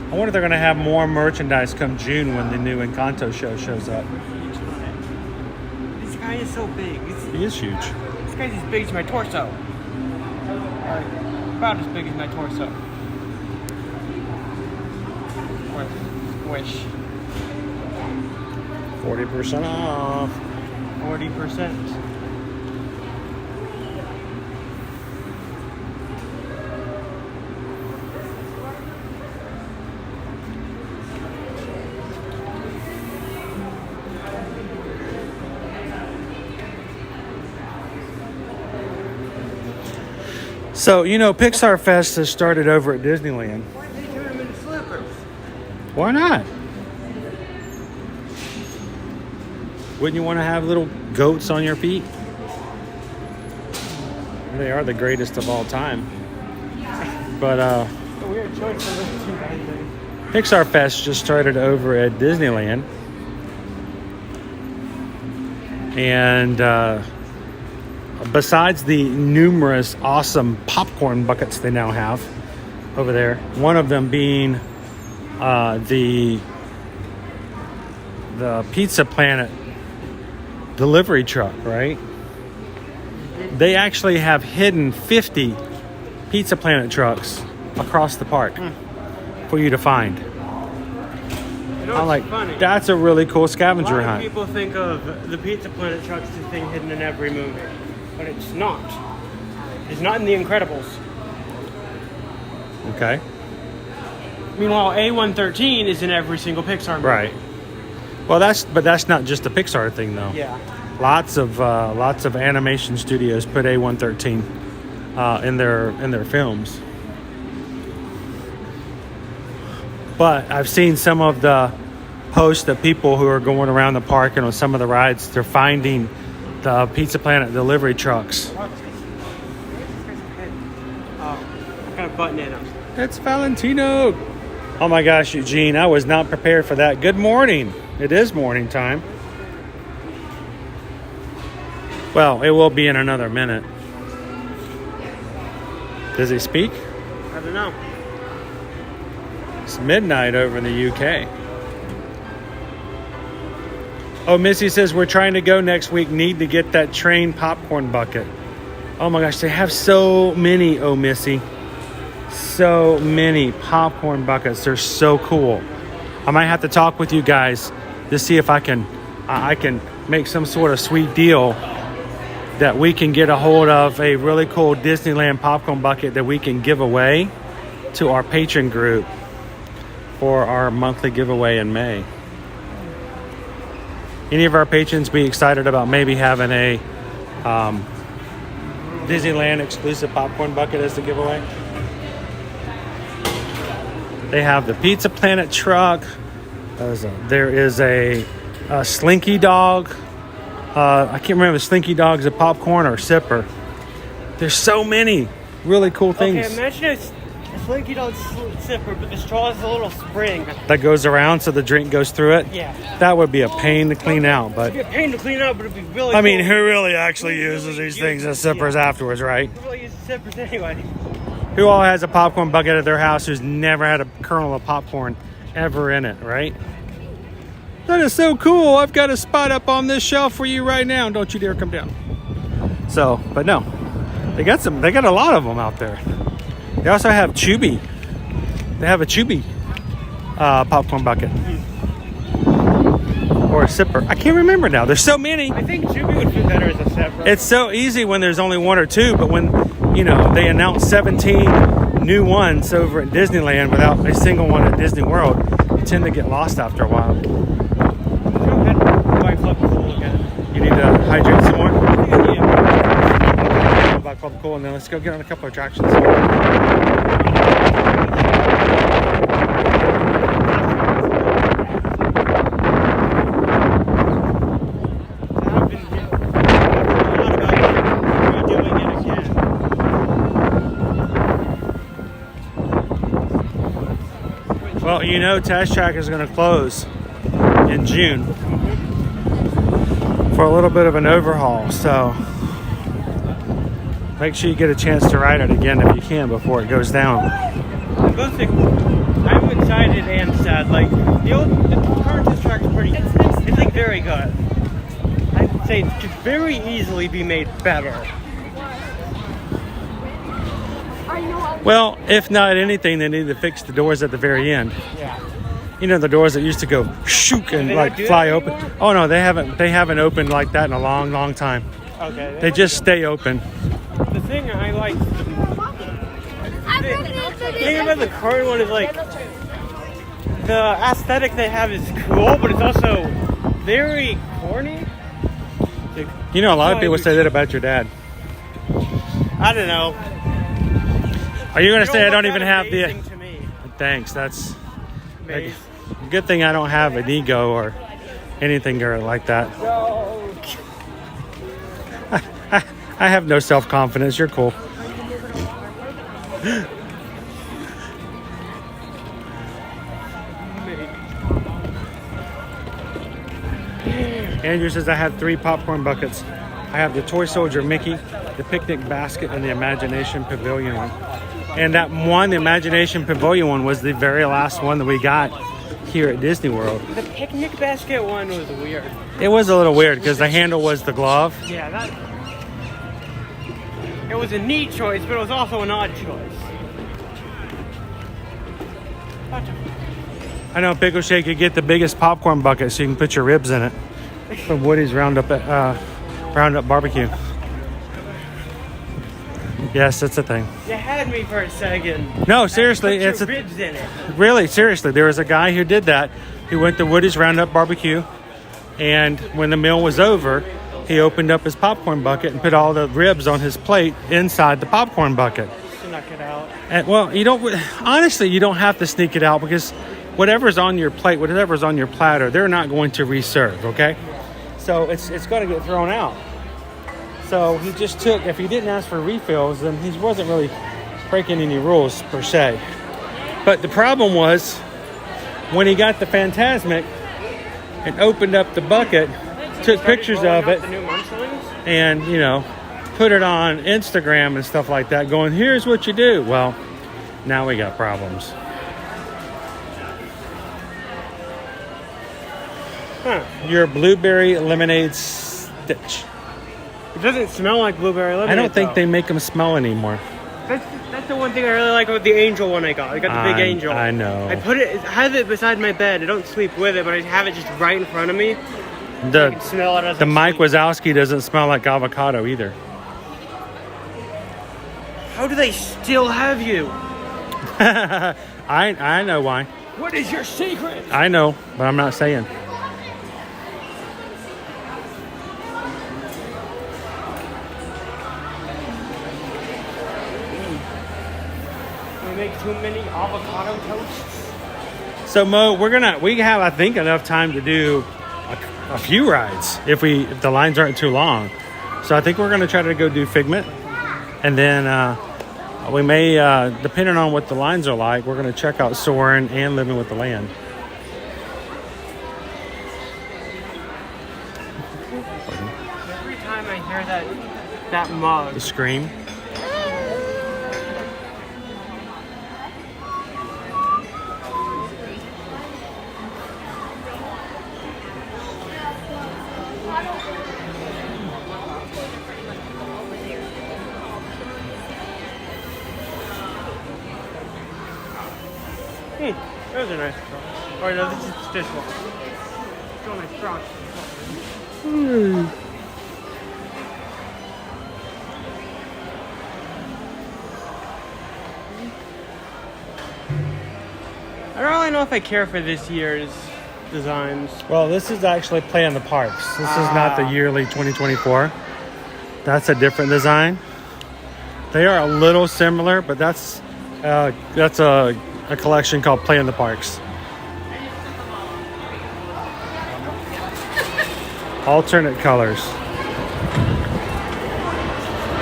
I wonder if they're going to have more merchandise come June when the new Encanto show shows up. This guy is so big. He is huge. This guy's as big as my torso. Or about as big as my torso. Wish. 40% off. 40%. So, you know, Pixar Fest has started over at Disneyland. Why did they turn them into slippers? Why not? Wouldn't you want to have little goats on your feet? They are the greatest of all time. But A weird choice for those two guys. Pixar Fest just started over at Disneyland. And besides the numerous awesome popcorn buckets they now have over there, one of them being the Pizza Planet delivery truck, right? They actually have hidden 50 Pizza Planet trucks across the park for you to find. You know, I'm like, funny. that's a really cool scavenger A lot of hunt. people think of the Pizza Planet truck as the thing hidden in every movie, but it's not. It's not in The Incredibles. Okay. Meanwhile, A113 is in every single Pixar movie. Right. Well, that's not just a Pixar thing, though. Yeah. Lots of animation studios put A113 in their films. But I've seen some of the posts that people who are going around the park and on some of the rides, they're finding the Pizza Planet delivery trucks. What kind of button in them? It's Valentino. Oh my gosh, Eugene, I was not prepared for that. Good morning. It is morning time. Well, it will be in another minute. Does he speak? I don't know. It's midnight over in the UK. Oh, Missy says we're trying to go next week. Need to get that train popcorn bucket. Oh my gosh, they have so many. Oh, Missy. So many popcorn buckets. They're so cool. I might have to talk with you guys to see if I can make some sort of sweet deal that we can get a hold of a really cool Disneyland popcorn bucket that we can give away to our patron group for our monthly giveaway in May. Any of our patrons be excited about maybe having a Disneyland exclusive popcorn bucket as the giveaway? They have the Pizza Planet truck. There is a Slinky Dog. I can't remember if Slinky Dog is a popcorn or a sipper. There's so many really cool things. Okay, imagine a Slinky Dog sipper, but the straw is a little spring. That goes around so the drink goes through it. Yeah. That would be a pain to clean out, but It'd be a pain to clean out, but it'd be really I mean, cool. who really actually uses these things as sippers afterwards, right? Who really uses sippers anyway? Who all has a popcorn bucket at their house who's never had a kernel of popcorn ever in it, right? That is so cool. I've got a spot up on this shelf for you right now. Don't you dare come down. So, but no. They got a lot of them out there. They also have Chubby. They have a Chubby popcorn bucket. Or a sipper. I can't remember now. There's so many. I think Chubby would fit better as a sipper. It's so easy when there's only one or two, but when, they announce 17 new ones over at Disneyland without a single one at Disney World, you tend to get lost after a while. You need to hydrate some more? Yeah. About Club Cool, and then let's go get on a couple of attractions. Well, Test Track is going to close in June for a little bit of an overhaul, so make sure you get a chance to ride it again if you can before it goes down. I'm excited and sad. Like the current Test Track is it's like very good. I'd say it could very easily be made better. Well, if not anything, they need to fix the doors at the very end. Yeah. The doors that used to go shook and fly open. Oh no, they haven't opened like that in a long, long time. Okay. They just stay open. The thing I like the thing about the current one is like the aesthetic they have is cool, but it's also very corny. A lot of people say that about your dad. I don't know. Are you gonna You say I look don't even that have the? amazing to me. Thanks. That's Amazing. good thing I don't have an ego or anything like that. No. I have no self-confidence. You're cool. Andrew says I have 3 popcorn buckets. I have the Toy Soldier Mickey, the Picnic Basket, and the Imagination Pavilion one. And that one, the Imagination Pavilion one, was the very last one that we got here at Disney World. The picnic basket one was weird. It was a little weird because the handle was the glove. Yeah, that. It was a neat choice, but it was also an odd choice. I know Pickle Shake could get the biggest popcorn bucket so you can put your ribs in it from Woody's Roundup Barbecue. Yes, that's a thing. You had me for a second. No, seriously, Put it's your ribs in it. Really, seriously, there was a guy who did that. He went to Woody's Roundup Barbecue, and when the meal was over, he opened up his popcorn bucket and put all the ribs on his plate inside the popcorn bucket. Snuck it out. And, well, you don't. Honestly, you don't have to sneak it out because whatever's on your plate, whatever's on your platter, they're not going to reserve. Okay, so it's going to get thrown out. So he just took. If he didn't ask for refills, then he wasn't really breaking any rules per se. But the problem was when he got the Fantasmic and opened up the bucket, took pictures of it, and put it on Instagram and stuff like that, going, here's what you do. Well, now we got problems. Your blueberry lemonade stitch. It doesn't smell like blueberry lemonade. I don't think they make them smell anymore. That's the one thing I really like about the angel one I got. I got the big angel. I know. I have it beside my bed. I don't sleep with it, but I have it just right in front of me. The I can smell it as the I Mike sleep. Wazowski doesn't smell like avocado either. How do they still have you? I know why. What is your secret? I know, but I'm not saying. We make too many avocado toasts. So Mo, we have I think enough time to do a few rides if the lines aren't too long. So I think we're gonna try to go do Figment, and then we may, depending on what the lines are like, we're gonna check out Soarin and Living with the Land. Every time I hear that mug, The scream. Those are nice. Oh no, this is this one. It's all my straw. I don't really know if I care for this year's designs. Well, this is actually Play in the Parks. This is not the yearly 2024. That's a different design. They are a little similar, but that's a collection called Play in the Parks. Alternate colors.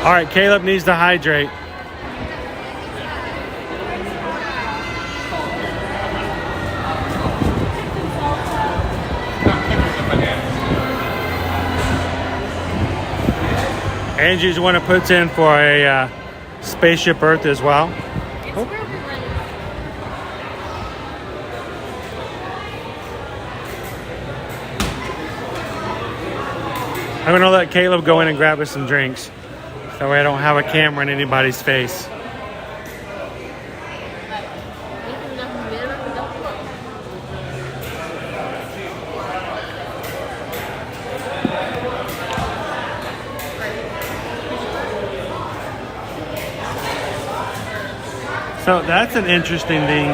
All right, Caleb needs to hydrate. Angie's one that puts in for a Spaceship Earth as well. I'm going to let Caleb go in and grab us some drinks. That way I don't have a camera in anybody's face. So that's an interesting thing.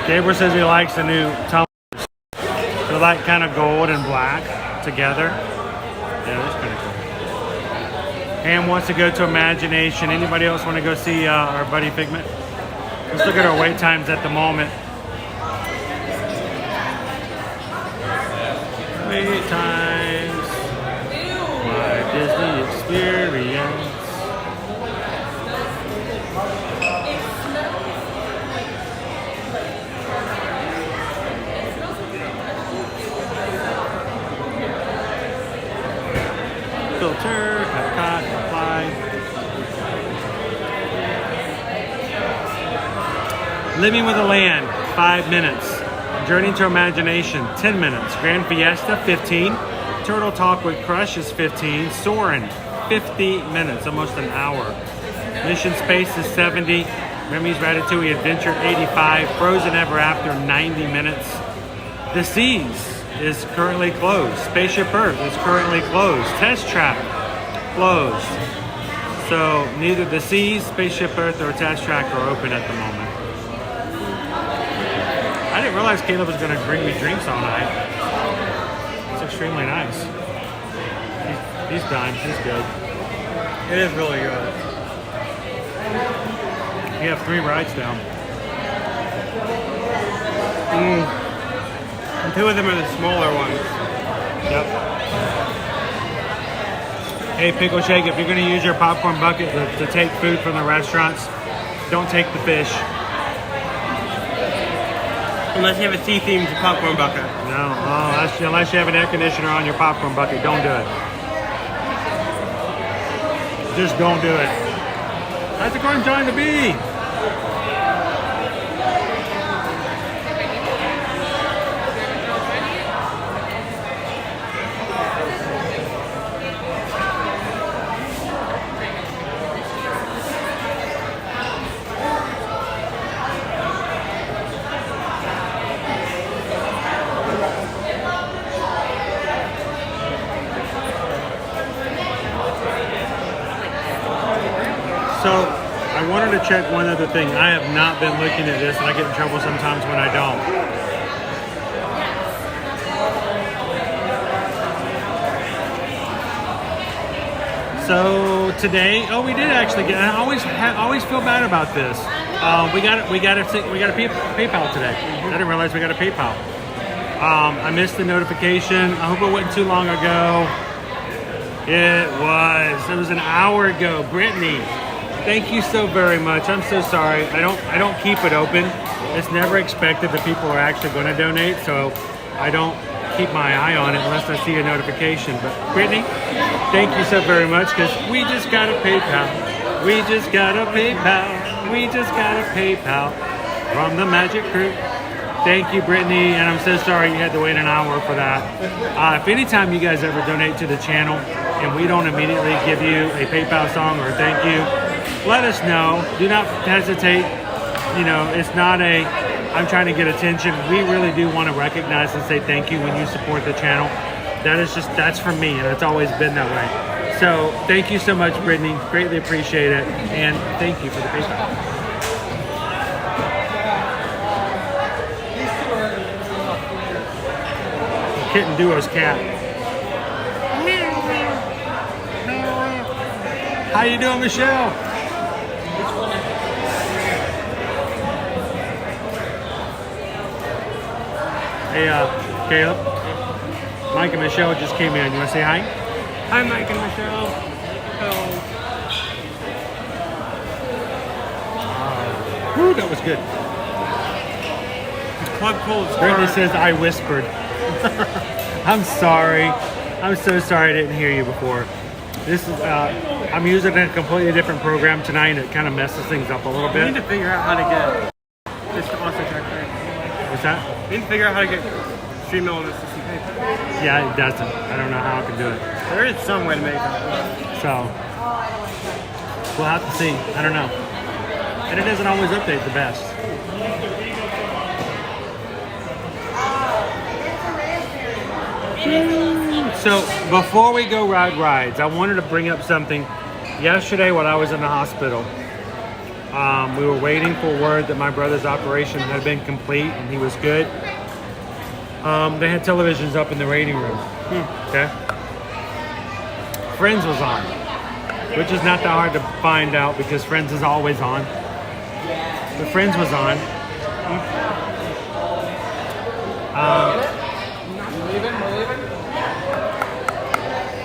Gabriel says he likes the new tumblers. They're like kind of gold and black together. Yeah, that's kind of cool. Ham wants to go to Imagination. Anybody else want to go see our buddy Figment? Let's look at our wait times at the moment. Wait times. My Disney experience. Filter, Epcot, apply. Living with a Land, 5 minutes. Journey to Imagination, 10 minutes. Grand Fiesta, 15. Turtle Talk with Crush is 15. Soarin, 50 minutes, almost an hour. Mission Space is 70. Remy's Ratatouille Adventure, 85. Frozen Ever After, 90 minutes. The Seas is currently closed. Spaceship Earth is currently closed. Test Track, closed. So neither the Seas, Spaceship Earth, or Test Track are open at the moment. I didn't realize Caleb was going to bring me drinks all night. It's extremely nice. He's done. He's good. It is really good. You have 3 rides down. And 2 of them are the smaller ones. Yep. Hey, Pickle Shake, if you're going to use your popcorn bucket to take food from the restaurants, don't take the fish. Unless you have a sea-themed popcorn bucket. No, unless you have an air conditioner on your popcorn bucket, don't do it. Just don't do it. That's the corn trying to be. So, I wanted to check one other thing. I have not been looking at this, and I get in trouble sometimes when I don't. So today, we did actually get. I always feel bad about this. We got a PayPal today. I didn't realize we got a PayPal. I missed the notification. I hope it wasn't too long ago. It was an hour ago. Brittany, thank you so very much. I'm so sorry. I don't keep it open. It's never expected that people are actually going to donate, so I don't keep my eye on it unless I see a notification. But Brittany, thank you so very much, because we just got a PayPal. We just got a PayPal. We just got a PayPal from the Magic Crew. Thank you, Brittany, and I'm so sorry you had to wait an hour for that. If anytime you guys ever donate to the channel and we don't immediately give you a PayPal song or thank you, let us know. Do not hesitate. You know, it's not I'm trying to get attention. We really do want to recognize and say thank you when you support the channel. That's for me, and it's always been that way. So thank you so much, Brittany. Greatly appreciate it, and thank you for the PayPal. Kitten Duo's cat. How you doing, Michelle? Hey, Caleb. Mike and Michelle just came in. You want to say hi? Hi, Mike and Michelle. Hello. Woo, that was good. Club Cold. Brittany says I whispered. I'm sorry. I'm so sorry I didn't hear you before. This is I'm using a completely different program tonight, and it kind of messes things up a little bit. We need to figure out how to get this to also check right. What's that? We need to figure out how to get stream elements to see paper. Yeah, it doesn't. I don't know how I can do it. There is some way to make it. So we'll have to see. I don't know. And it doesn't always update the best. So before we go ride rides, I wanted to bring up something. Yesterday while I was in the hospital, we were waiting for word that my brother's operation had been complete and he was good. They had televisions up in the waiting room. Okay. Friends was on, which is not that hard to find out because Friends is always on. But Friends was on.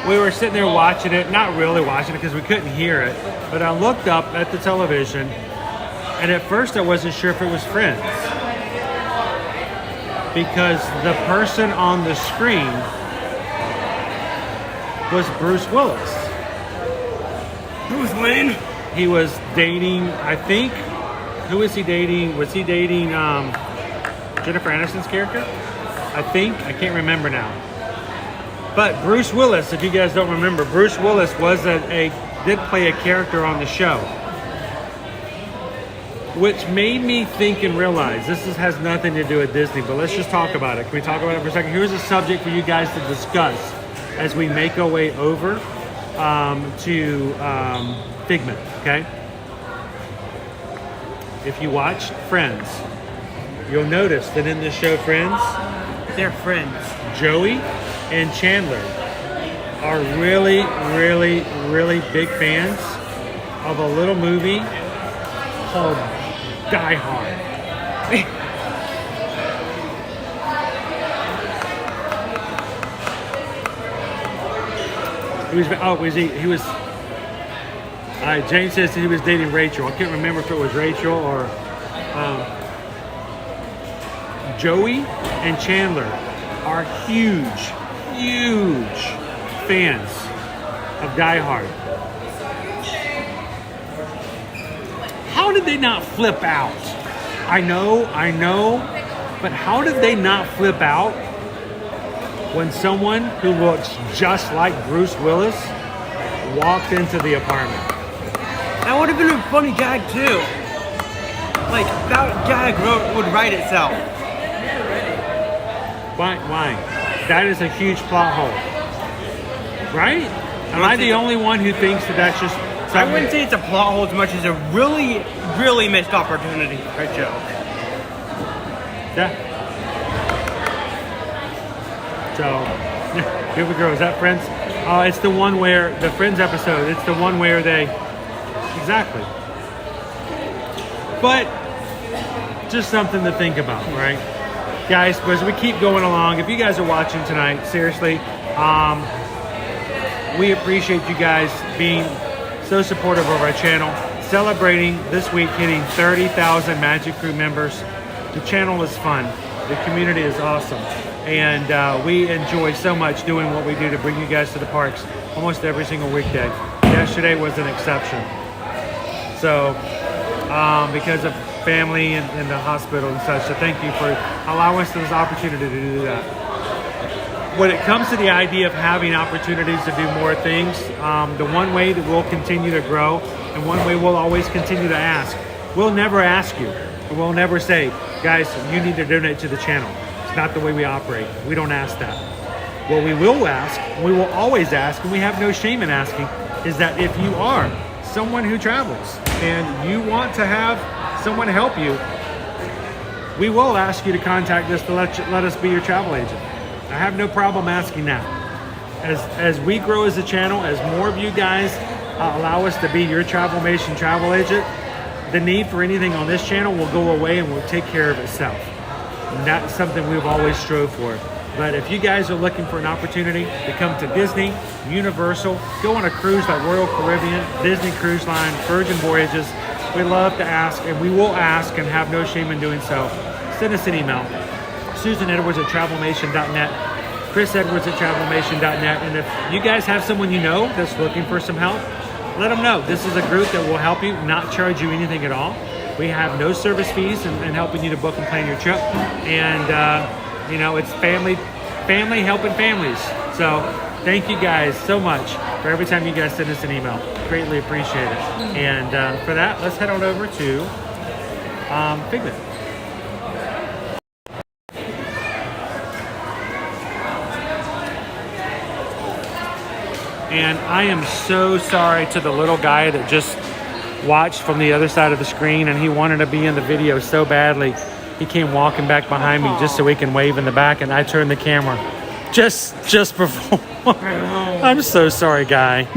We were sitting there watching it, not really watching it because we couldn't hear it, but I looked up at the television, and at first I wasn't sure if it was Friends because the person on the screen was Bruce Willis. Bruce Wayne? He was dating, I think, who was he dating? Was he dating Jennifer Aniston's character? I think, I can't remember now. But Bruce Willis, if you guys don't remember, Bruce Willis was did play a character on the show. Which made me think and realize, has nothing to do with Disney, but let's just talk about it. Can we talk about it for a second? Here's a subject for you guys to discuss as we make our way over to Figment, okay? If you watch Friends, you'll notice that in the show Friends, they're friends. Joey and Chandler are really, really, really big fans of a little movie called Die Hard. James says he was dating Rachel. I can't remember if it was Rachel or Joey and Chandler are huge fans of Die Hard. How did they not flip out? I know, but how did they not flip out when someone who looks just like Bruce Willis walked into the apartment? That would have been a funny gag too. Like, that gag would write itself. Why? That is a huge plot hole. Right? Am I the only one who thinks that that's just... I wouldn't say it's a plot hole as much as a really, really missed opportunity for a joke. Yeah. So, here we go. Is that Friends? It's the one where, the Friends episode, it's the one where they... Exactly. But, just something to think about, right? Guys, as we keep going along, if you guys are watching tonight, seriously, we appreciate you guys being so supportive of our channel. Celebrating this week, hitting 30,000 Magic Crew members. The channel is fun. The community is awesome. And we enjoy so much doing what we do to bring you guys to the parks almost every single weekday. Yesterday was an exception. So, because of family and the hospital and such, so thank you for allowing us this opportunity to do that. When it comes to the idea of having opportunities to do more things, the one way that we'll continue to grow and one way we'll always continue to ask, we'll never ask you. We'll never say, guys, you need to donate to the channel. It's not the way we operate. We don't ask that. What we will ask, we will always ask, and we have no shame in asking, is that if you are someone who travels and you want to have someone help you, we will ask you to contact us to let us be your travel agent. I have no problem asking that. As we grow as a channel, as more of you guys allow us to be your Travelmation travel agent, the need for anything on this channel will go away and will take care of itself. And that's something we've always strove for. But if you guys are looking for an opportunity to come to Disney, Universal, go on a cruise like Royal Caribbean, Disney Cruise Line, Virgin Voyages, we love to ask, and we will ask and have no shame in doing so. Send us an email. susanedwards@travelmation.net, chrisedwards@travelmation.net, and if you guys have someone you know that's looking for some help, let them know. This is a group that will help you, not charge you anything at all. We have no service fees in helping you to book and plan your trip, and you know, it's family helping families. So thank you guys so much for every time you guys send us an email. Greatly appreciate it. And for that, let's head on over to Figment. And I am so sorry to the little guy that just watched from the other side of the screen and he wanted to be in the video so badly. He came walking back behind me just so he can wave in the back, and I turned the camera Just before. I'm so sorry, guy.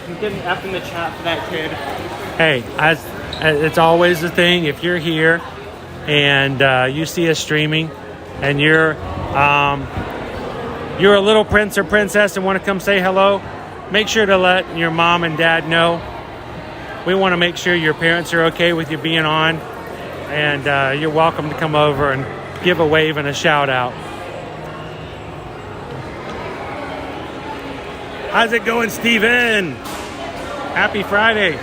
I'm getting F in the chat for that kid. Hey, it's always the thing. If you're here and you see us streaming, and you're a little prince or princess and want to come say hello, make sure to let your mom and dad know. We want to make sure your parents are okay with you being on, and you're welcome to come over and give a wave and a shout out. How's it going, Steven? Happy Friday.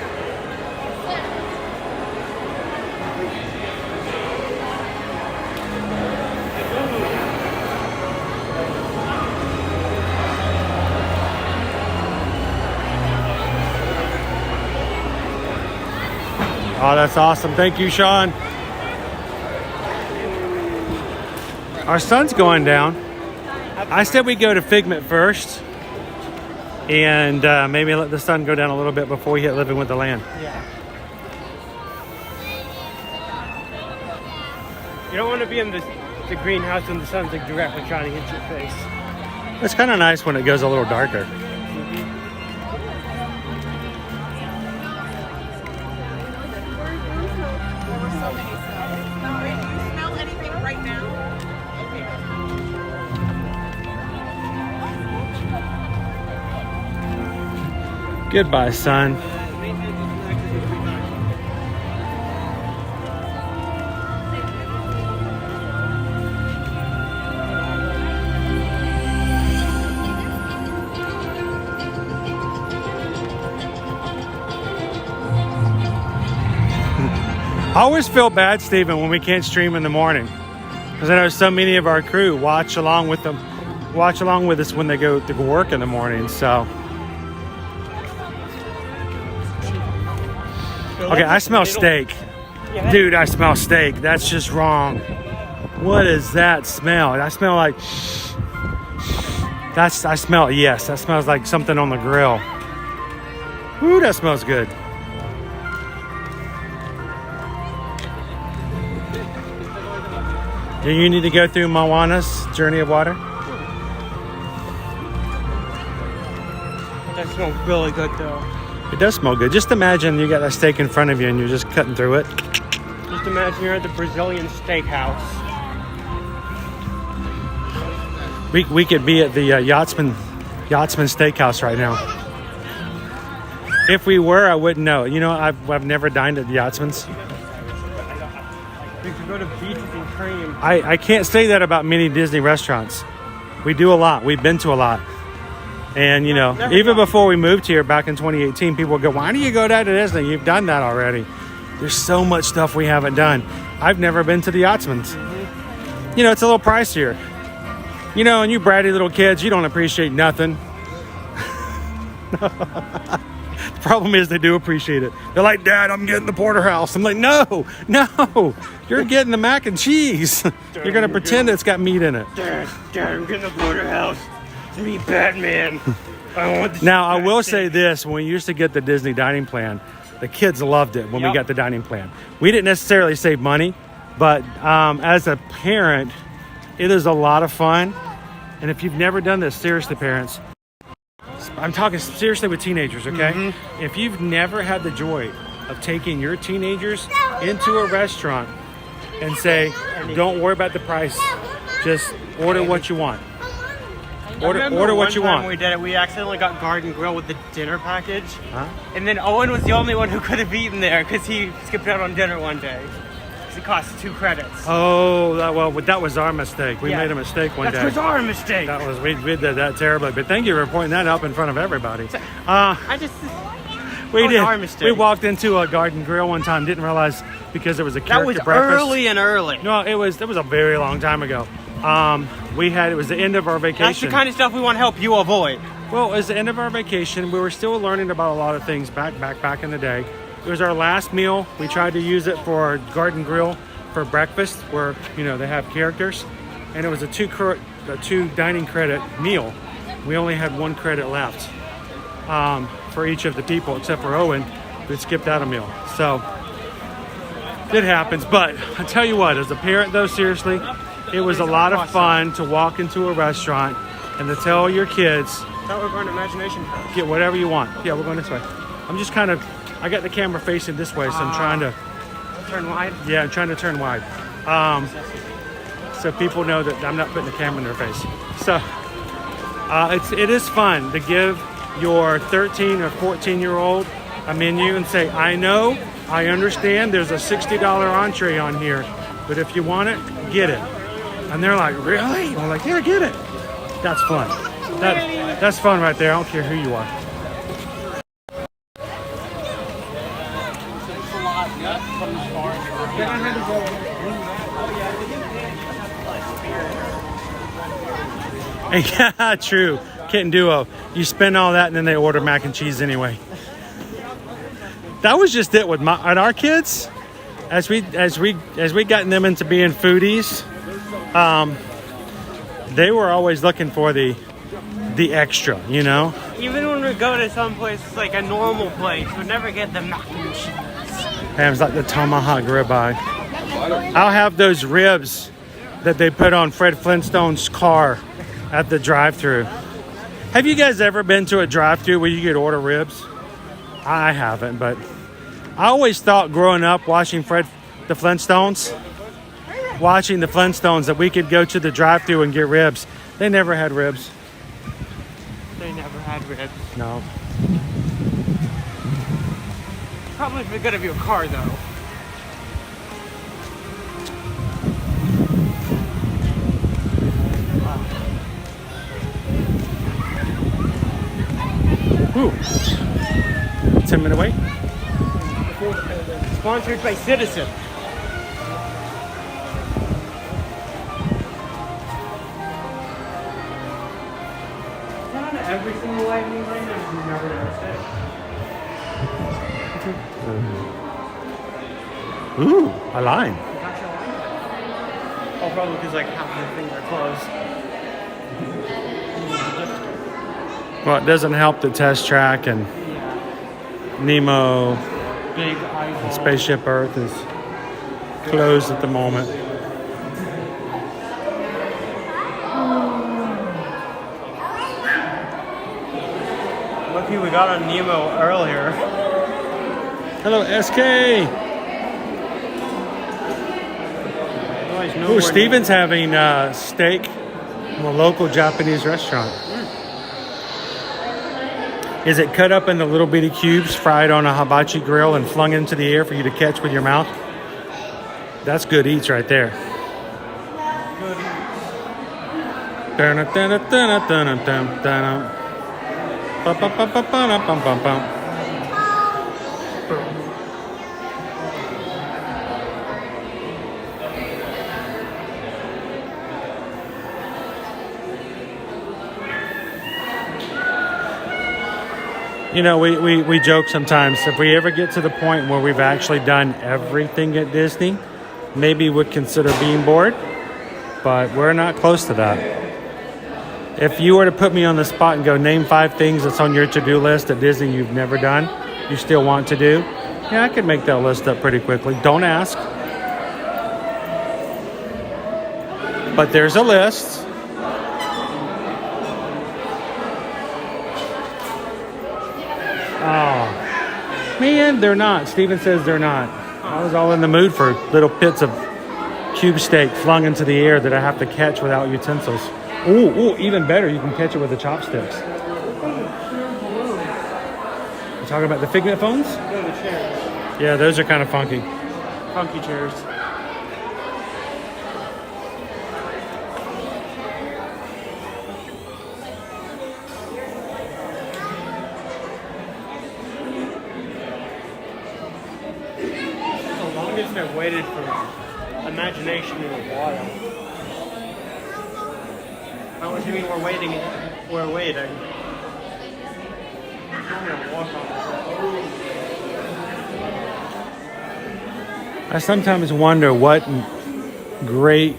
Oh, that's awesome. Thank you, Sean. Our sun's going down. I said we'd go to Figment first and maybe let the sun go down a little bit before we hit Living with the Land. Yeah. You don't want to be in the greenhouse when the sun's like directly trying to hit your face. It's kind of nice when it goes a little darker. Goodbye, son. I always feel bad, Stephen, when we can't stream in the morning, because I know so many of our crew watch along with us when they go to work in the morning. So. Okay, I smell steak. Dude, I smell steak. That's just wrong. What is that smell? I smell like... That smells like something on the grill. Ooh, that smells good. Do you need to go through Moana's Journey of Water? That smells really good, though. It does smell good. Just imagine you got that steak in front of you and you're just cutting through it. Just imagine you're at the Brazilian steakhouse. We could be at the Yachtsman Steakhouse right now. If we were, I wouldn't know. You know, I've never dined at the Yachtsman's. We could go to Beaches and Cream. I can't say that about many Disney restaurants. We do a lot. We've been to a lot. And, you know, even before we moved here back in 2018, people would go, why do you go down to Disney? You've done that already. There's so much stuff we haven't done. I've never been to the Yachtsman's. You know, it's a little pricier. You know, and you bratty little kids, you don't appreciate nothing. The problem is they do appreciate it. They're like, Dad, I'm getting the porterhouse. I'm like, no, you're getting the mac and cheese. You're going to pretend it's got meat in it. Dad, I'm getting the porterhouse. Me, Batman. I will say this: when we used to get the Disney dining plan, the kids loved it when we got the dining plan. We didn't necessarily save money, but as a parent, it is a lot of fun. And if you've never done this, seriously, parents, I'm talking seriously with teenagers, okay? Mm-hmm. If you've never had the joy of taking your teenagers into a restaurant and say, don't worry about the price, just order what you want. Order what you want. When we did it, we accidentally got Garden Grill with the dinner package. Huh? And then Owen was the only one who could have eaten there because he skipped out on dinner one day. Because it cost 2 credits. Oh, that was our mistake. We made a mistake one day. That was our mistake. We did that terribly. But thank you for pointing that out in front of everybody. We did. Our mistake. We walked into a Garden Grill one time, didn't realize because there was a character breakfast. That was early. No, it was a very long time ago. It was the end of our vacation. That's the kind of stuff we want to help you avoid. Well, it was the end of our vacation. We were still learning about a lot of things back in the day. It was our last meal. We tried to use it for our Garden Grill for breakfast, where they have characters, and it was a 2 dining credit meal. We only had 1 credit left for each of the people, except for Owen, who skipped out a meal. So it happens. But I tell you what, as a parent, though, seriously. It was a lot of fun to walk into a restaurant and to tell your kids, Thought we were going to Imagination Fest. get whatever you want. Yeah, we're going this way. I'm just kind of, I got the camera facing this way, so I'm trying to turn wide. Yeah, I'm trying to turn wide, so people know that I'm not putting the camera in their face. So it is fun to give your 13 or 14-year-old a menu and say, I know, I understand. There's a $60 entree on here, but if you want it, get it. And they're like, really? I'm like, yeah, get it. That's fun. That's fun right there. I don't care who you are. Yeah, true. Kitten duo. You spend all that and then they order mac and cheese anyway. That was just it with our kids. As we gotten them into being foodies, they were always looking for the extra, you know. Even when we go to some place like a normal place, we never get the mac and cheese. And it's like the tomahawk ribeye. I'll have those ribs that they put on Fred Flintstone's car at the drive-thru. Have you guys ever been to a drive-thru where you could order ribs? I haven't, but I always thought growing up watching the Flintstones that we could go to the drive-thru and get ribs. They never had ribs. They never had ribs. No. Probably for the good of your car, though. Ooh. 10-minute wait. Sponsored by Citizen. Not every single lightning lane, I've never noticed it. Ooh, a line. Oh, probably because like half the things are closed. Well, it doesn't help the test track and Nemo Big and Spaceship Earth is closed at the moment. Lucky we got on Nemo earlier. Hello, SK. Ooh, Steven's having steak from a local Japanese restaurant. Is it cut up into little bitty cubes, fried on a hibachi grill, and flung into the air for you to catch with your mouth? That's good eats right there. You know, we joke sometimes, if we ever get to the point where we've actually done everything at Disney, maybe we'd consider being bored, but we're not close to that. If you were to put me on the spot and go, name 5 things that's on your to-do list at Disney you've never done, you still want to do, yeah, I could make that list up pretty quickly. Don't ask. But there's a list. Oh, man, they're not. Steven says they're not. I was all in the mood for little bits of cube steak flung into the air that I have to catch without utensils. Ooh, even better, you can catch it with the chopsticks. You talking about the Figment phones? No, the chairs. Yeah, those are kind of funky. Funky chairs. I've waited for imagination in a while. How much do you mean we're waiting? We're waiting. I'm gonna walk on this. I sometimes wonder what great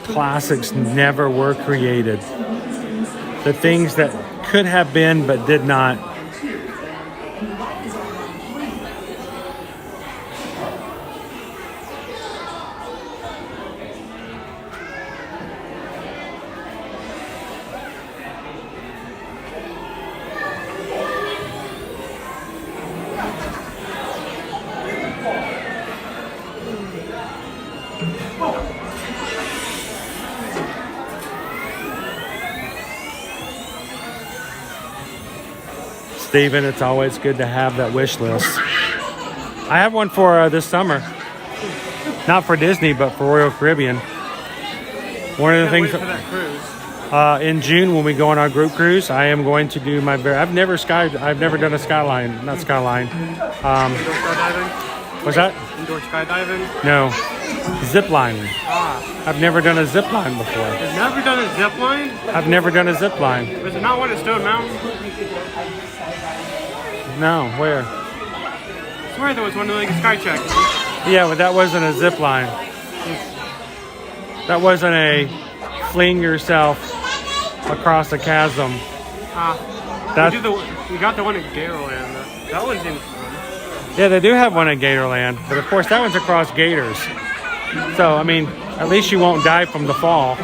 classics never were created. The things that could have been but did not. Steven, it's always good to have that wish list. I have one for this summer. Not for Disney, but for Royal Caribbean. One of the things for that cruise. in June when we go on our group cruise, I am going to do my I've never done a skyline, not skyline. Indoor skydiving? What's that? Indoor skydiving? No. Zip lining. Ah. I've never done a zip line before. You've never done a zip line? I've never done a zip line. Was it not one at Stone Mountain? No, where? I swear there was one like a sky check. Yeah, but that wasn't a zip line. That wasn't a fling yourself across a chasm. We got the one at Gatorland. That one seems fun. Yeah, they do have one at Gatorland, but of course that one's across gators. So, I mean, at least you won't die from the fall.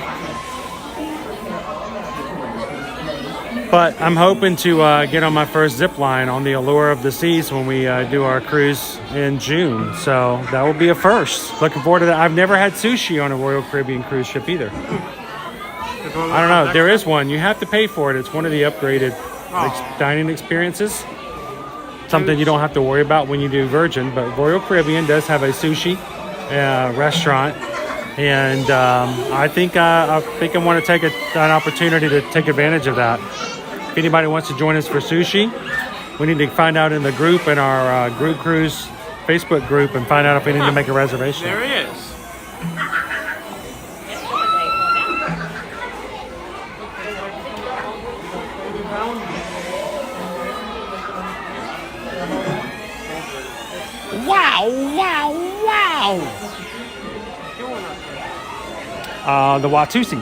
But I'm hoping to get on my first zip line on the Allure of the Seas when we do our cruise in June. So that will be a first. Looking forward to that. I've never had sushi on a Royal Caribbean cruise ship either. I don't know. There is one. You have to pay for it. It's one of the upgraded dining experiences. Something you don't have to worry about when you do Virgin. But Royal Caribbean does have a sushi restaurant. And I think I want to take an opportunity to take advantage of that. If anybody wants to join us for sushi, we need to find out in the group, in our group cruise Facebook group, and find out if we need to make a reservation. There he is. Wow, wow, wow! The Watusi.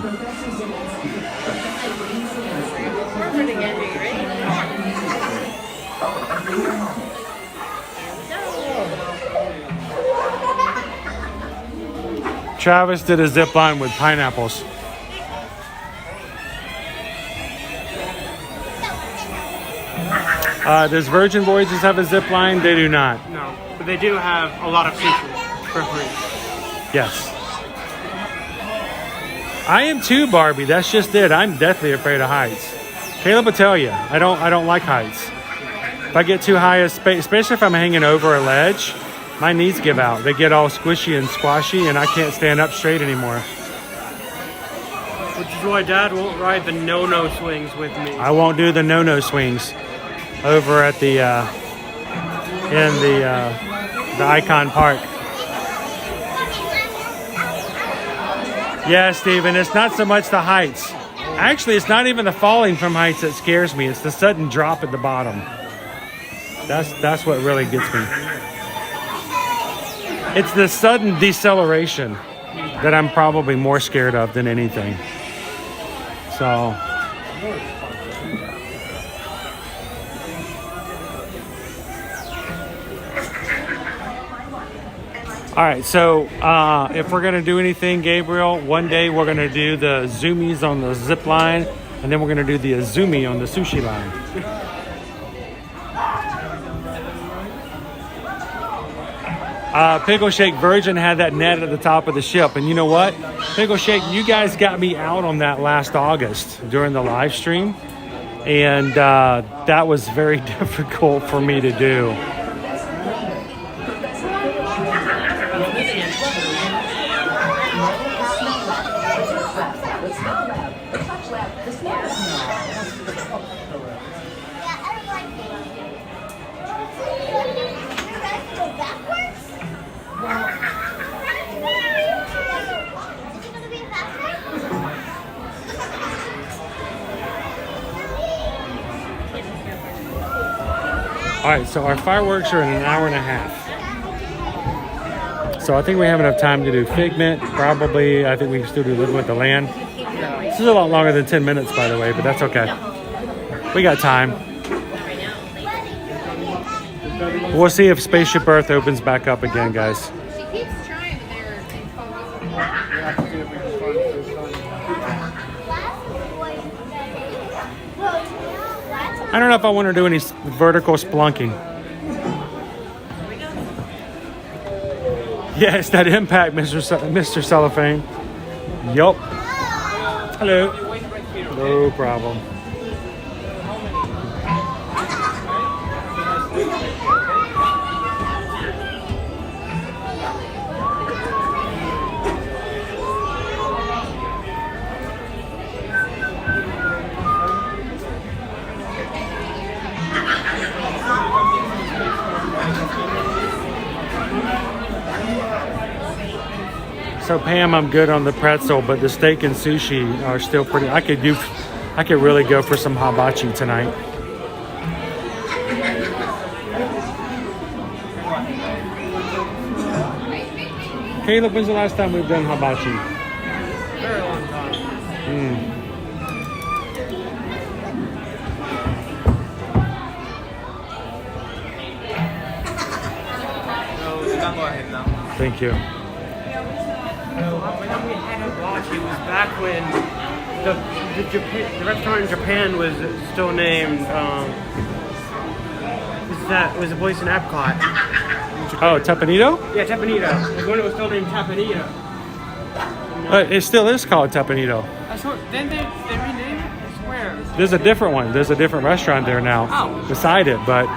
Travis did a zip line with pineapples. Does Virgin Voyages have a zip line? They do not. No, but they do have a lot of sushi for free. Yes. I am too, Barbie. That's just it. I'm deathly afraid of heights. Caleb will tell you, I don't like heights. If I get too high, especially if I'm hanging over a ledge, my knees give out. They get all squishy and squashy, and I can't stand up straight anymore. Which is why Dad won't ride the no-no swings with me. I won't do the no-no swings over at the in the Icon Park. Yeah, Steven, it's not so much the heights. Actually, it's not even the falling from heights that scares me. It's the sudden drop at the bottom. That's what really gets me. It's the sudden deceleration that I'm probably more scared of than anything. So... All right, so if we're going to do anything, Gabriel, one day we're going to do the zoomies on the zip line, and then we're going to do the azumi on the sushi line. Pickle Shake Virgin had that net at the top of the ship, and you know what? Pickle Shake, you guys got me out on that last August during the live stream, and that was very difficult for me to do. All right, so our fireworks are in an hour and a half. So I think we have enough time to do Figment. Probably, I think we can still do Living with the Land. This is a lot longer than 10 minutes, by the way, but that's okay. We got time. We'll see if Spaceship Earth opens back up again, guys. I don't know if I want to do any vertical splunking. Yes, that impact, Mr. Cellophane. Yup. Hello. No problem. So Pam, I'm good on the pretzel, but the steak and sushi are still pretty. I could really go for some hibachi tonight. Caleb, when's the last time we've done hibachi? Very long time. Thank you. When we had hibachi, it was back when the restaurant in Japan was still named. Was a place in Epcot. Oh, Tapanito? Yeah, Tapanito. It was when it was still named Tapanito. It still is called Tapanito. Then they renamed it? I swear. There's a different one. There's a different restaurant there now beside it, but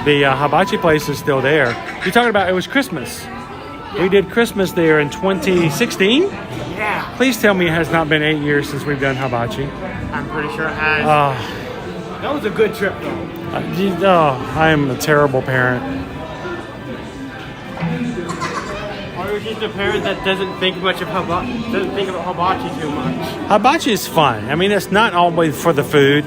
the hibachi place is still there. You're talking about, it was Christmas. Yeah. We did Christmas there in 2016? Yeah. Please tell me it has not been 8 years since we've done hibachi. I'm pretty sure it has. That was a good trip, though. I am a terrible parent. Or you're just a parent that doesn't think about hibachi too much. Hibachi is fun. I mean, it's not always for the food.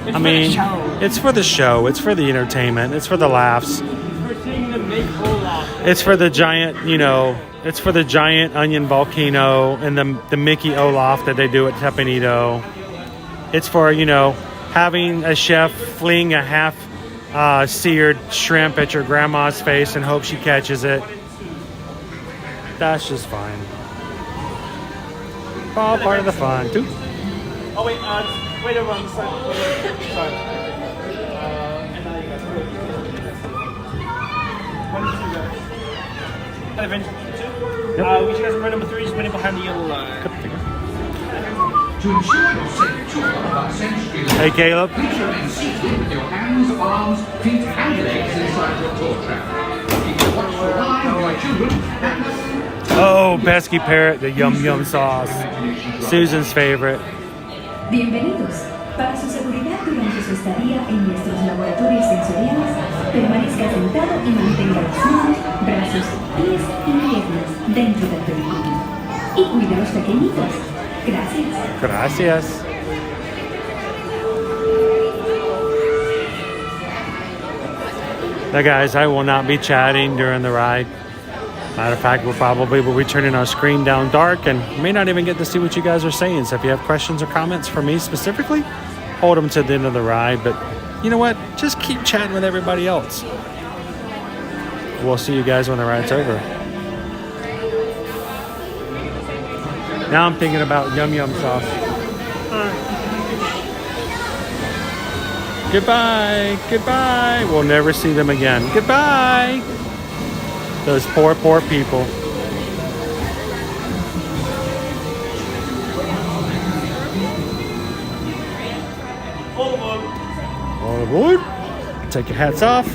It's for the show. It's for the show. It's for the entertainment. It's for the laughs. We're seeing them make Olaf. It's for the giant, it's for the giant onion volcano and the Mickey Olaf that they do at Tapanito. It's for, having a chef fling a half seared shrimp at your grandma's face and hope she catches it. That's just fine. All part of the fun, too. Oh, wait over on the side. Sorry. And now you guys. One, two, guys. Adventure 2. Yep. We you guys remember number 3, just waiting behind the yellow line. To ensure your safe tour of our century Hey, Caleb. please remain seated with your hands, arms, feet, and legs inside your tour trap. Keep a watchful eye on your children and Oh, pesky parrot, the yum yum sauce. Susan's favorite. Bienvenidos. Para su seguridad durante su estadía en nuestros laboratorios sensoriales, permanezca sentado y mantenga las manos, brazos, pies y piernas dentro del vehículo. Y cuide a los pequeñitos. Gracias. Gracias. Now, guys, I will not be chatting during the ride. Matter of fact, we'll be turning our screen down dark and may not even get to see what you guys are saying. So if you have questions or comments for me specifically, hold them to the end of the ride. But you know what? Just keep chatting with everybody else. We'll see you guys when the ride's over. Now I'm thinking about yum yum sauce. Goodbye. Goodbye. We'll never see them again. Goodbye. Those poor, poor people. All aboard. Take your hats off.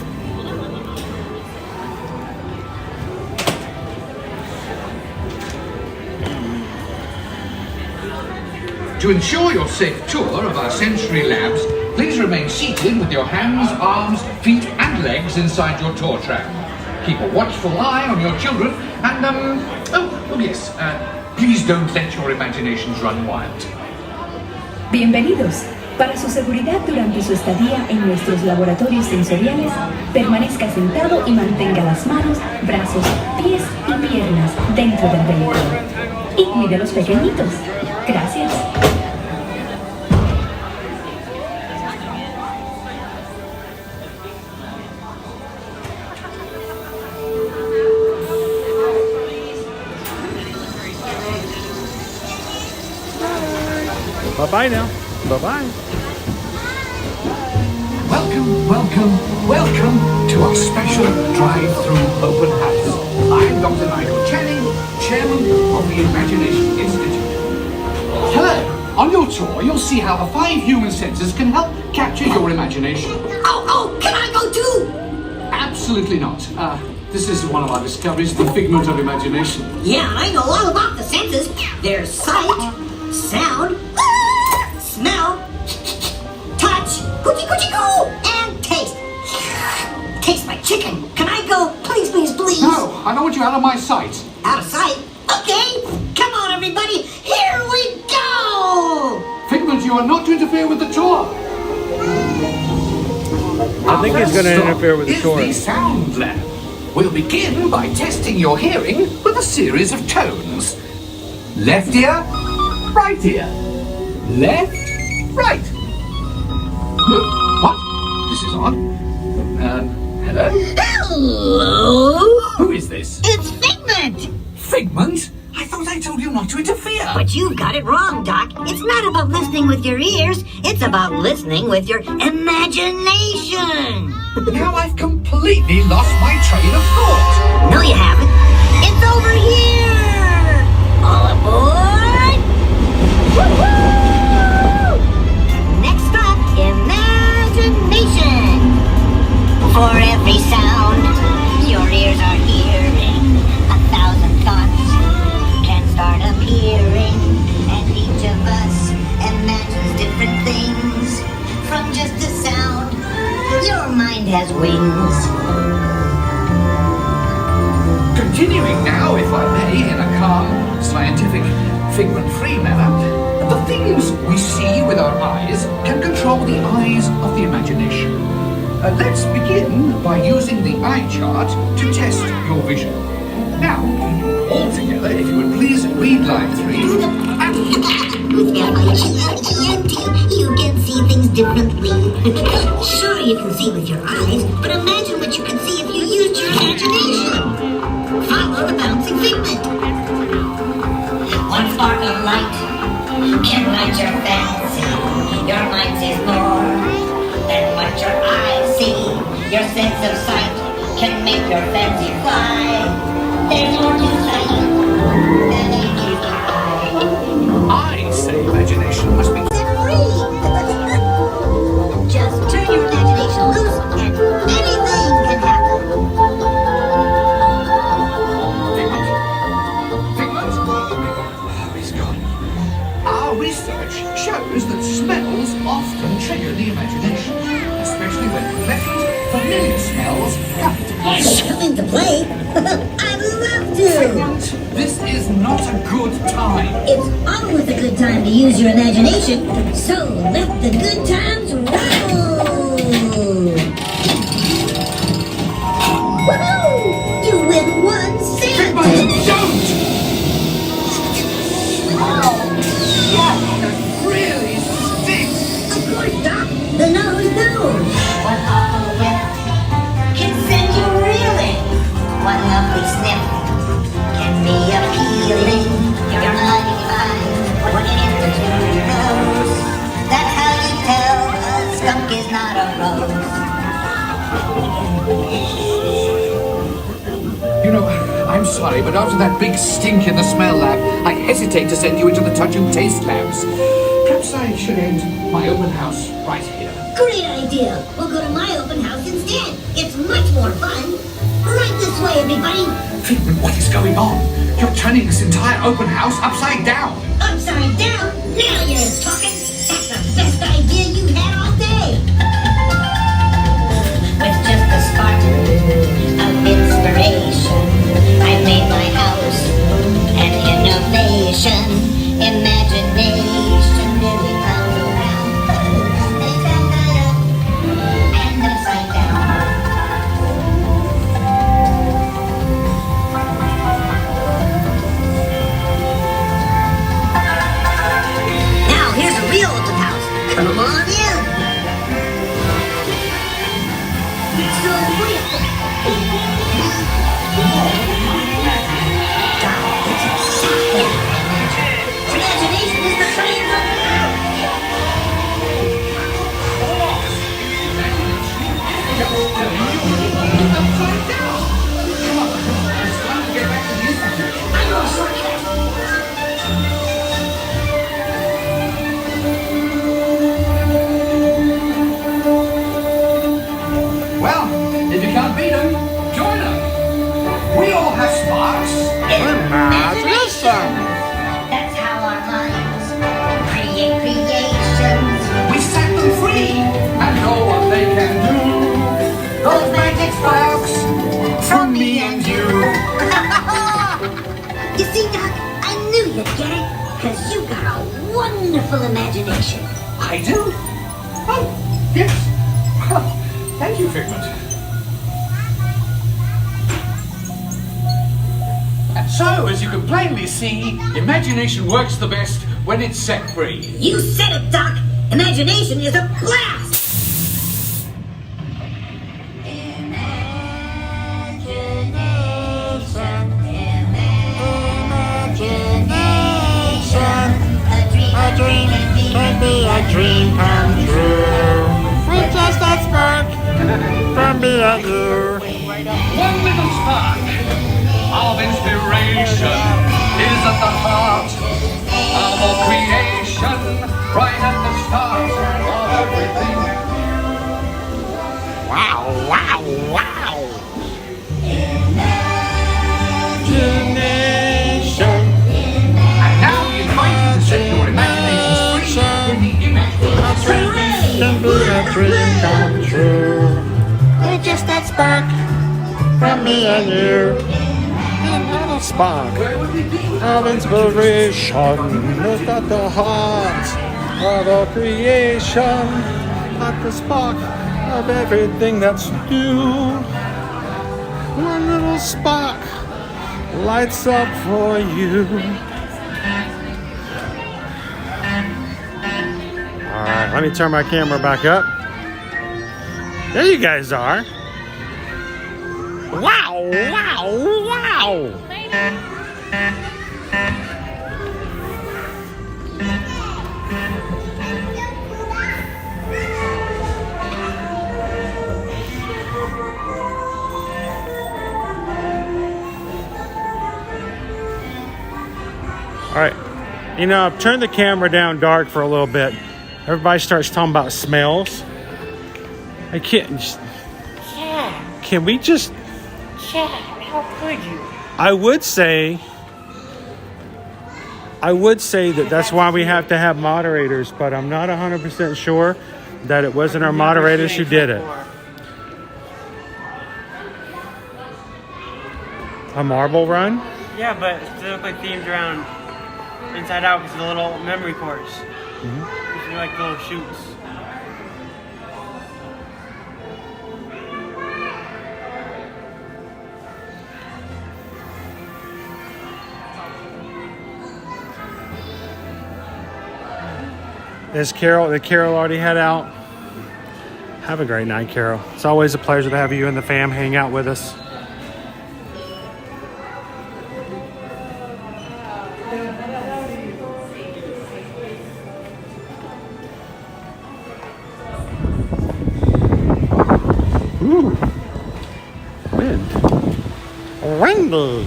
To ensure your safe tour of our sensory labs, please remain seated with your hands, arms, feet, and legs inside your tour trap. Keep a watchful eye on your children, and please don't let your imaginations run wild. Bienvenidos. Para su seguridad durante su estadía en nuestros laboratorios sensoriales, permanezca sentado y mantenga las manos, brazos, pies y piernas dentro del vehículo. Y cuide a los pequeñitos. Gracias. Bye-bye now. Bye-bye. Welcome to our special drive-through open house. I'm Dr. Nigel Channing, Chairman of the Imagination Institute. Hello. On your tour, you'll see how the 5 human senses can help capture your imagination. Oh, can I go too? Absolutely not. This is one of our discoveries, the figment of imagination. Yeah, I know all about the senses. There's sight, sound, smell, touch, coochie-coochie-coo, and taste. Taste my chicken. Can I go? Please, please, please. No, I don't want you out of my sight. Out of sight? Okay. interfere with the tour. I think he's going to interfere with the Is tour. the sound lab. We'll begin by testing your hearing with a series of tones. Left ear, right ear. Left, right. What? This is odd. Hello? Hello? Who is this? It's Figment! Figment? I thought I told you not to interfere. But you've got it wrong, Doc. It's not about listening with your ears. It's about listening with your imagination. Now I've completely lost my train of thought. No, you haven't. It's over here! All aboard! Woo-hoo! Next stop, imagination. For every sound your ears are hearing, 1,000 thoughts can start appearing, and each of us imagines different things. From just a sound, your mind has wings. Continuing now, if I may, in a calm, scientific, figment-free manner, the things we see with our eyes can control the eyes of the imagination. Let's begin by using the eye chart to test your vision. Now, all together, if you would please read line 3. With your ENT, you can see things differently. Sure, you can see with your eyes, but imagine what you could see if you used your imagination. Follow the bouncing figment. One spark of light can light your fancy. Your mind sees more than what your eyes see. Your sense of sight can make your fancy fly. There's more to sight than you can eye. I say imagination must be free. Just turn your imagination loose and anything can happen. Figment? Oh, he's gone. Our research shows that smells often trigger the imagination, especially when pleasant, familiar smells happen to play. Coming to play? I'd love to. Figment, this is not a good time. It's always a good time to use your imagination, so let the good times roll! Woohoo! You win 1 cent! Figment, don't! That really stinks! Of course, Doc. The nose knows. One awful whiff can send you reeling. One lovely sniff can be appealing. Your mighty mind when it enters through your nose. That's how you tell a skunk is not a rose. You know, I'm sorry, but after that big stink in the smell lab, I hesitate to send you into the touch and taste labs. Perhaps I should end my open house right here. Great idea. We'll go to my open house instead. It's much more fun. Right this way, everybody. Figment, what is going on? You're turning this entire open house upside down. Upside down? Now you're talking. That's the best idea you've had all day. With just a spark of inspiration, I made my house an innovation. Imagination moving all around. And upside down. Now here's a real open house. Come on in. So imagination is the train of Well, if you can't beat them, join them. We all have sparks. imagination. That's how our minds create creations. We set them free and know what they can do. Those magic sparks from me and you. You see, Doc, I knew you'd get it, because you got a wonderful imagination. I I do? Oh, yes. Well, thank you, Figment. So, as you can plainly see, imagination works the best when it's set free. You said it, Doc. Imagination is a blast. A dream can be a dream come true. With just that spark from me and you. One little spark of inspiration is at the heart of all creation, right at the start of everything. Wow, wow, wow. Imagination. And now we invite you to set your imaginations free in the image world. Can be a dream come true. With just that spark from me and you. A little spark of inspiration is at the heart of all creation. At the spark of everything that's new. One little spark lights up for you. Alright, let me turn my camera back up. There you guys are. Wow, wow, wow. All right, you know, I've turned the camera down dark for a little bit. Everybody starts talking about smells. I can't just... Can we just... How could you? I would say that that's why we have to have moderators, but I'm not 100% sure that it wasn't our moderators who did it. A marble run? Yeah, but it's like themed around Inside Out because of the little memory course. Mm-hmm. You like the little shoots. Is Carol? Did Carol already head out? Have a great night, Carol. It's always a pleasure to have you and the fam hang out with us. Ooh, wind. Windy.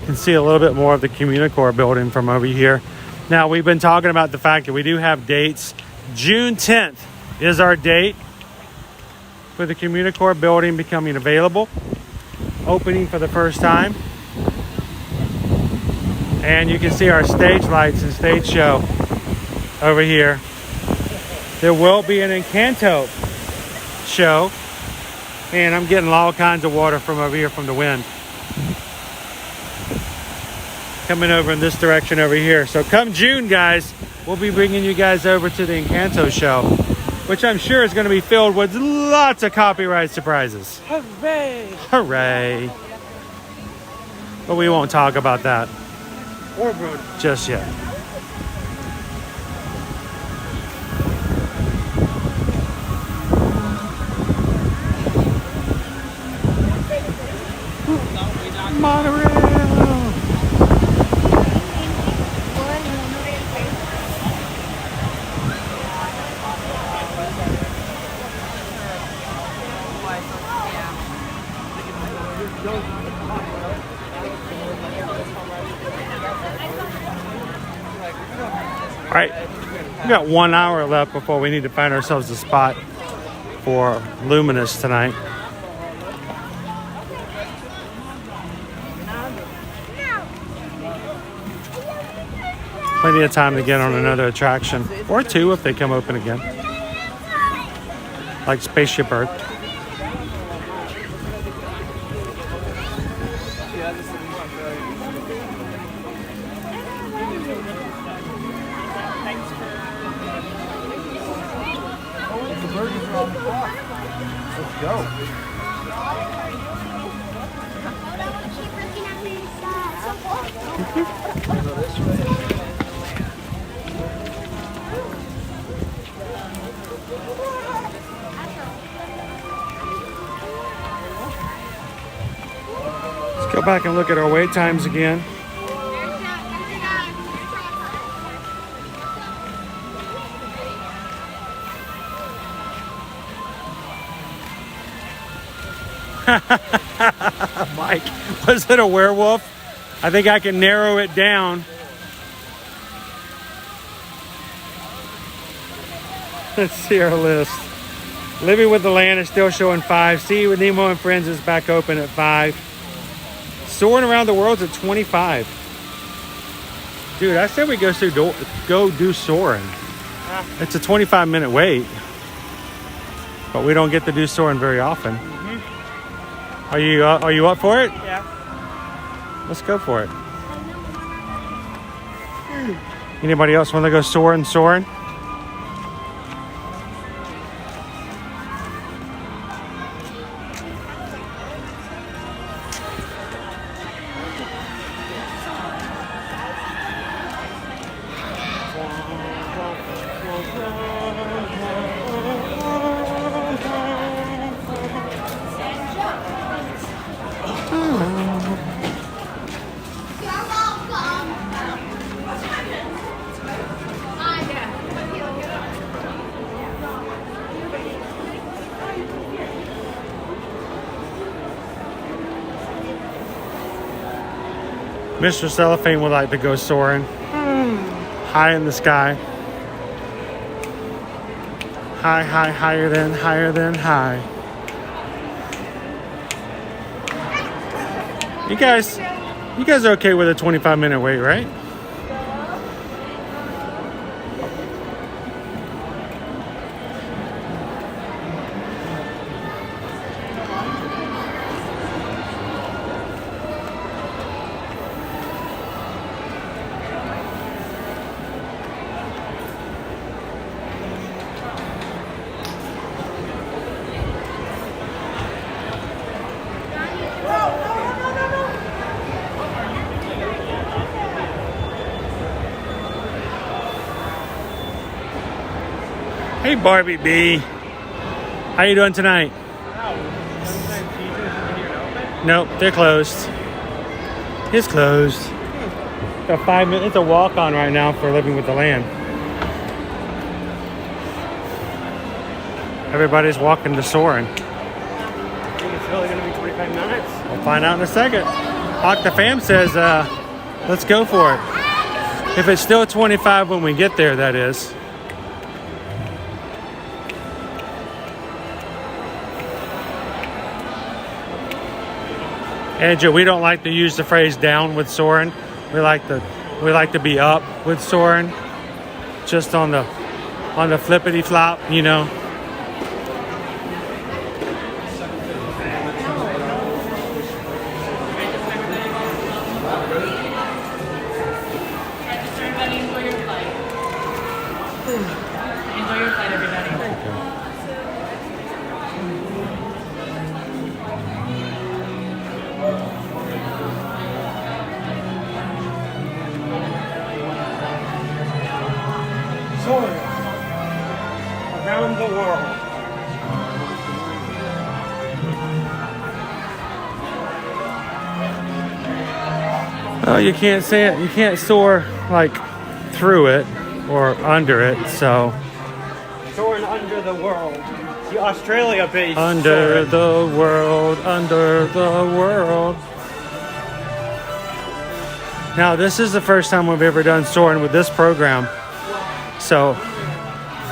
Can see a little bit more of the Communicore building from over here. Now, we've been talking about the fact that we do have dates. June 10th is our date for the Communicore building becoming available, opening for the first time. And you can see our stage lights and stage show over here. There will be an Encanto show. And I'm getting all kinds of water from over here from the wind. Coming over in this direction over here. So come June, guys, we'll be bringing you guys over to the Encanto show, which I'm sure is going to be filled with lots of copyright surprises. Hooray! Hooray! But we won't talk about that just yet. Monorail! All right, we got 1 hour left before we need to find ourselves a spot for Luminous tonight. Plenty of time to get on another attraction, or two if they come open again, like Spaceship Earth. Yeah, this is The burgers are on the block. Let's go. Let's go back and look at our wait times again. Mike, was it a werewolf? I think I can narrow it down. Let's see our list. Living with the Land is still showing 5. See with Nemo and Friends is back open at 5. Soarin' Around the World's at 25. Dude, I said we go do Soarin'. It's a 25-minute wait. But we don't get to do Soarin' very often. Are you up for it? Yeah. Let's go for it. Anybody else want to go Soarin'? Mr. Cellophane would like to go Soarin'. High in the sky. High, higher than high. You guys are okay with a 25-minute wait, right? Hey Barbie B, how you doing tonight? Nope, they're closed. It's closed. Got 5 minutes. It's a walk-on right now for Living with the Land. Everybody's walking to Soarin'. Think it's really gonna be 25 minutes? We'll find out in a second. Hawk the Fam says, let's go for it. If it's still 25 when we get there, that is. Andrew, we don't like to use the phrase down with Soarin'. We like to be up with Soarin'. Just on the flippity flop, you know. Around the world. Well, you can't say it. You can't soar like through it or under it. So Soarin' under the world. The Australia-based. Under the world. Now, this is the first time we've ever done Soarin' with this program. So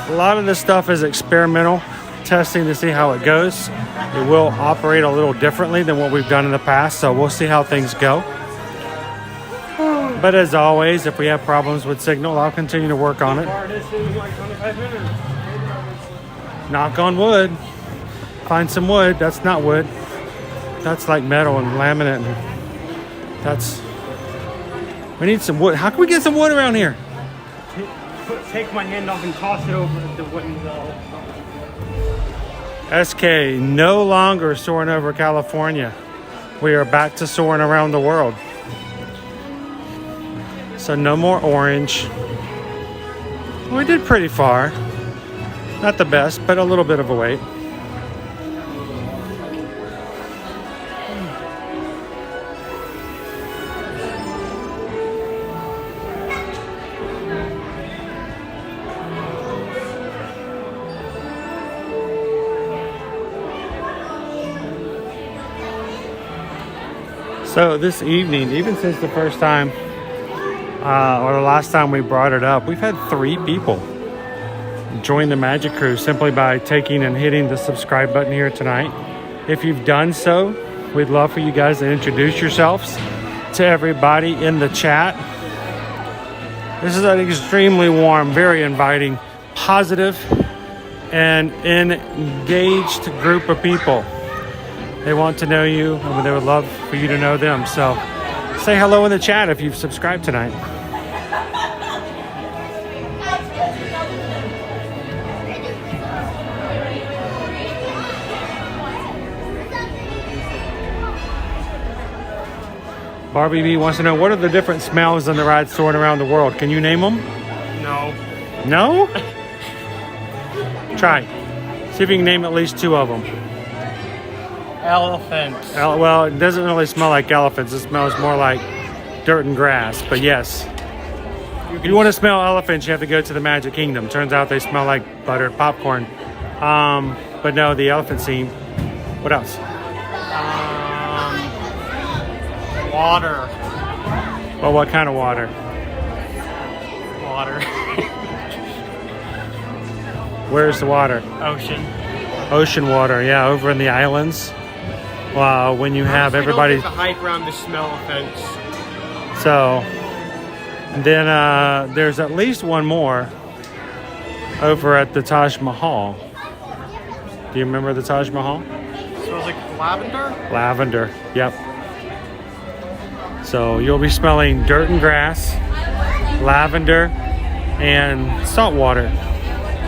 a lot of this stuff is experimental, testing to see how it goes. It will operate a little differently than what we've done in the past, so we'll see how things go. But as always, if we have problems with signal, I'll continue to work on it. Knock on wood. Find some wood. That's not wood. That's like metal and laminate. We need some wood. How can we get some wood around here? Take my hand off and toss it over the wooden wall. SK no longer soaring over California. We are back to soaring around the world. So no more orange. We did pretty far. Not the best, but a little bit of a wait. So this evening, even since the first time, or the last time we brought it up, we've had 3 people join the Magic Crew simply by taking and hitting the subscribe button here tonight. If you've done so, we'd love for you guys to introduce yourselves to everybody in the chat. This is an extremely warm, very inviting, positive, and engaged group of people. They want to know you, and they would love for you to know them. So say hello in the chat if you've subscribed tonight. Barbie B wants to know, what are the different smells on the ride soaring around the world? Can you name them? No. No? Try. See if you can name at least 2 of them. Elephants. Well, it doesn't really smell like elephants. It smells more like dirt and grass. But yes, if you want to smell elephants, you have to go to the Magic Kingdom. Turns out they smell like buttered popcorn. But no, the elephant scene. What else? Water. Well, what kind of water? Water. Where's the water? Ocean. Ocean water, yeah, over in the islands. Wow, when you have everybody. The hype around the smell offense. So, then there's at least one more over at the Taj Mahal. Do you remember the Taj Mahal? Smells like lavender? Lavender, yep. So you'll be smelling dirt and grass, lavender, and salt water.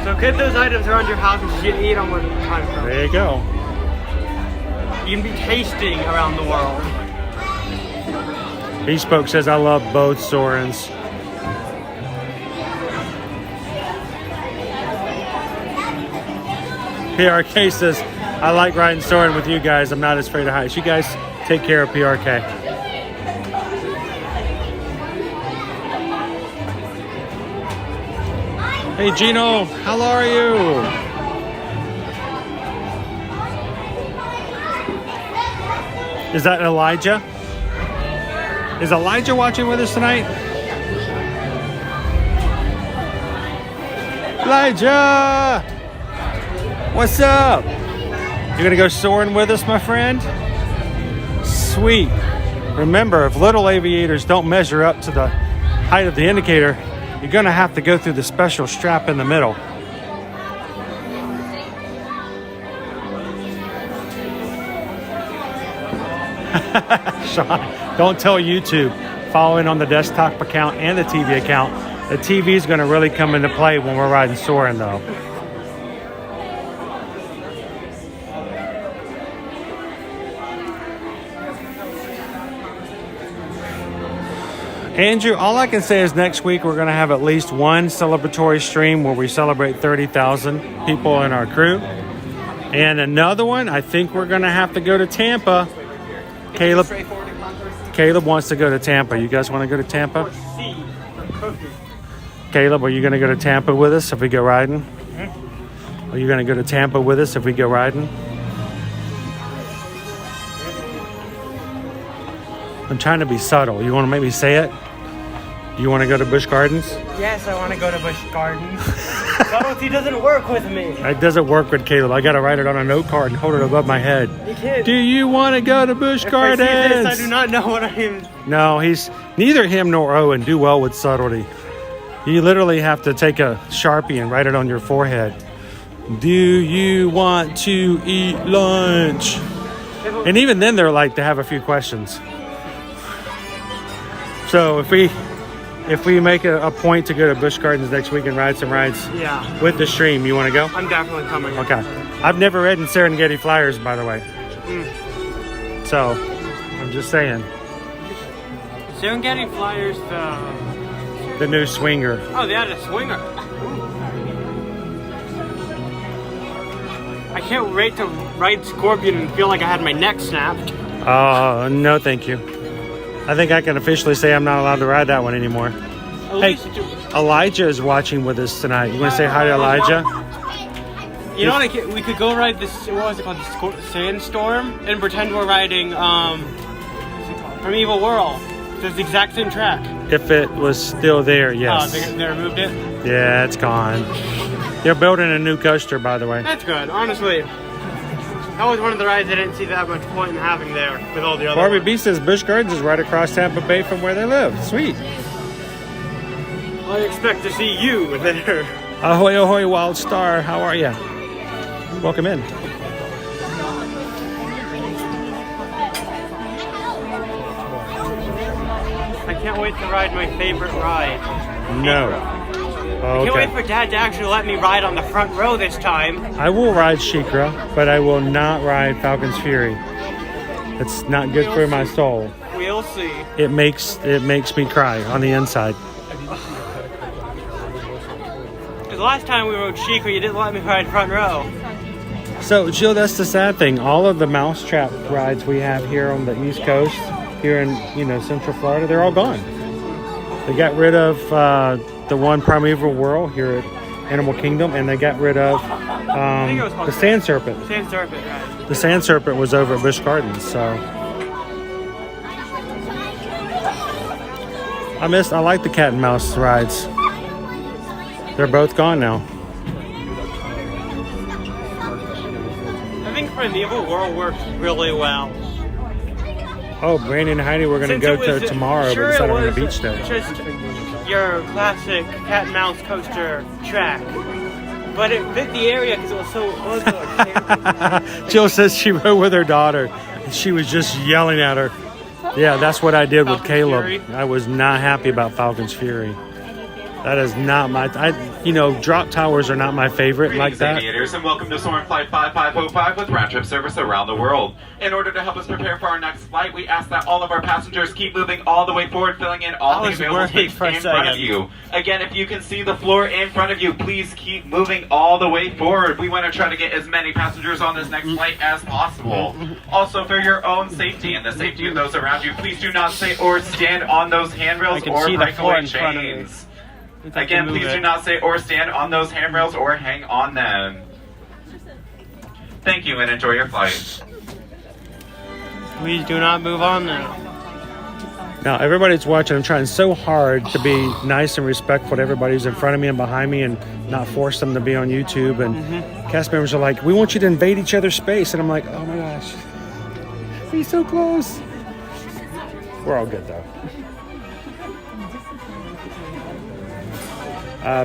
So get those items around your house and you can eat them when the time comes. There you go. You can be tasting around the world. Bespoke says, I love both Soarins. PRK says, I like riding Soarin' with you guys. I'm not as afraid of heights. You guys take care of PRK. Hey Gino, how are you? Is that Elijah? Is Elijah watching with us tonight? Elijah! What's up? You gonna go soaring with us, my friend? Sweet. Remember, if little aviators don't measure up to the height of the indicator, you're gonna have to go through the special strap in the middle. Sean, don't tell YouTube. Following on the desktop account and the TV account. The TV is gonna really come into play when we're riding Soarin' though. Andrew, all I can say is next week we're going to have at least one celebratory stream where we celebrate 30,000 people in our crew. And another one, I think we're going to have to go to Tampa. Caleb wants to go to Tampa. You guys want to go to Tampa? Caleb, are you going to go to Tampa with us if we go riding? Are you going to go to Tampa with us if we go riding? I'm trying to be subtle. You want to make me say it? You want to go to Busch Gardens? Yes, I want to go to Busch Gardens. Subtlety doesn't work with me. It doesn't work with Caleb. I got to write it on a note card and hold it above my head. You can't. Do you want to go to Busch Gardens? I see this, I do not know what I am. No, neither him nor Owen do well with subtlety. You literally have to take a Sharpie and write it on your forehead. Do you want to eat lunch? And even then, they're like, they have a few questions. So if we make a point to go to Busch Gardens next week and ride some rides with the stream, you want to go? I'm definitely coming. Okay. I've never ridden Serengeti Flyers, by the way. So I'm just saying. Serengeti Flyers, the new swinger. Oh, they had a swinger. I can't wait to ride Scorpion and feel like I had my neck snapped. No, thank you. I think I can officially say I'm not allowed to ride that one anymore. Hey, Elijah is watching with us tonight. You want to say hi to Elijah? You know what? We could go ride this. What was it called? The Sandstorm, and pretend we're riding Primeval Whirl. It's the exact same track. If it was still there, yes. They removed it? Yeah, it's gone. They're building a new coaster, by the way. That's good, honestly. That was one of the rides I didn't see that much point in having there with all the other Barbie ones. B says Busch Gardens is right across Tampa Bay from where they live. Sweet. I expect to see you there. Ahoy, ahoy, Wild Star. How are you? Welcome in. I can't wait to ride my favorite ride. No. I can't wait for Dad to actually let me ride on the front row this time. I will ride Sheikra, but I will not ride Falcon's Fury. It's not good for my soul. We'll see. It makes me cry on the inside. Because last time we rode Sheikra, you didn't let me ride front row. So, Jill, that's the sad thing. All of the mousetrap rides we have here on the East Coast, here in Central Florida, they're all gone. They got rid of the one Primeval Whirl here at Animal Kingdom, and they got rid of the Sand Serpent. Sand Serpent, right. The Sand Serpent was over at Busch Gardens, so I like the cat and mouse rides. They're both gone now. I think Primeval Whirl works really well. Oh, Brandon and Heidi, we're going to go to tomorrow, but decided on a beach day. Just your classic cat and mouse coaster track. But it fit the area because it was so ugly. Jill says she rode with her daughter, and she was just yelling at her. Yeah, that's what I did with Caleb. Fury? I was not happy about Falcon's Fury. That is not my... drop towers are not my favorite like that. Aviators, and welcome to Soarin Flight 5505 with round-trip service around the world. In order to help us prepare for our next flight, we ask that all of our passengers keep moving all the way forward, filling in all the available space in front of you. Again, if you can see the floor in front of you, please keep moving all the way forward. We want to try to get as many passengers on this next flight as possible. Also, for your own safety and the safety of those around you, please do not sit or stand on those handrails or breakaway chains. Again, please do not sit or stand on those handrails or hang on them. Thank you and enjoy your flight. Please do not move on now. Now, everybody's watching. I'm trying so hard to be nice and respectful to everybody who's in front of me and behind me and not force them to be on YouTube. And cast members are like, we want you to invade each other's space. And I'm like, oh my gosh, he's so close. We're all good, though.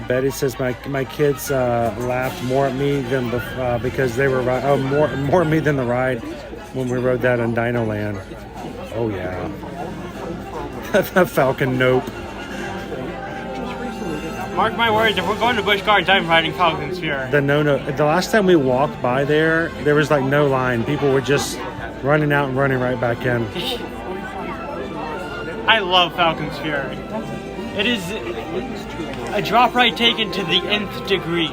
Betty says my kids laughed more at me than because they were more at me than the ride when we rode that in Dino Land. Oh yeah, the Falcon. Nope. Mark my words. If we're going to Busch Gardens, I'm riding Falcon's Fury. The last time we walked by there was like no line. People were just running out and running right back in. I love Falcon's Fury. It is a drop ride taken to the nth degree.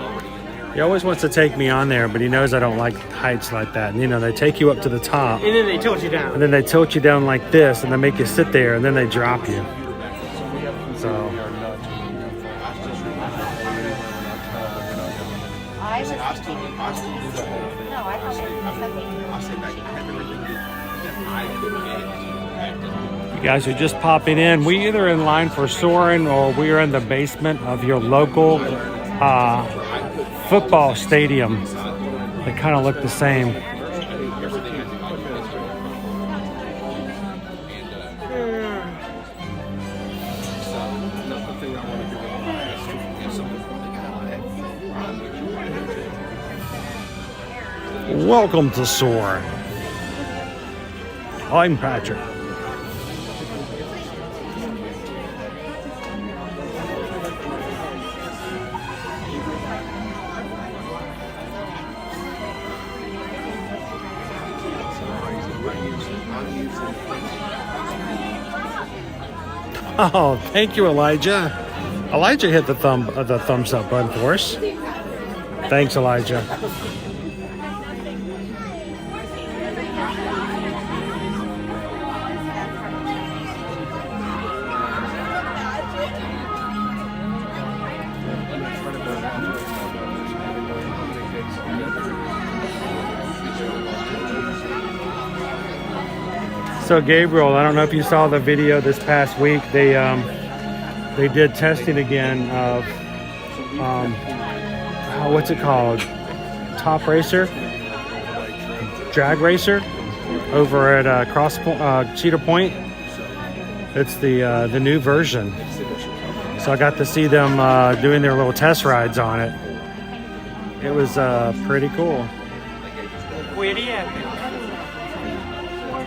He always wants to take me on there, but he knows I don't like heights like that. And, they take you up to the top. And then they tilt you down. And then they tilt you down like this, and they make you sit there, and then they drop you. So. You guys are just popping in. We either in line for Soarin' or we are in the basement of your local football stadium. They kind of look the same. Welcome to Soarin'. I'm Patrick. Oh, thank you, Elijah. Elijah hit the thumbs up button for us. Thanks, Elijah. So Gabriel, I don't know if you saw the video this past week. They did testing again of what's it called? Top Racer, Drag Racer, over at Cedar Point. It's the new version. So I got to see them doing their little test rides on it. It was pretty cool.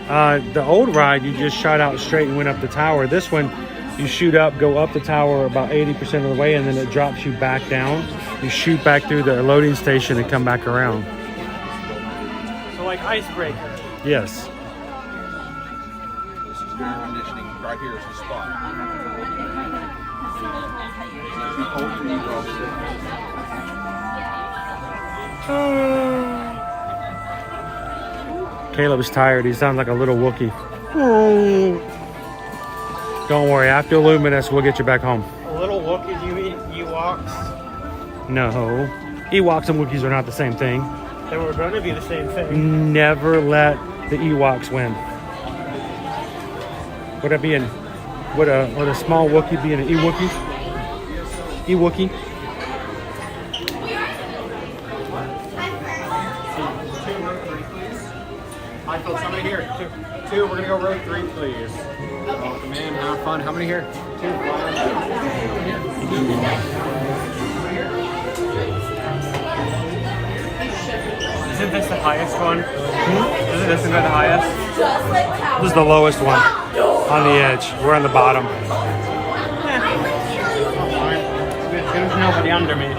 The old ride, you just shot out straight and went up the tower. This one, you shoot up, go up the tower about 80% of the way, and then it drops you back down. You shoot back through the loading station and come back around. So like Icebreaker. Yes. This is air conditioning. Right here is the spot. Caleb's tired. He sounds like a little Wookiee. Don't worry. After Luminous, we'll get you back home. A little Wookiees, you mean Ewoks? No. Ewoks and Wookiees are not the same thing. They were going to be the same thing. Never let the Ewoks win. Would a small Wookiee be an Ewookie? Ewookie? I felt somebody here. Two. We're gonna go row 3, please. Welcome in. Have fun. How many here? 2. Isn't this the highest one? Isn't this the highest? This is the lowest one on the edge. We're on the bottom. There's nobody under me.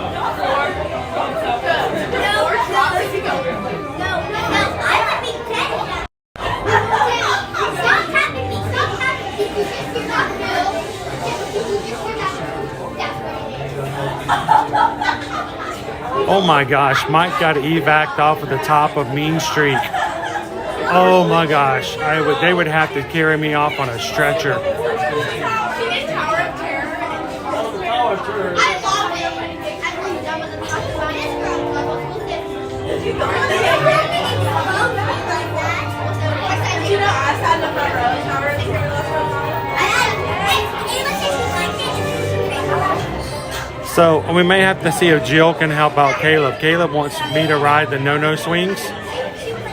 Oh my gosh, Mike got evac'd off of the top of Mean Street. Oh my gosh, they would have to carry me off on a stretcher. So we may have to see if Jill can help out Caleb. Caleb wants me to ride the no-no swings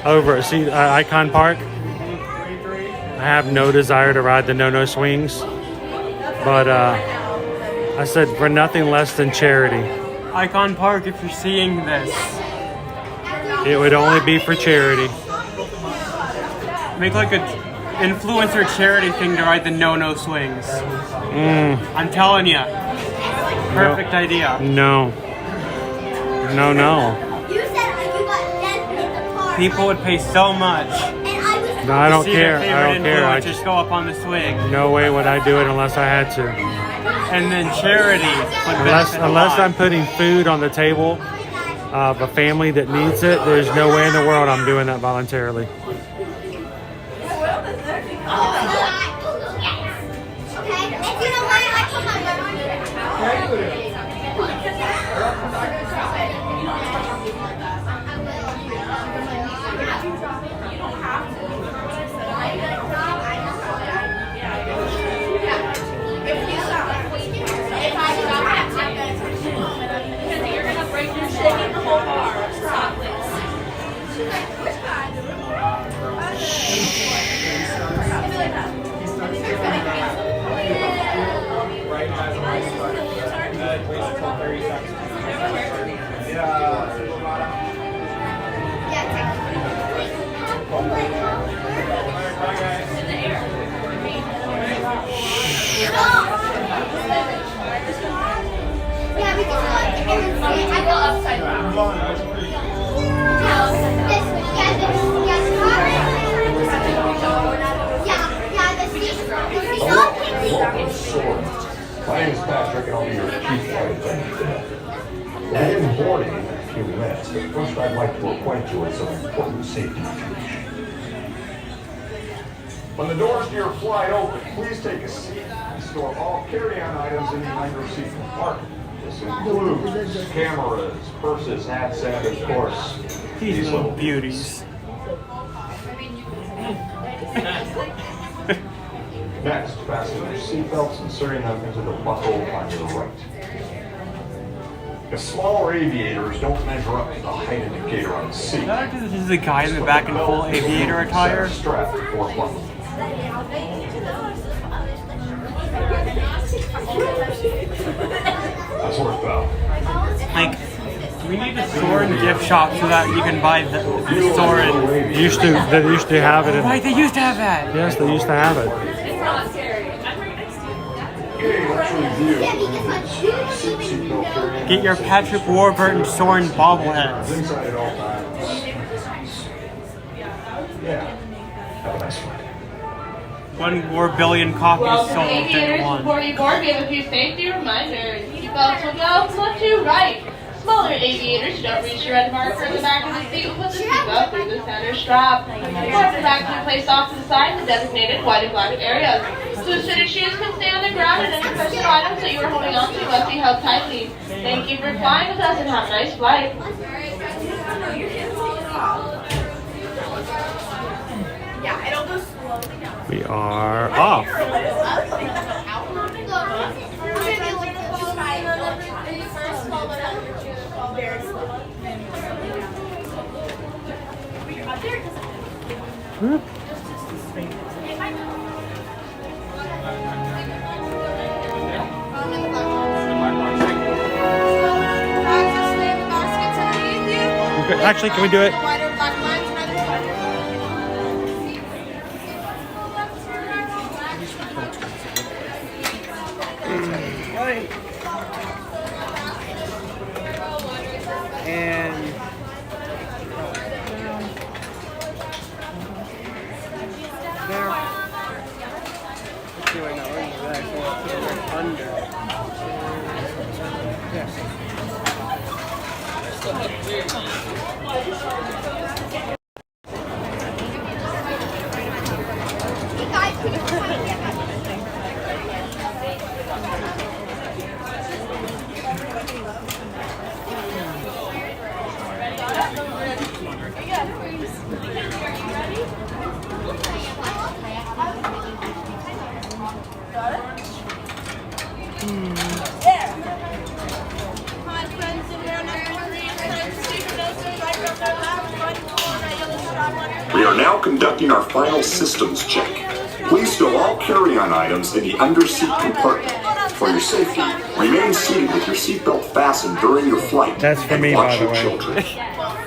over at Icon Park. I have no desire to ride the no-no swings, but I said for nothing less than charity. Icon Park, if you're seeing this, it would only be for charity. Make like an influencer charity thing to ride the no-no swings. I'm telling you. Perfect idea. No. People would pay so much. No, I don't care. I don't care. I just go up on the swing. No way would I do it unless I had to. And then charity. Unless I'm putting food on the table of a family that needs it, there's no way in the world I'm doing that voluntarily. name is Patrick, and I'll be your chief flight attendant today. We'll begin boarding in a few minutes, but first I'd like to acquaint you with some important safety information. When the doors to your flight open, please take a seat and store all carry-on items in the under-seat compartment. This includes cameras, purses, hats, and of course, these little beauties. Next, fasten your seatbelts, inserting them into the buckle on your right. If smaller aviators don't measure up to the height indicator on the seat, this is the guy in the back in full aviator attire. Strap before flying. That's worthwhile. Like, we need a Soarin gift shop so that you can buy the Soarin. They used to have it. Right, they used to have that. Yes, they used to have it. Get your Patrick Warburton Soarin bobbleheads. One more billion copies sold in one. Before you board, we have a few safety reminders. Seatbelts will go from left to right. Smaller aviators who don't reach the red marker in the back of the seat will put the seatbelt through the center strap. Mark the back to be placed off to the side in the designated white and black areas. Loose-fitted shoes can stay on the ground, and any personal items that you are holding on to must be held tightly. Thank you for flying with us and have a nice flight. Yeah, it'll go slowly down. We are off. Actually, can we do it? And there. Let's see right now. Where's that? Under. Yes. We are now conducting our final systems check. Please stow all carry-on items in the under-seat compartment. For your safety, remain seated with your seatbelt fastened during your flight. That's for me, by the way.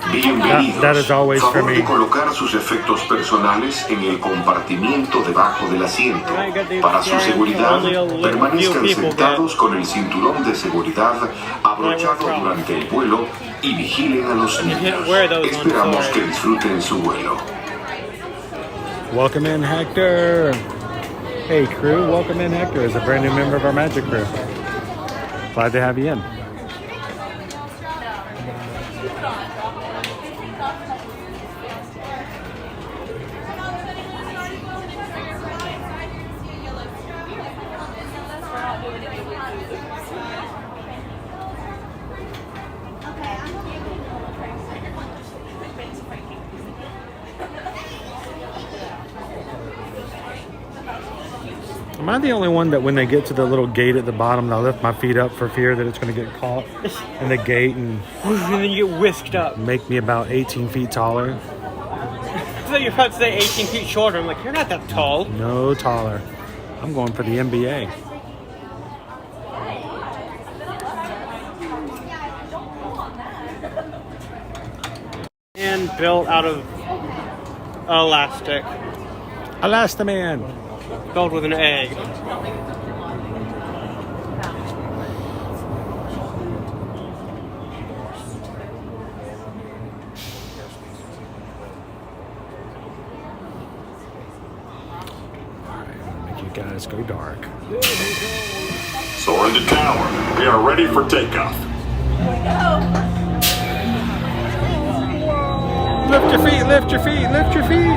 Bienvenidos. That is always for Favor me. de colocar sus efectos personales en el compartimiento debajo del asiento. Para su seguridad, permanezcan sentados con el cinturón de seguridad abrochado durante el vuelo y vigilen a los niños. Esperamos que disfruten su vuelo. Welcome in, Hector. Hey, crew. Welcome in, Hector. Is a brand new member of our Magic crew. Glad to have you in. Am I the only one that when they get to the little gate at the bottom, I lift my feet up for fear that it's going to get caught in the gate and then you get whisked up? Make me about 18 feet taller. I thought you were about to say 18 feet shorter. I'm like, you're not that tall. No taller. I'm going for the NBA. And built out of elastic. Elastaman. Filled with an egg. Alright, make you guys go dark. Soarin to tower. We are ready for takeoff. Lift your feet, lift your feet, lift your feet.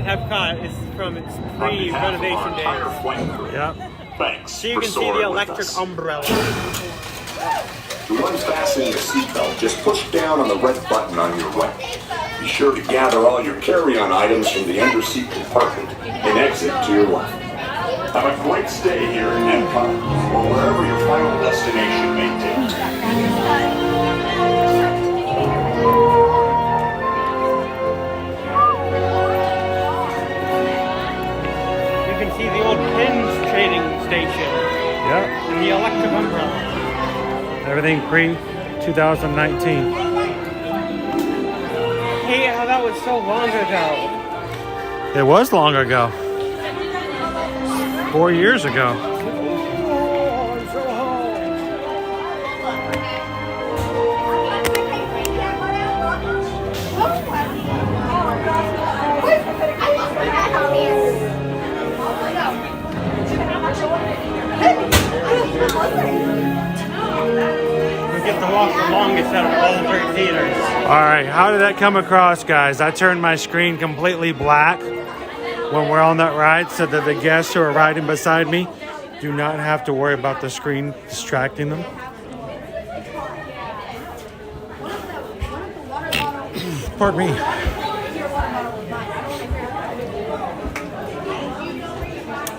Epcot is from its pre-renovation days. Yep. Thanks. So you can see the electric umbrella. To unfasten your seatbelt, just push down on the red button on your right. Be sure to gather all your carry-on items from the under-seat compartment and exit to your left. Have a great stay here in Epcot, or wherever your final destination may take you. You can see the old pins trading station. Yep. And the electric umbrella. Everything pre-2019. Hey, how that was so long ago. It was long ago. 4 years ago. We get to walk the longest out of all the 3 theaters. All right, how did that come across, guys? I turned my screen completely black when we're on that ride so that the guests who are riding beside me do not have to worry about the screen distracting them. Pardon me.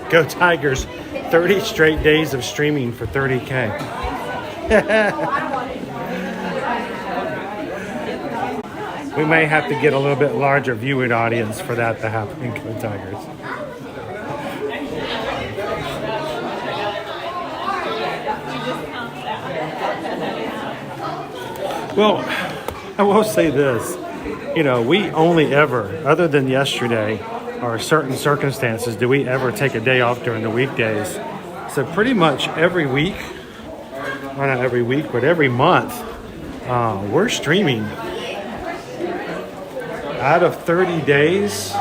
Go Tigers. 30 straight days of streaming for 30K. We may have to get a little bit larger viewing audience for that to happen. Go Tigers. Well, I will say this. You know, we only ever, other than yesterday, or certain circumstances, do we ever take a day off during the weekdays. So pretty much every week, well, not every week, but every month, we're streaming. Out of 30 days,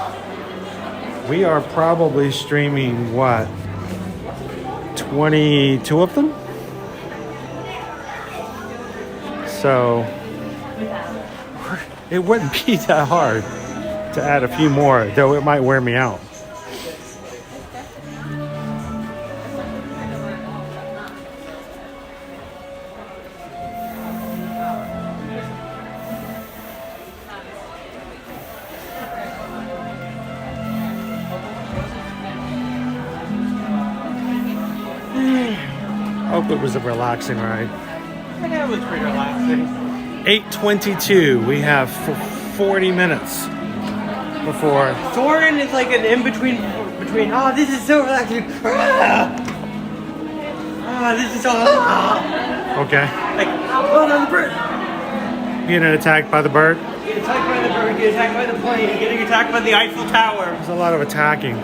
we are probably streaming, what, 22 of them? So it wouldn't be that hard to add a few more, though it might wear me out. Hope it was a relaxing ride. Yeah, it was pretty relaxing. 8:22. We have 40 minutes before. Soarin is like an in-between between, oh, this is so relaxing. This is so Okay. like, oh, no, the bird. Getting attacked by the bird. Get attacked by the bird, get attacked by the plane, getting attacked by the Eiffel Tower. There's a lot of attacking.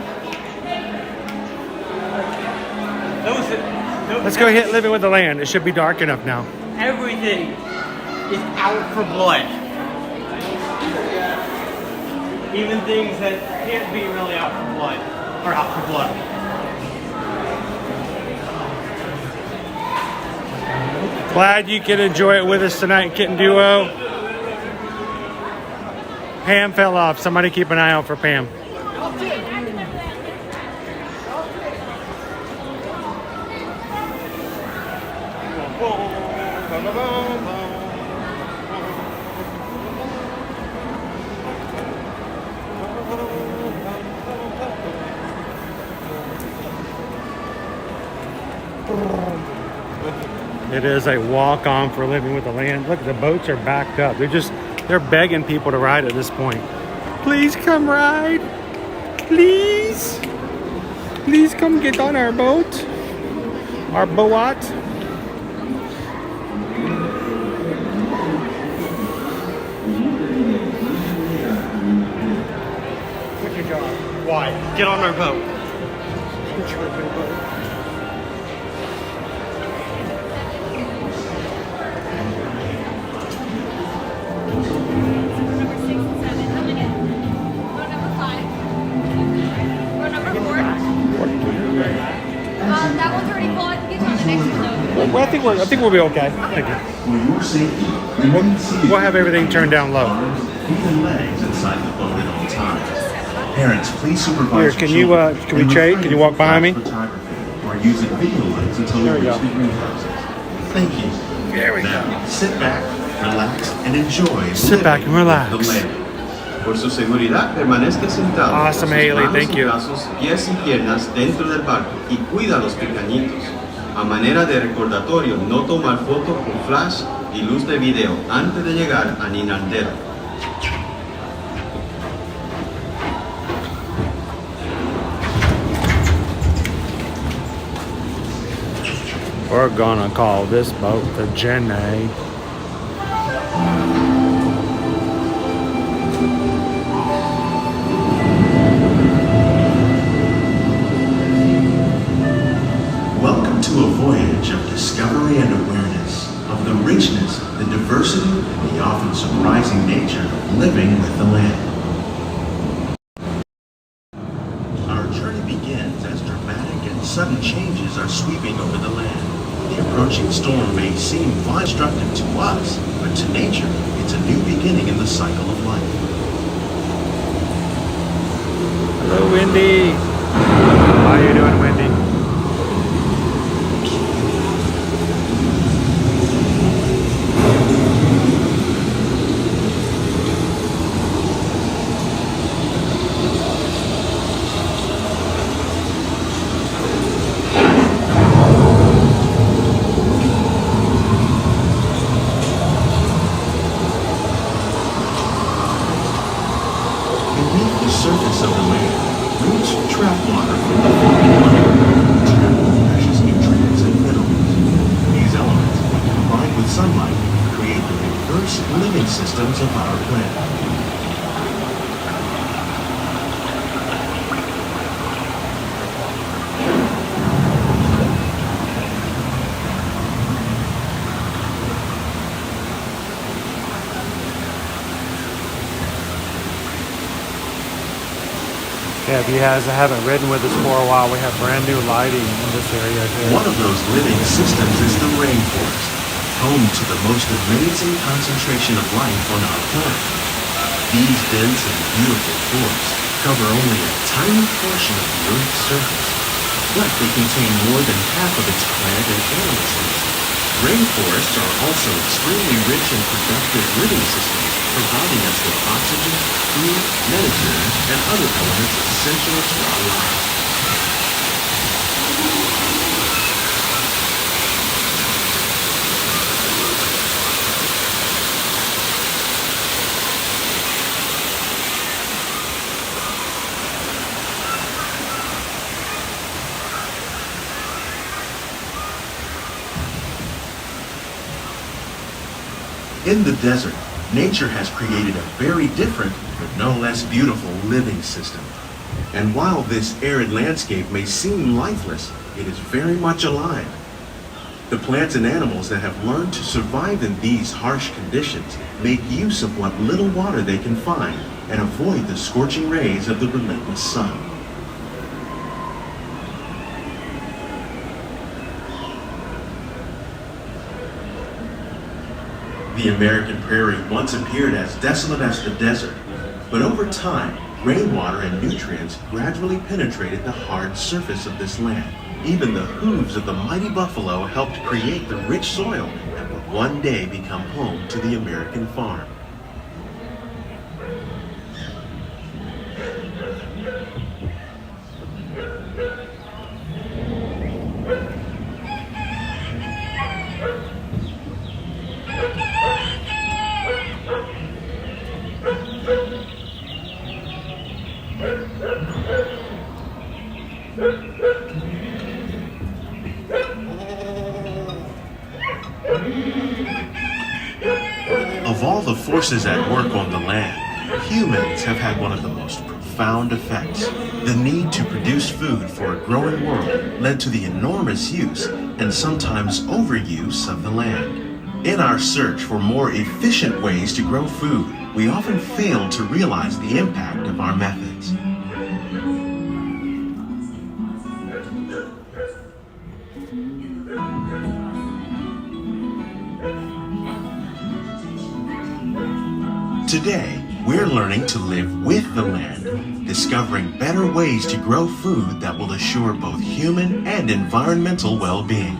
Let's go hit Living with the Land. It should be dark enough now. Everything is out for blood. Even things that can't be really out for blood are out for blood. Glad you can enjoy it with us tonight, Kitten Duo. Pam fell off. Somebody keep an eye out for Pam. It is a walk-on for Living with the Land. Look, the boats are backed up. They're begging people to ride at this point. Please come ride. Please. Please come get on our boat. Our boat. What's your job? Why? Get on our boat. Get on our boat. That one's already full. I can get you on the next one though. Well, I think we'll be okay. Thank you. We'll have everything turned down low. Legs inside the boat at all times. Parents, please supervise. Here, can you can we trade? Can you walk behind me? Or using video lens until we reach the greenhouses. Thank you. There we go. Sit back, relax, and enjoy. Sit back and relax. The land. Por su seguridad, permanezca sentado. Awesome, Haley. Thank you. Brazos, pies y piernas dentro del barco y cuida a los pequeñitos. A manera de recordatorio, no tomar foto con flash y luz de video antes de llegar a Ninaldero. We're gonna call this boat the Jenny. Welcome to a voyage of discovery and awareness of the richness, the diversity, and the often surprising nature of living with the land. Our journey begins as dramatic and sudden changes are sweeping over the land. The approaching storm may seem destructive to us, but to nature, it's a new beginning in the cycle of life. Hello, Wendy. How are you doing, Wendy? Surface of the land, roots trap water from the falling water, tap precious nutrients and minerals. These elements, combined with sunlight, create the diverse living systems of our planet. Yeah, if you guys haven't ridden with us for a while, we have brand new lighting in this area here. One of those living systems is the rainforest, home to the most amazing concentration of life on our planet. These dense and beautiful forests cover only a tiny portion of the Earth's surface, but they contain more than half of its plant and animal species. Rainforests are also extremely rich and productive living systems, providing us with oxygen, food, medicine, and other elements essential to our lives. In the desert, nature has created a very different, but no less beautiful living system. And while this arid landscape may seem lifeless, it is very much alive. The plants and animals that have learned to survive in these harsh conditions make use of what little water they can find and avoid the scorching rays of the relentless sun. The American prairie once appeared as desolate as the desert, but over time, rainwater and nutrients gradually penetrated the hard surface of this land. Even the hooves of the mighty buffalo helped create the rich soil that would one day become home to the American farm. Of all the forces at work on the land, humans have had one of the most profound effects. The need to produce food for a growing world led to the enormous use and sometimes overuse of the land. In our search for more efficient ways to grow food, we often fail to realize the impact of our methods. Today, we're learning to live with the land, discovering better ways to grow food that will assure both human and environmental well-being.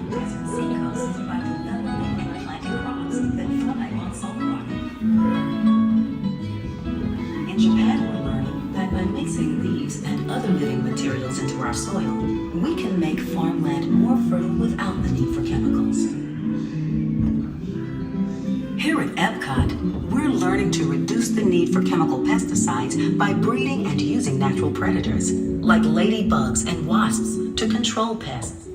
soil, we can make farmland more fertile without the need for chemicals. Here at Epcot, we're learning to reduce the need for chemical pesticides by breeding and using natural predators, like ladybugs and wasps, to control pests.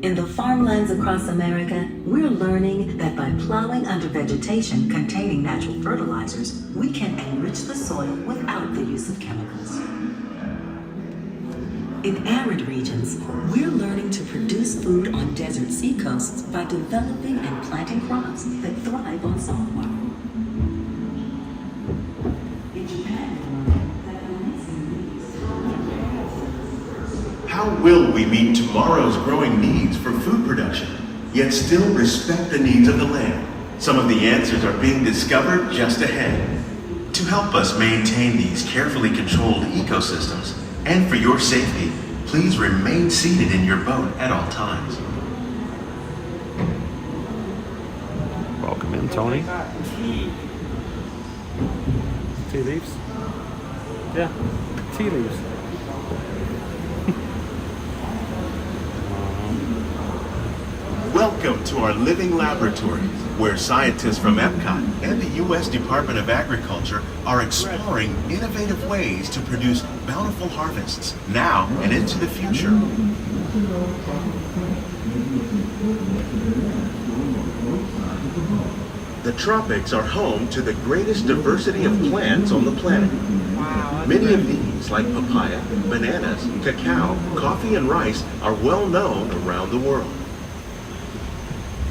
In the farmlands across America, we're learning that by plowing under vegetation containing natural fertilizers, we can enrich the soil without the use of chemicals. In arid regions, we're learning to produce food on desert seacoasts by developing and planting crops that thrive on saltwater. In Japan, How will we meet tomorrow's growing needs for food production, yet still respect the needs of the land? Some of the answers are being discovered just ahead. To help us maintain these carefully controlled ecosystems, and for your safety, please remain seated in your boat at all times. Welcome in, Tony. Tea leaves? Yeah, tea leaves. Welcome to our living laboratory, where scientists from Epcot and the U.S. Department of Agriculture are exploring innovative ways to produce bountiful harvests now and into the future. The tropics are home to the greatest diversity of plants on the planet. Many of these, like papaya, bananas, cacao, coffee, and rice, are well known around the world.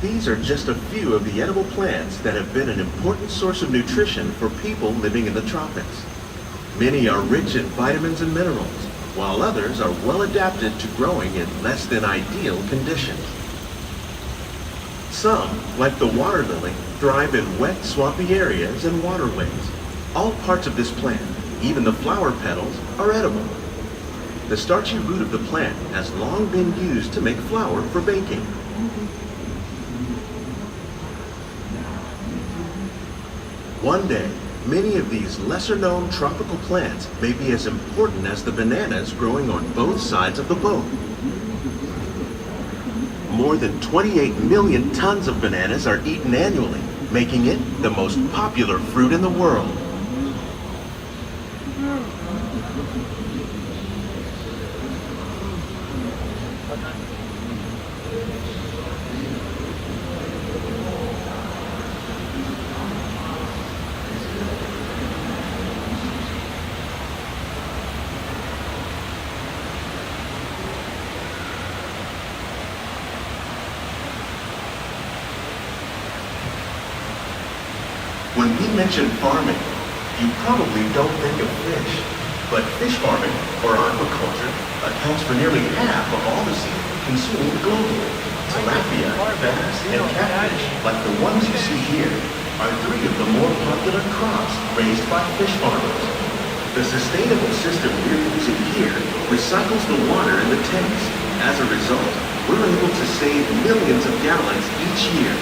These are just a few of the edible plants that have been an important source of nutrition for people living in the tropics. Many are rich in vitamins and minerals, while others are well adapted to growing in less than ideal conditions. Some, like the water lily, thrive in wet, swampy areas and waterways. All parts of this plant, even the flower petals, are edible. The starchy root of the plant has long been used to make flour for baking. One day, many of these lesser-known tropical plants may be as important as the bananas growing on both sides of the boat. More than 28 million tons of bananas are eaten annually, making it the most popular fruit in the world. When we mention farming, you probably don't think of fish. But fish farming, or aquaculture, accounts for nearly half of all the seafood consumed globally. Tilapia, bass, and catfish, like the ones you see here, are three of the more popular crops raised by fish farmers. The sustainable system we're using here recycles the water in the tanks. As a result, we're able to save millions of gallons each year.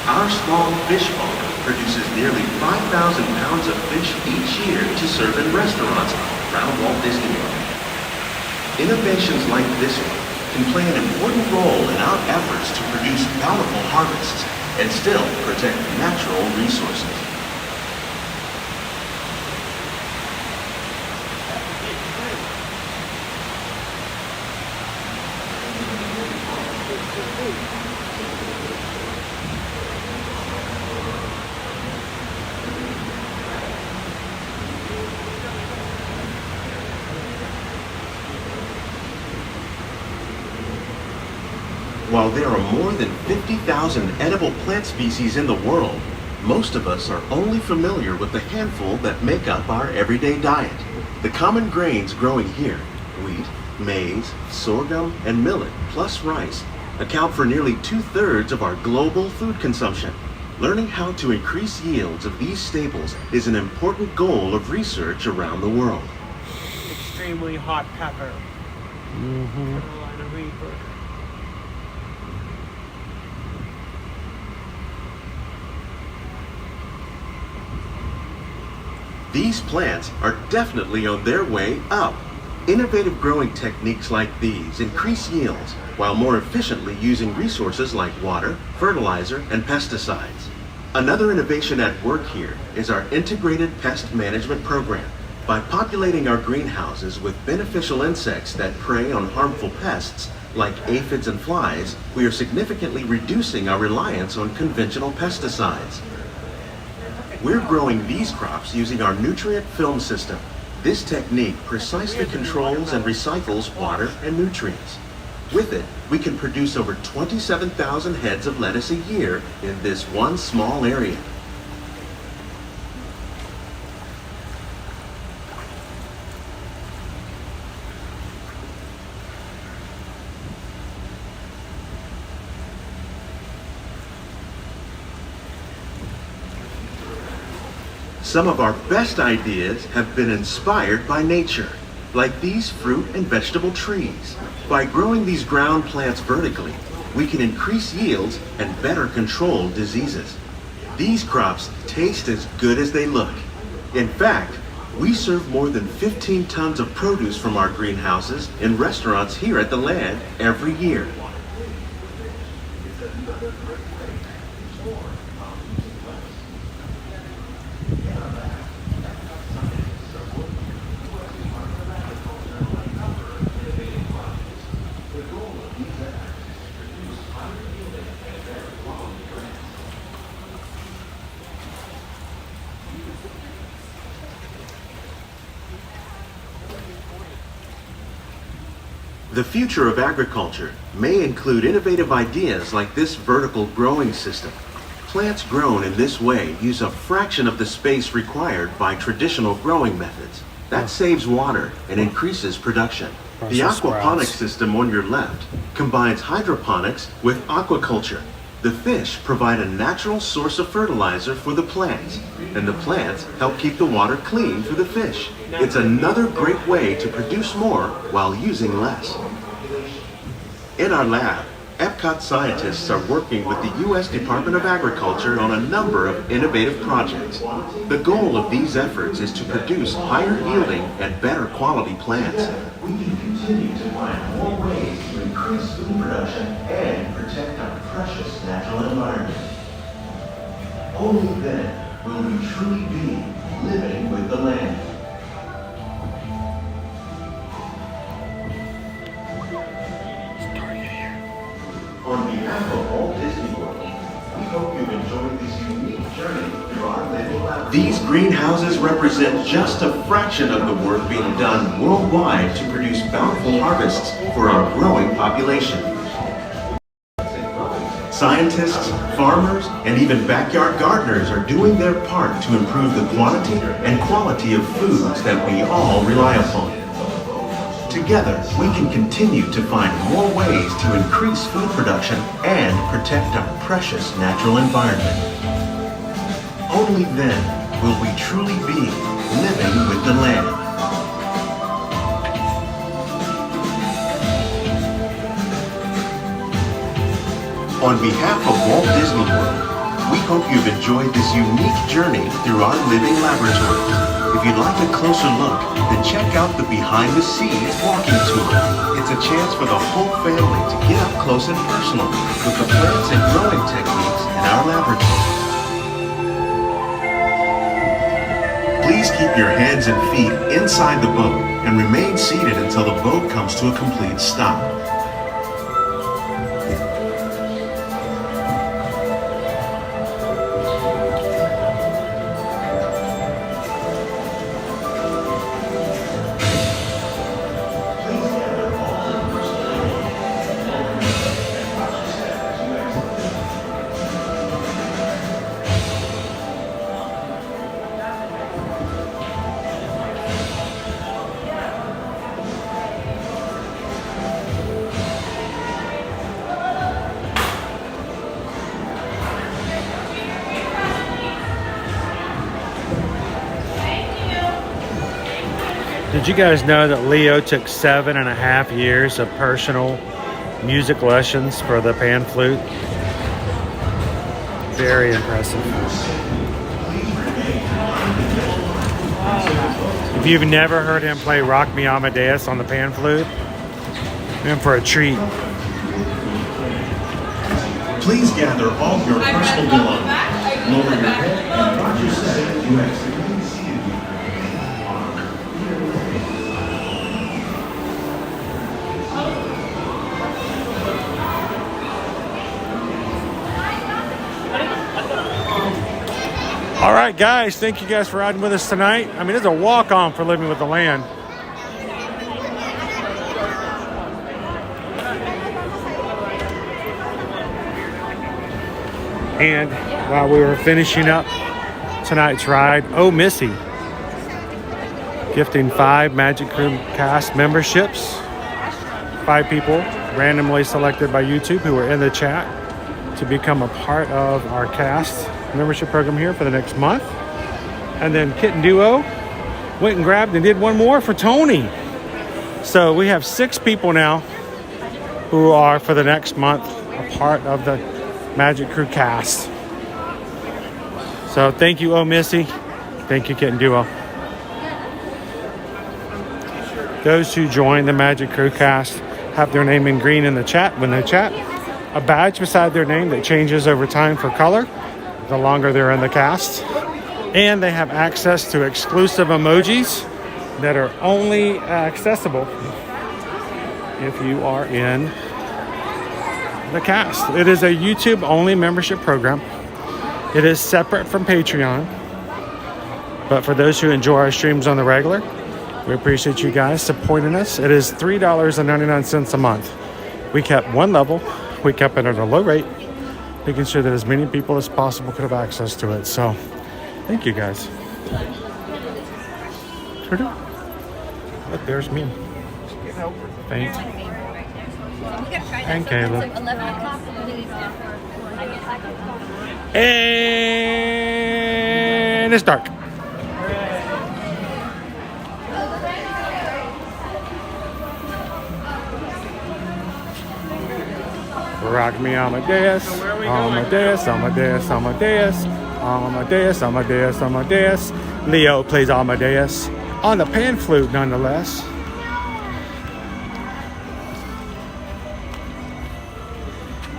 Our small fish farm produces nearly 5,000 pounds of fish each year to serve in restaurants around Walt Disney World. Innovations like this one can play an important role in our efforts to produce bountiful harvests and still protect natural resources. While there are more than 50,000 edible plant species in the world, most of us are only familiar with the handful that make up our everyday diet. The common grains growing here, wheat, maize, sorghum, and millet, plus rice, account for nearly 2/3 of our global food consumption. Learning how to increase yields of these staples is an important goal of research around the world. Extremely hot pepper. Carolina Reaper. These plants are definitely on their way up. Innovative growing techniques like these increase yields while more efficiently using resources like water, fertilizer, and pesticides. Another innovation at work here is our integrated pest management program. By populating our greenhouses with beneficial insects that prey on harmful pests like aphids and flies, we are significantly reducing our reliance on conventional pesticides. We're growing these crops using our nutrient film system. This technique precisely controls and recycles water and nutrients. With it, we can produce over 27,000 heads of lettuce a year in this one small area. Some of our best ideas have been inspired by nature, like these fruit and vegetable trees. By growing these ground plants vertically, we can increase yields and better control diseases. These crops taste as good as they look. In fact, we serve more than 15 tons of produce from our greenhouses in restaurants here at the land every year. The future of agriculture may include innovative ideas like this vertical growing system. Plants grown in this way use a fraction of the space required by traditional growing methods. That saves water and increases production. The aquaponics system on your left combines hydroponics with aquaculture. The fish provide a natural source of fertilizer for the plants, and the plants help keep the water clean for the fish. It's another great way to produce more while using less. In our lab, Epcot scientists are working with the U.S. Department of Agriculture on a number of innovative projects. The goal of these efforts is to produce higher yielding and better quality plants. We can continue to find more ways to increase food production and protect our precious natural environment. Only then will we truly be living with the land. On behalf of Walt Disney World, we hope you've enjoyed this unique journey through our living laboratory. These greenhouses represent just a fraction of the work being done worldwide to produce bountiful harvests for our growing population. Scientists, farmers, and even backyard gardeners are doing their part to improve the quantity and quality of foods that we all rely upon. Together, we can continue to find more ways to increase food production and protect our precious natural environment. Only then will we truly be living with the land. On behalf of Walt Disney World, we hope you've enjoyed this unique journey through our living laboratory. If you'd like a closer look, then check out the Behind the Scenes walking tour. It's a chance for the whole family to get up close and personal with the plants and growing techniques in our laboratory. Please keep your hands and feet inside the boat and remain seated until the boat comes to a complete stop. Did you guys know that Leo took 7.5 years of personal music lessons for the pan flute? Very impressive. If you've never heard him play Rock Me Amadeus on the pan flute, you're in for a treat. Please gather all your personal belongings. Lower your head and Roger said you exit. All right, guys, thank you guys for riding with us tonight. I mean, it's a walk-on for Living with the Land. And while we were finishing up tonight's ride, oh, Missy, gifting 5 Magic Crew cast memberships. 5 people randomly selected by YouTube who were in the chat to become a part of our cast membership program here for the next month. And then Kitten Duo went and grabbed and did one more for Tony. So we have 6 people now who are for the next month a part of the Magic Crew cast. So thank you, Oh Missy. Thank you, Kitten Duo. Those who join the Magic Crew cast have their name in green in the chat when they chat. A badge beside their name that changes over time for color the longer they're in the cast. And they have access to exclusive emojis that are only accessible if you are in the cast. It is a YouTube only membership program. It is separate from Patreon. But for those who enjoy our streams on the regular, we appreciate you guys supporting us. It is $3.99 a month. We kept one level. We kept it at a low rate, making sure that as many people as possible could have access to it. So, thank you guys. Look, there's me. Thank you. And Caleb. And it's dark. Rock me Amadeus, Amadeus, Amadeus, Amadeus, Amadeus, Amadeus, Amadeus. Leo plays Amadeus on the pan flute, nonetheless.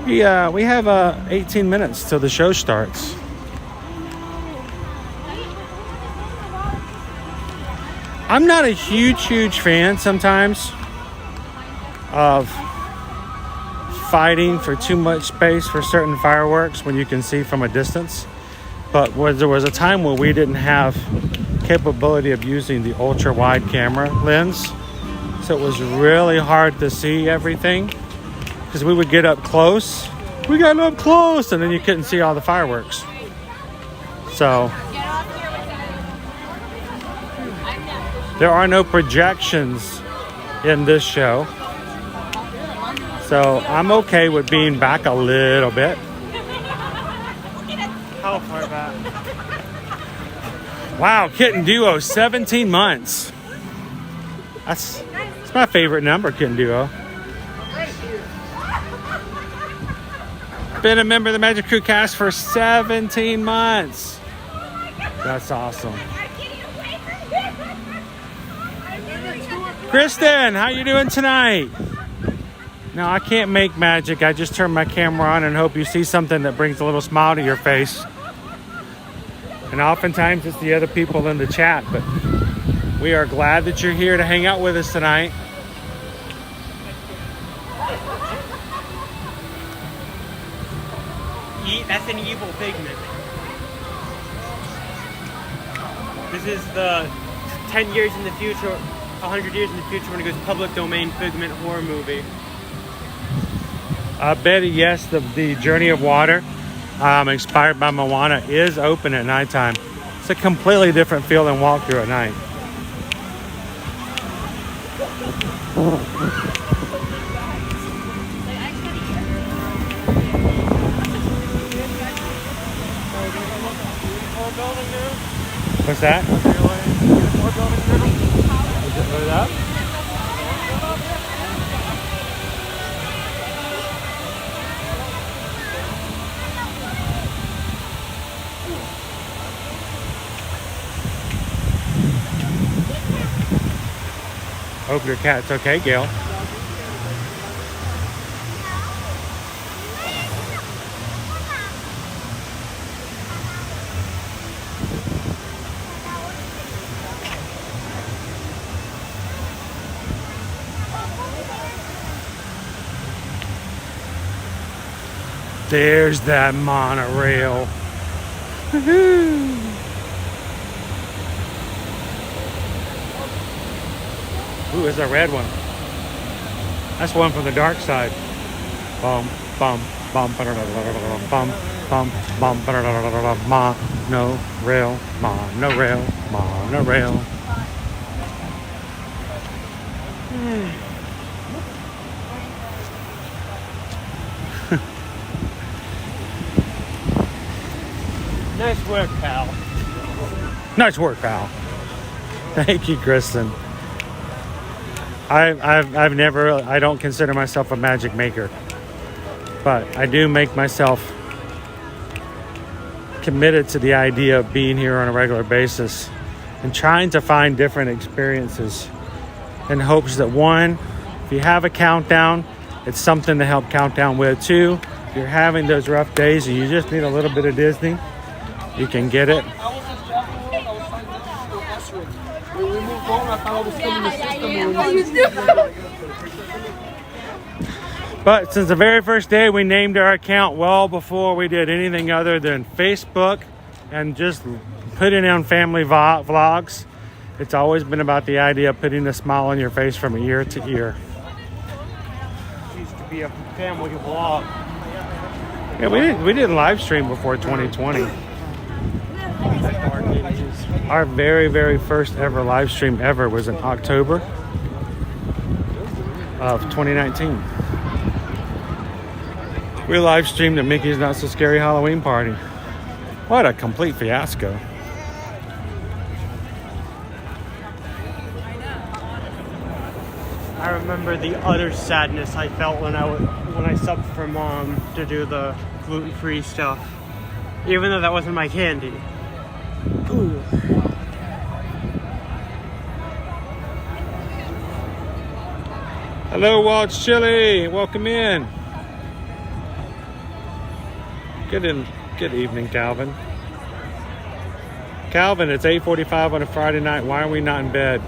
We have 18 minutes till the show starts. I'm not a huge fan sometimes of fighting for too much space for certain fireworks when you can see from a distance. But there was a time where we didn't have capability of using the ultra wide camera lens, so it was really hard to see everything because we would get up close. We got up close and then you couldn't see all the fireworks. So there are no projections in this show. So I'm okay with being back a little bit. How far back? Wow, Kitten Duo, 17 months. That's my favorite number, Kitten Duo. Been a member of the Magic Crew cast for 17 months. That's awesome. Kristen, how you doing tonight? No, I can't make magic. I just turn my camera on and hope you see something that brings a little smile to your face. And oftentimes it's the other people in the chat, but we are glad that you're here to hang out with us tonight. That's an evil Figment. This is the 10 years in the future, 100 years in the future when it goes public domain Figment horror movie. I bet yes, the Journey of Water, inspired by Moana, is open at nighttime. It's a completely different feel than walkthrough at night. What's that? Is it lit up? Hope your cat's okay, Gail. There's that monorail. Woohoo! Ooh, it's a red one. That's one from the dark side. Bum, bum, bum, bum, bum, bum, bum, monorail, monorail, monorail. Nice work, pal. Nice work, pal. Thank you, Kristen. I've never, I don't consider myself a magic maker, but I do make myself committed to the idea of being here on a regular basis and trying to find different experiences in hopes that, one, if you have a countdown, it's something to help countdown with. Two, if you're having those rough days and you just need a little bit of Disney, you can get it. But since the very first day, we named our account well before we did anything other than Facebook and just putting on family vlogs. It's always been about the idea of putting a smile on your face from ear to ear. It used to be a family vlog. Yeah, we did live stream before 2020. Our very, very first ever live stream ever was in October of 2019. We live streamed at Mickey's Not So Scary Halloween Party. What a complete fiasco. I remember the utter sadness I felt when I subbed for Mom to do the gluten-free stuff, even though that wasn't my candy. Ooh. Hello, Walt's Chili. Welcome in. Good evening, Calvin. Calvin, it's 8:45 on a Friday night. Why are we not in bed?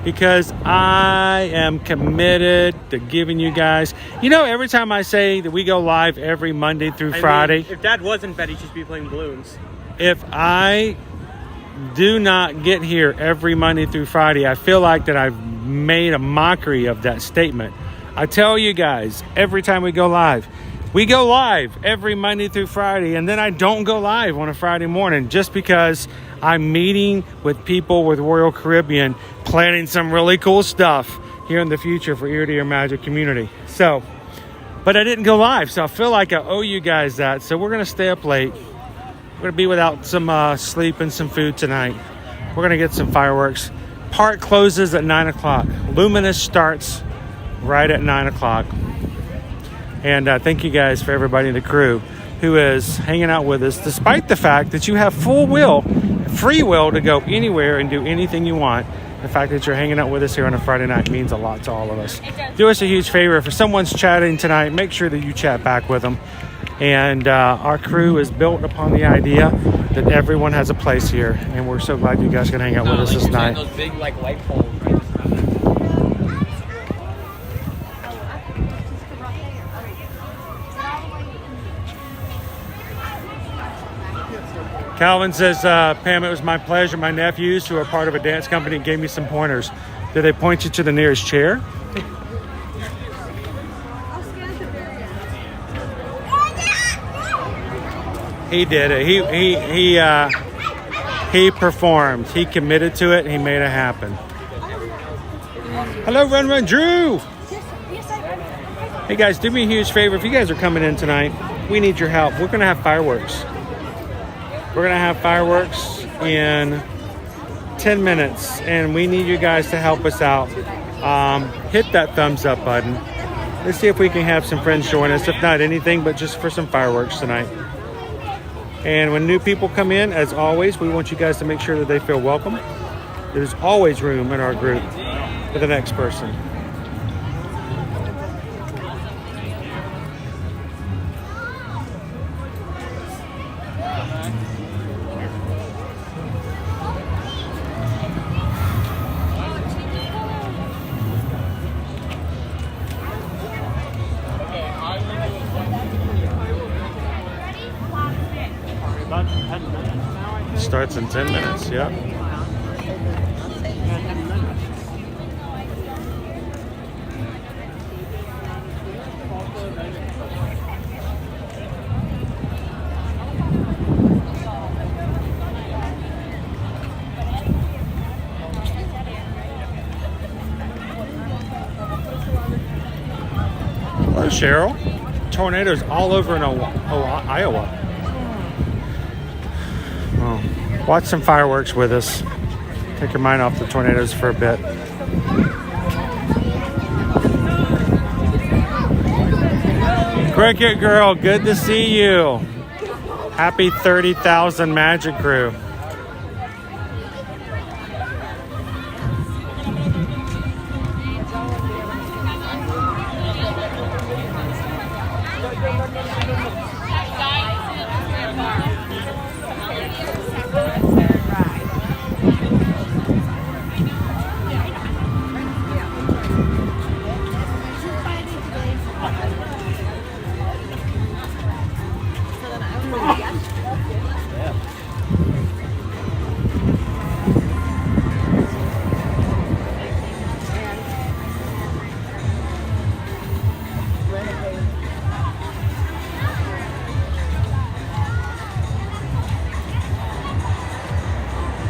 Because I am committed to giving you guys... You know, every time I say that we go live every Monday through Friday... If Dad wasn't in bed, he'd just be playing balloons. If I do not get here every Monday through Friday, I feel like that I've made a mockery of that statement. I tell you guys, every time we go live every Monday through Friday, and then I don't go live on a Friday morning just because I'm meeting with people with Royal Caribbean, planning some really cool stuff here in the future for Ear to Ear Magic community. So, but I didn't go live, so I feel like I owe you guys that. So we're going to stay up late. We're going to be without some sleep and some food tonight. We're going to get some fireworks. Park closes at 9 o'clock. LuminoUS starts right at 9 o'clock. And thank you guys for everybody in the crew who is hanging out with us, despite the fact that you have free will to go anywhere and do anything you want. The fact that you're hanging out with us here on a Friday night means a lot to all of us. Do us a huge favor. If someone's chatting tonight, make sure that you chat back with them. And our crew is built upon the idea that everyone has a place here. And we're so glad you guys can hang out with us this night. Those big light poles. Calvin says, Pam, it was my pleasure. My nephews, who are part of a dance company, gave me some pointers. Did they point you to the nearest chair? He did it. He performed. He committed to it. He made it happen. Hello, Run Drew. Hey guys, do me a huge favor. If you guys are coming in tonight, we need your help. We're going to have fireworks. We're going to have fireworks in 10 minutes, and we need you guys to help us out. Hit that thumbs up button. Let's see if we can have some friends join us, if not anything, but just for some fireworks tonight. And when new people come in, as always, we want you guys to make sure that they feel welcome. There's always room in our group. for the next person. Starts in 10 minutes, yep. Hello, Cheryl. Tornadoes all over in Iowa. Oh. Watch some fireworks with us. Take your mind off the tornadoes for a bit. Cricket Girl, good to see you. Happy 30,000 Magic Crew.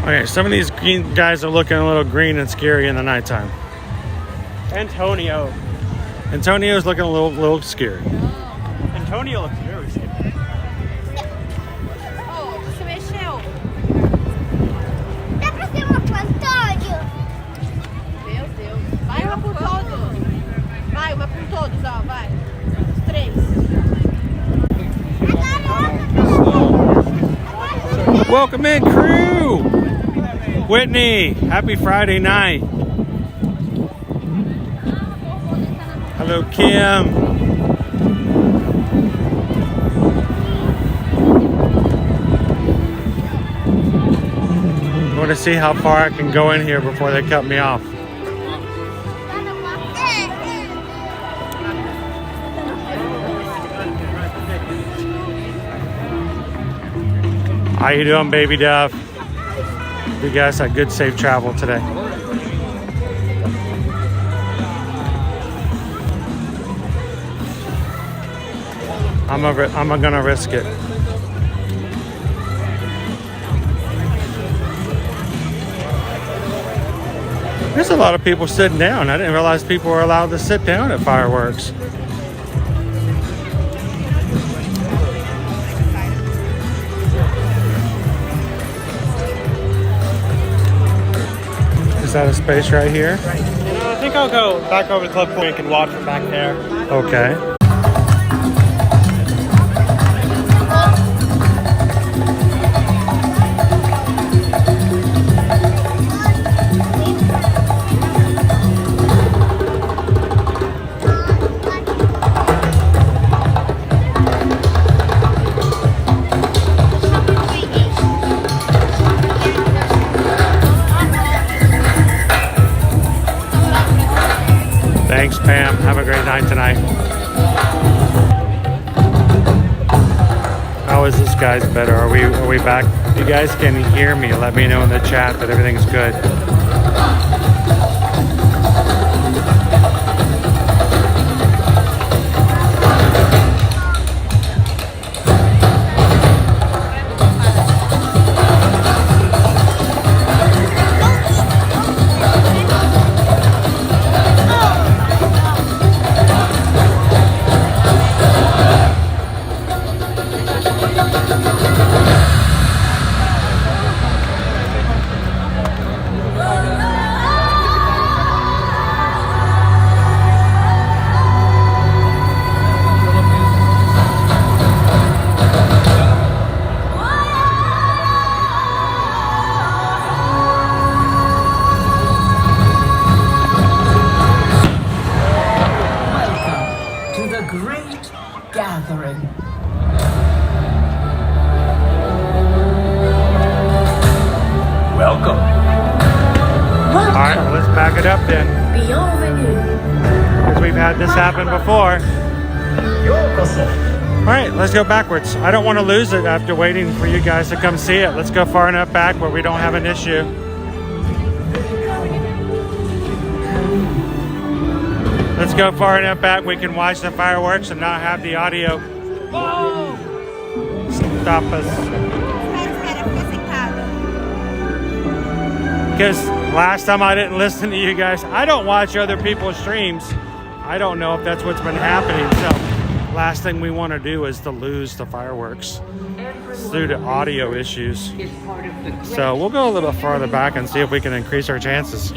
Okay, some of these green guys are looking a little green and scary in the nighttime. Antonio's looking a little scary. Antonio looks very scary. Oh, se mexeu. Dá pra ser uma plantagem? Meu Deus. Vai uma por todos. Vai, uma por todos, ó, vai. Os 3. Welcome in, crew! Whitney, happy Friday night. Hello, Kim. I want to see how far I can go in here before they cut me off. How you doing, baby Dove? You guys had good, safe travel today. I'm gonna risk it. There's a lot of people sitting down. I didn't realize people were allowed to sit down at fireworks. Is that a space right here? I think I'll go back over to Club Point and watch from back there. Okay. Thanks, Pam. Have a great night tonight. How is this, guys? Better? Are we back? If you guys can hear me, let me know in the chat that everything's good. gathering. Welcome. All right, well, let's back it up then. Because we've had this happen before. All right, let's go backwards. I don't want to lose it after waiting for you guys to come see it. Let's go far enough back where we don't have an issue. Let's go far enough back we can watch the fireworks and not have the audio stop us. Because last time I didn't listen to you guys. I don't watch other people's streams. I don't know if that's what's been happening. So last thing we want to do is to lose the fireworks due to audio issues. So we'll go a little farther back and see if we can increase our chances.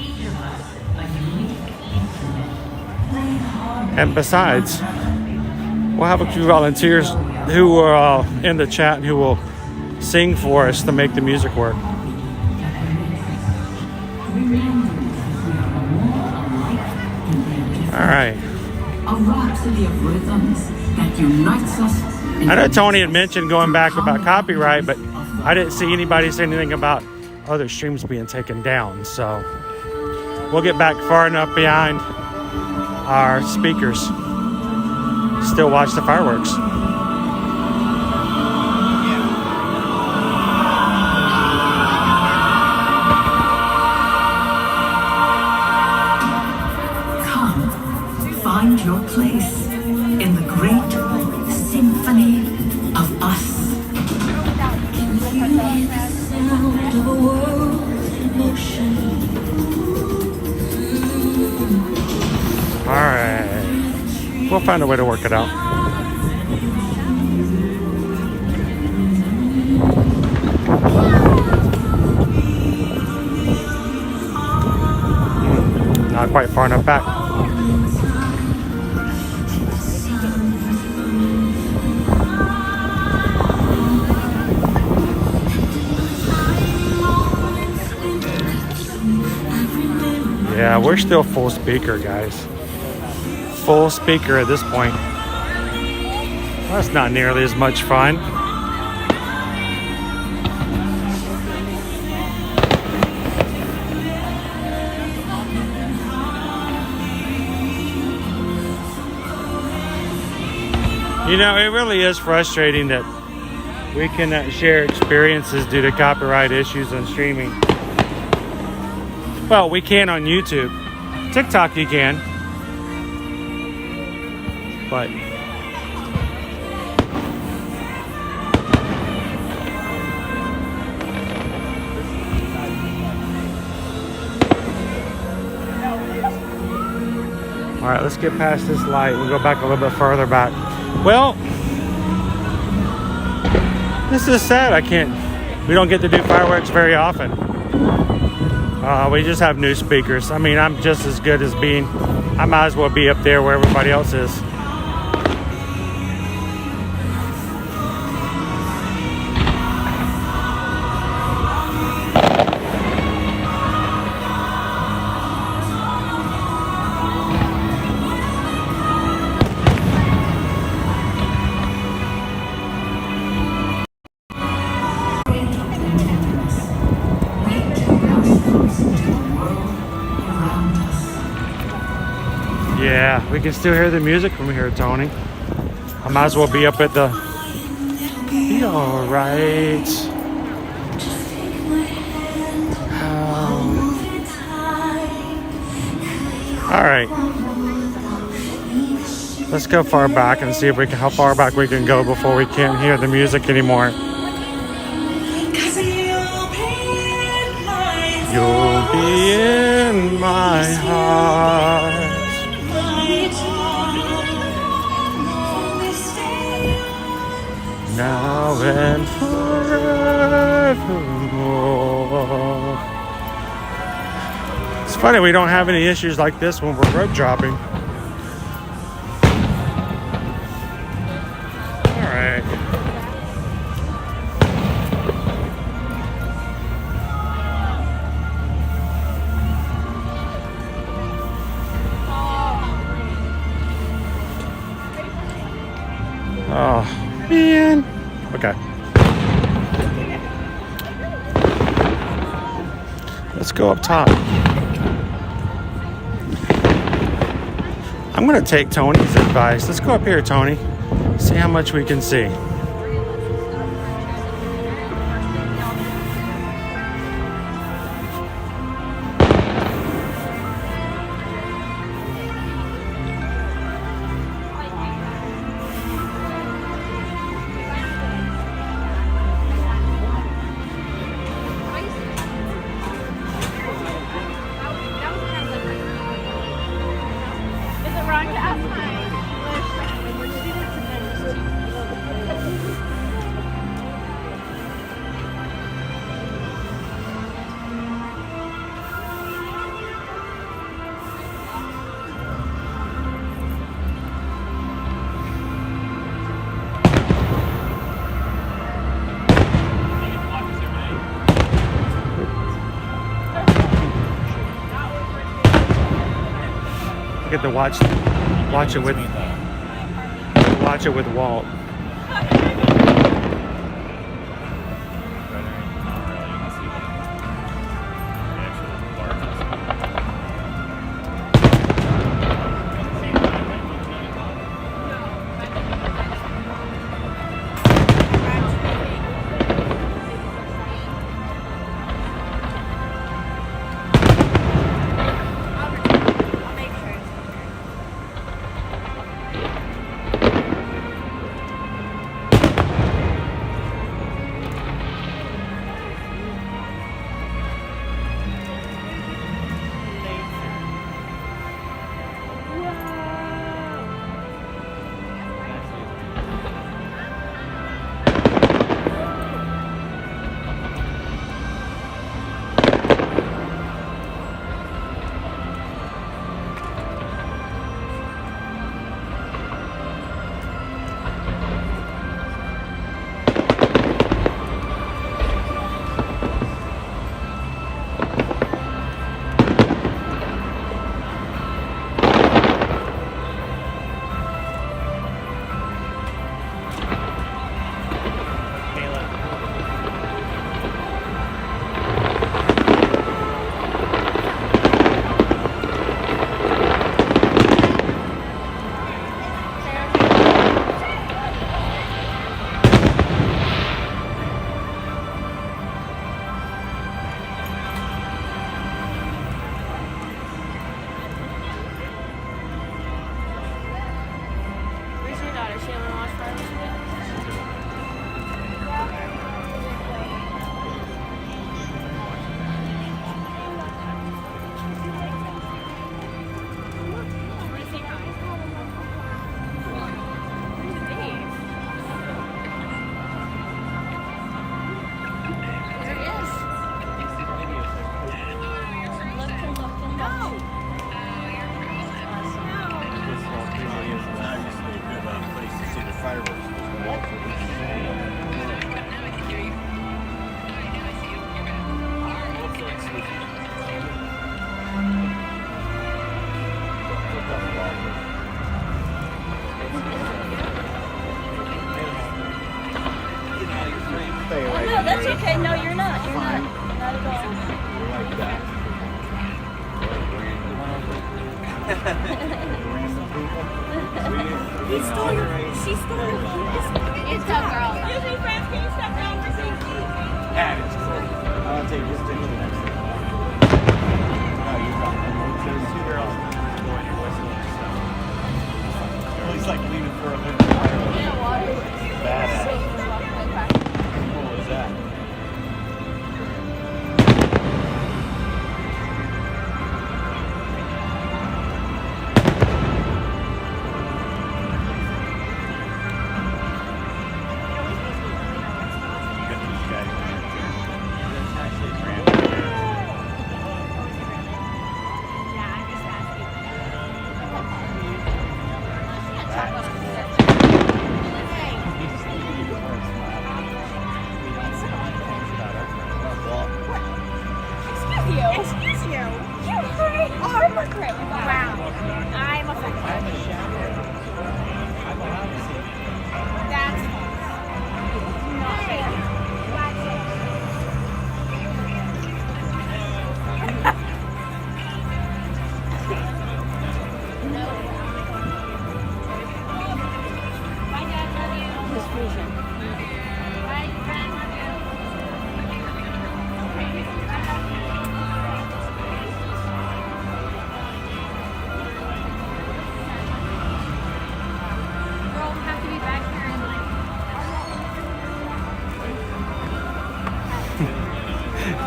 And besides, we'll have a few volunteers who are in the chat and who will sing for us to make the music work. All right. A rhapsody of rhythms that unites us. I know Tony had mentioned going back about copyright, but I didn't see anybody say anything about other streams being taken down. So we'll get back far enough behind our speakers. Still watch the fireworks. Come, find your place in the great symphony of us. Can you hear the sound of a world in motion? All right. We'll find a way to work it out. Not quite far enough back. Yeah, we're still full speaker, guys. Full speaker at this point. Well, that's not nearly as much fun. You know, it really is frustrating that we cannot share experiences due to copyright issues on streaming. Well, we can on YouTube. TikTok you can. But all right, let's get past this light. We'll go back a little bit further back. Well, this is sad. We don't get to do fireworks very often. We just have new speakers. I mean, I'm just as good as I might as well be up there where everybody else is. Yeah, we can still hear the music from here, Tony. I might as well be up at the... Be alright. Alright. Let's go far back and see if we can, how far back we can go before we can't hear the music anymore. You'll be in my heart. Now and forevermore. It's funny we don't have any issues like this when we're rope dropping. All right. Oh, man. Okay. Let's go up top. I'm going to take Tony's advice. Let's go up here, Tony. See how much we can see. Get to watch it with Walt. No, that's okay. No, you're not. You're not. Not at all. Like that. He stole your. She stole your phone. It's a girl. Excuse me, friends. Can you step down for safety? Yeah, it's cool. I'll take this to the next one. No, you're not. There's two girls. Going your voice. He's like leaving for a minute. Yeah, water. Badass. That. Yeah, I just asked you.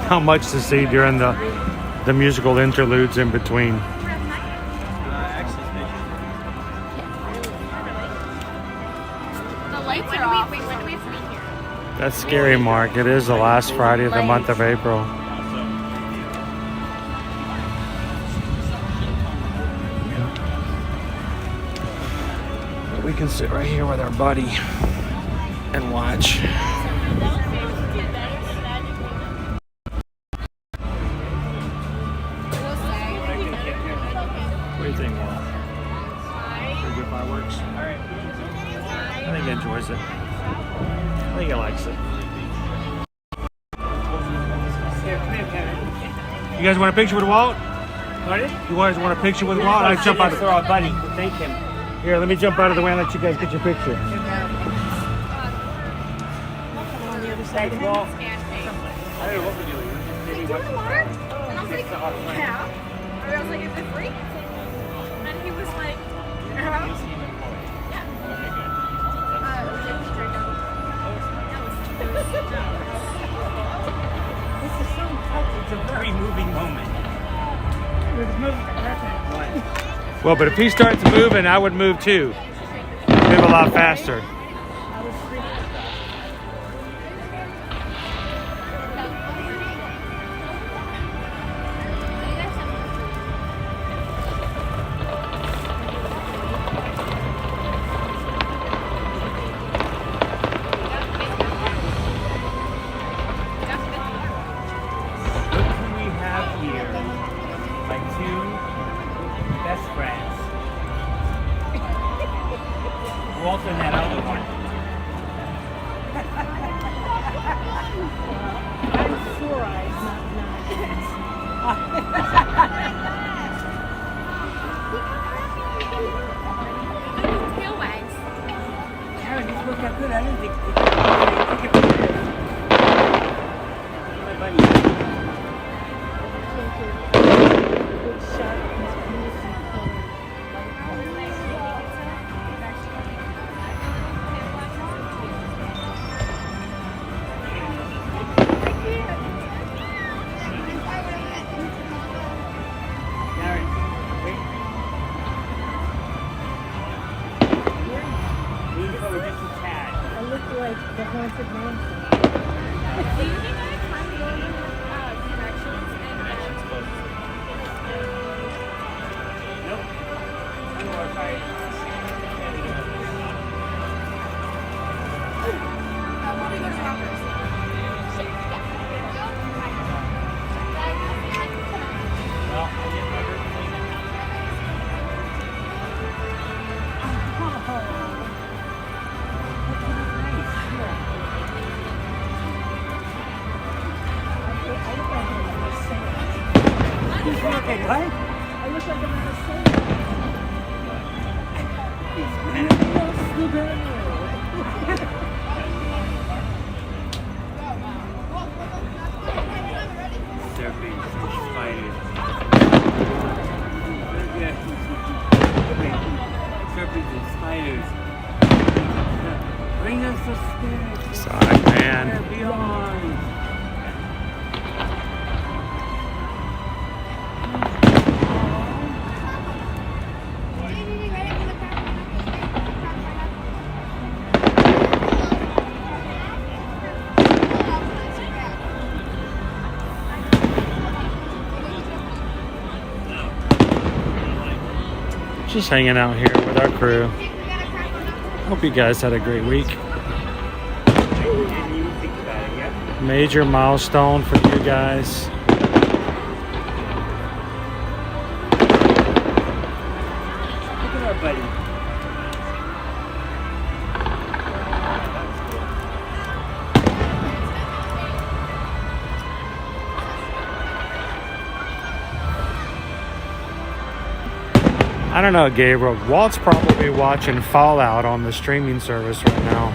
how much to see during the musical interludes in between. The lights are off. Wait, when do we have to be here? That's scary, Mark. It is the last Friday of the month of April. We can sit right here with our buddy and watch. What do you think, Walt? Pretty good fireworks? I think he enjoys it. I think he likes it. You guys want a picture with Walt? Pardon? You guys want a picture with Walt? I jump out of our buddy. Thank him. Here, let me jump out of the way and let you guys get your picture. On the other side. Well, I don't know what we're doing. Did you want water? And I was like, yeah. I was like, is it free? And he was like, yeah. This is so touching. It's a very moving moment. It's moving at Well, but if he starts moving, I would move too. Move a lot faster. Walt and that other one. I'm four eyes, not Tail wags. Karen, just look how good. I didn't think my buddy. like the haunted mansion. Do you think I can go over directions and Nope. why don't we go to Rockers? Okay, what? I look like I'm in a sailor. Serpents and spiders. Serpents and spiders. Bring us the spirits. Side man. Beyond. Just hanging out here with our crew. Hope you guys had a great week. Major milestone for you guys. Look at our buddy. I don't know, Gabriel. Walt's probably watching Fallout on the streaming service right now.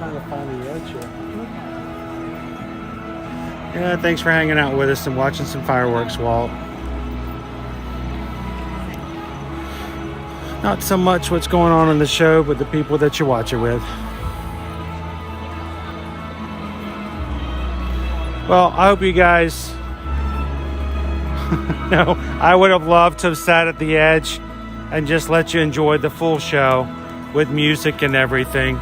trying to find the edge here. Yeah, thanks for hanging out with us and watching some fireworks, Walt. Not so much what's going on in the show, but the people that you watch it with. Well, I hope you guys... No, I would have loved to have sat at the edge and just let you enjoy the full show with music and everything.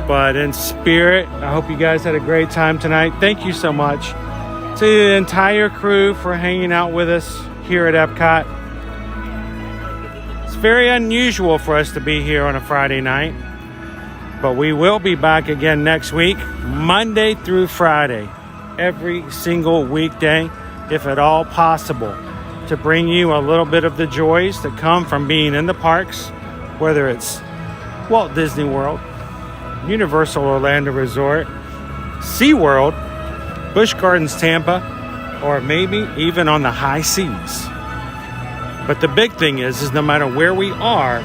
But in spirit, I hope you guys had a great time tonight. Thank you so much to the entire crew for hanging out with us here at Epcot. It's very unusual for us to be here on a Friday night, but we will be back again next week, Monday through Friday, every single weekday, if at all possible, to bring you a little bit of the joys that come from being in the parks, whether it's Walt Disney World, Universal Orlando Resort, SeaWorld, Busch Gardens Tampa, or maybe even on the high seas. But the big thing is no matter where we are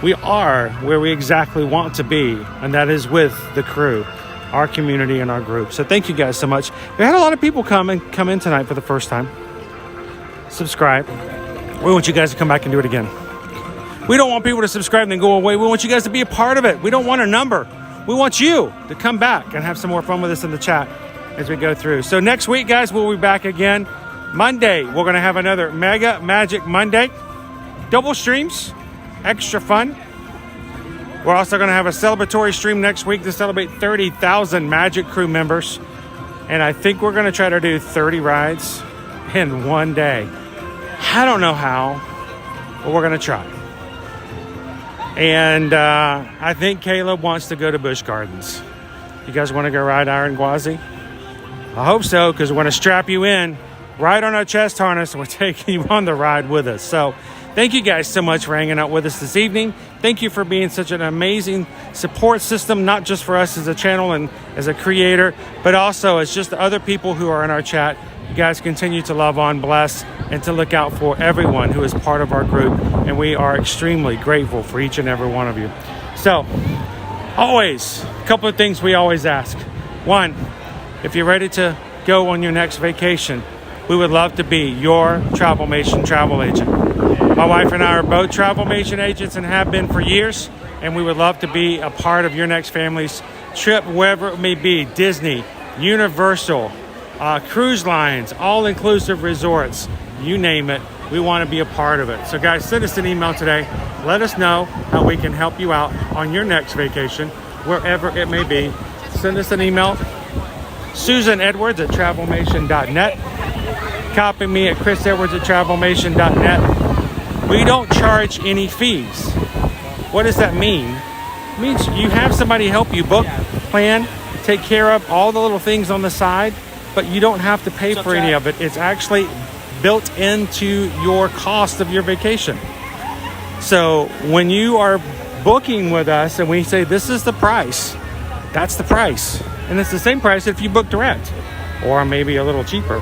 where we exactly want to be, and that is with the crew, our community, and our group. So thank you guys so much. We had a lot of people come in tonight for the first time. Subscribe. We want you guys to come back and do it again. We don't want people to subscribe and then go away. We want you guys to be a part of it. We don't want a number. We want you to come back and have some more fun with us in the chat as we go through. So next week, guys, we'll be back again. Monday, we're going to have another Mega Magic Monday. Double streams. Extra fun. We're also going to have a celebratory stream next week to celebrate 30,000 Magic Crew members. And I think we're going to try to do 30 rides in one day. I don't know how, but we're going to try. And I think Caleb wants to go to Busch Gardens. You guys want to go ride Iron Gwazi? I hope so, because we're going to strap you in right on our chest harness and we're taking you on the ride with us. So thank you guys so much for hanging out with us this evening. Thank you for being such an amazing support system, not just for us as a channel and as a creator, but also as just the other people who are in our chat. You guys continue to love on, bless, and to look out for everyone who is part of our group. And we are extremely grateful for each and every one of you. So, always, a couple of things we always ask. One, if you're ready to go on your next vacation, we would love to be your Travelmation travel agent. My wife and I are both Travelmation agents and have been for years. And we would love to be a part of your next family's trip, wherever it may be. Disney, Universal, cruise lines, all-inclusive resorts, you name it, we want to be a part of it. So guys, send us an email today. Let us know how we can help you out on your next vacation, wherever it may be. Send us an email, susanedwards@travelmation.net. Copy me at chrisedwards@travelmation.net. We don't charge any fees. What does that mean? It means you have somebody help you book, plan, take care of all the little things on the side, but you don't have to pay for any of it. It's actually built into your cost of your vacation. So when you are booking with us and we say this is the price, that's the price. And it's the same price if you book direct, or maybe a little cheaper.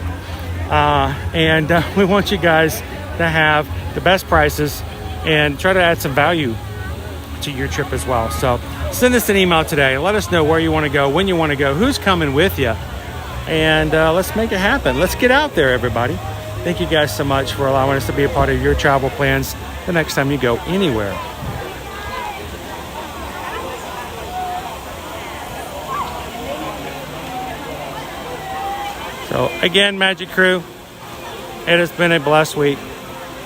We want you guys to have the best prices and try to add some value to your trip as well. So send us an email today. Let us know where you want to go, when you want to go, who's coming with you. And let's make it happen. Let's get out there, everybody. Thank you guys so much for allowing us to be a part of your travel plans the next time you go anywhere. So again, Magic Crew, it has been a blessed week.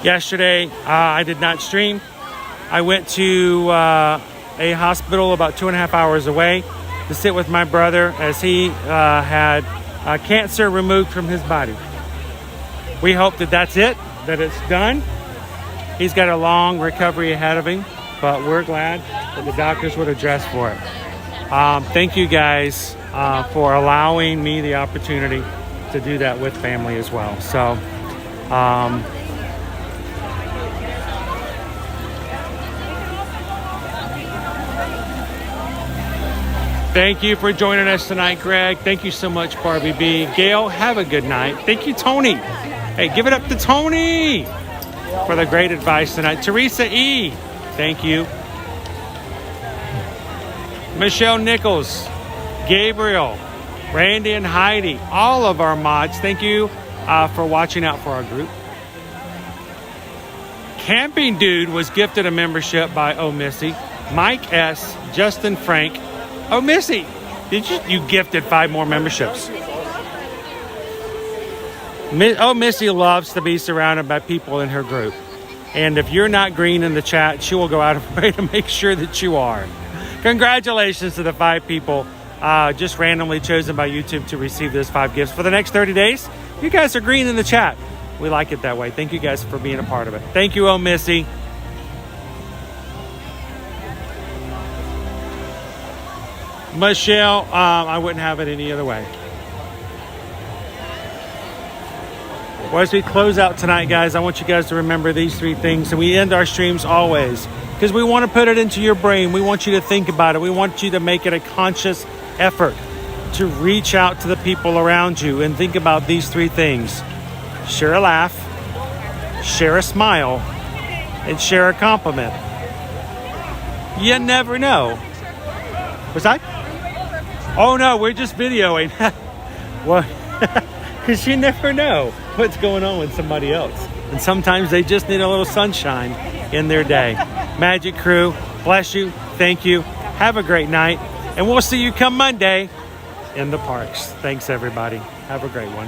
Yesterday, I did not stream. I went to a hospital about 2.5 hours away to sit with my brother as he had cancer removed from his body. We hope that that's it, that it's done. He's got a long recovery ahead of him, but we're glad that the doctors would address for it. Thank you guys for allowing me the opportunity to do that with family as well. So, thank you for joining us tonight, Greg. Thank you so much, Barbie B. Gail, have a good night. Thank you, Tony. Hey, give it up to Tony for the great advice tonight. Teresa E., thank you. Michelle Nichols, Gabriel, Randy and Heidi, all of our mods. Thank you for watching out for our group. Camping Dude was gifted a membership by Oh Missy. Mike S, Justin Frank. Oh Missy, did you gifted 5 more memberships. Oh Missy loves to be surrounded by people in her group. And if you're not green in the chat, she will go out of her way to make sure that you are. Congratulations to the 5 people just randomly chosen by YouTube to receive those 5 gifts. For the next 30 days, you guys are green in the chat. We like it that way. Thank you guys for being a part of it. Thank you, Oh Missy. Michelle, I wouldn't have it any other way. Well, as we close out tonight, guys, I want you guys to remember these 3 things. And we end our streams always because we want to put it into your brain. We want you to think about it. We want you to make it a conscious effort to reach out to the people around you and think about these 3 things. Share a laugh, share a smile, and share a compliment. You never know. What's that? Oh no, we're just videoing. Well, because you never know what's going on with somebody else. And sometimes they just need a little sunshine in their day. Magic Crew, bless you, thank you, have a great night, and we'll see you come Monday in the parks. Thanks everybody. Have a great one.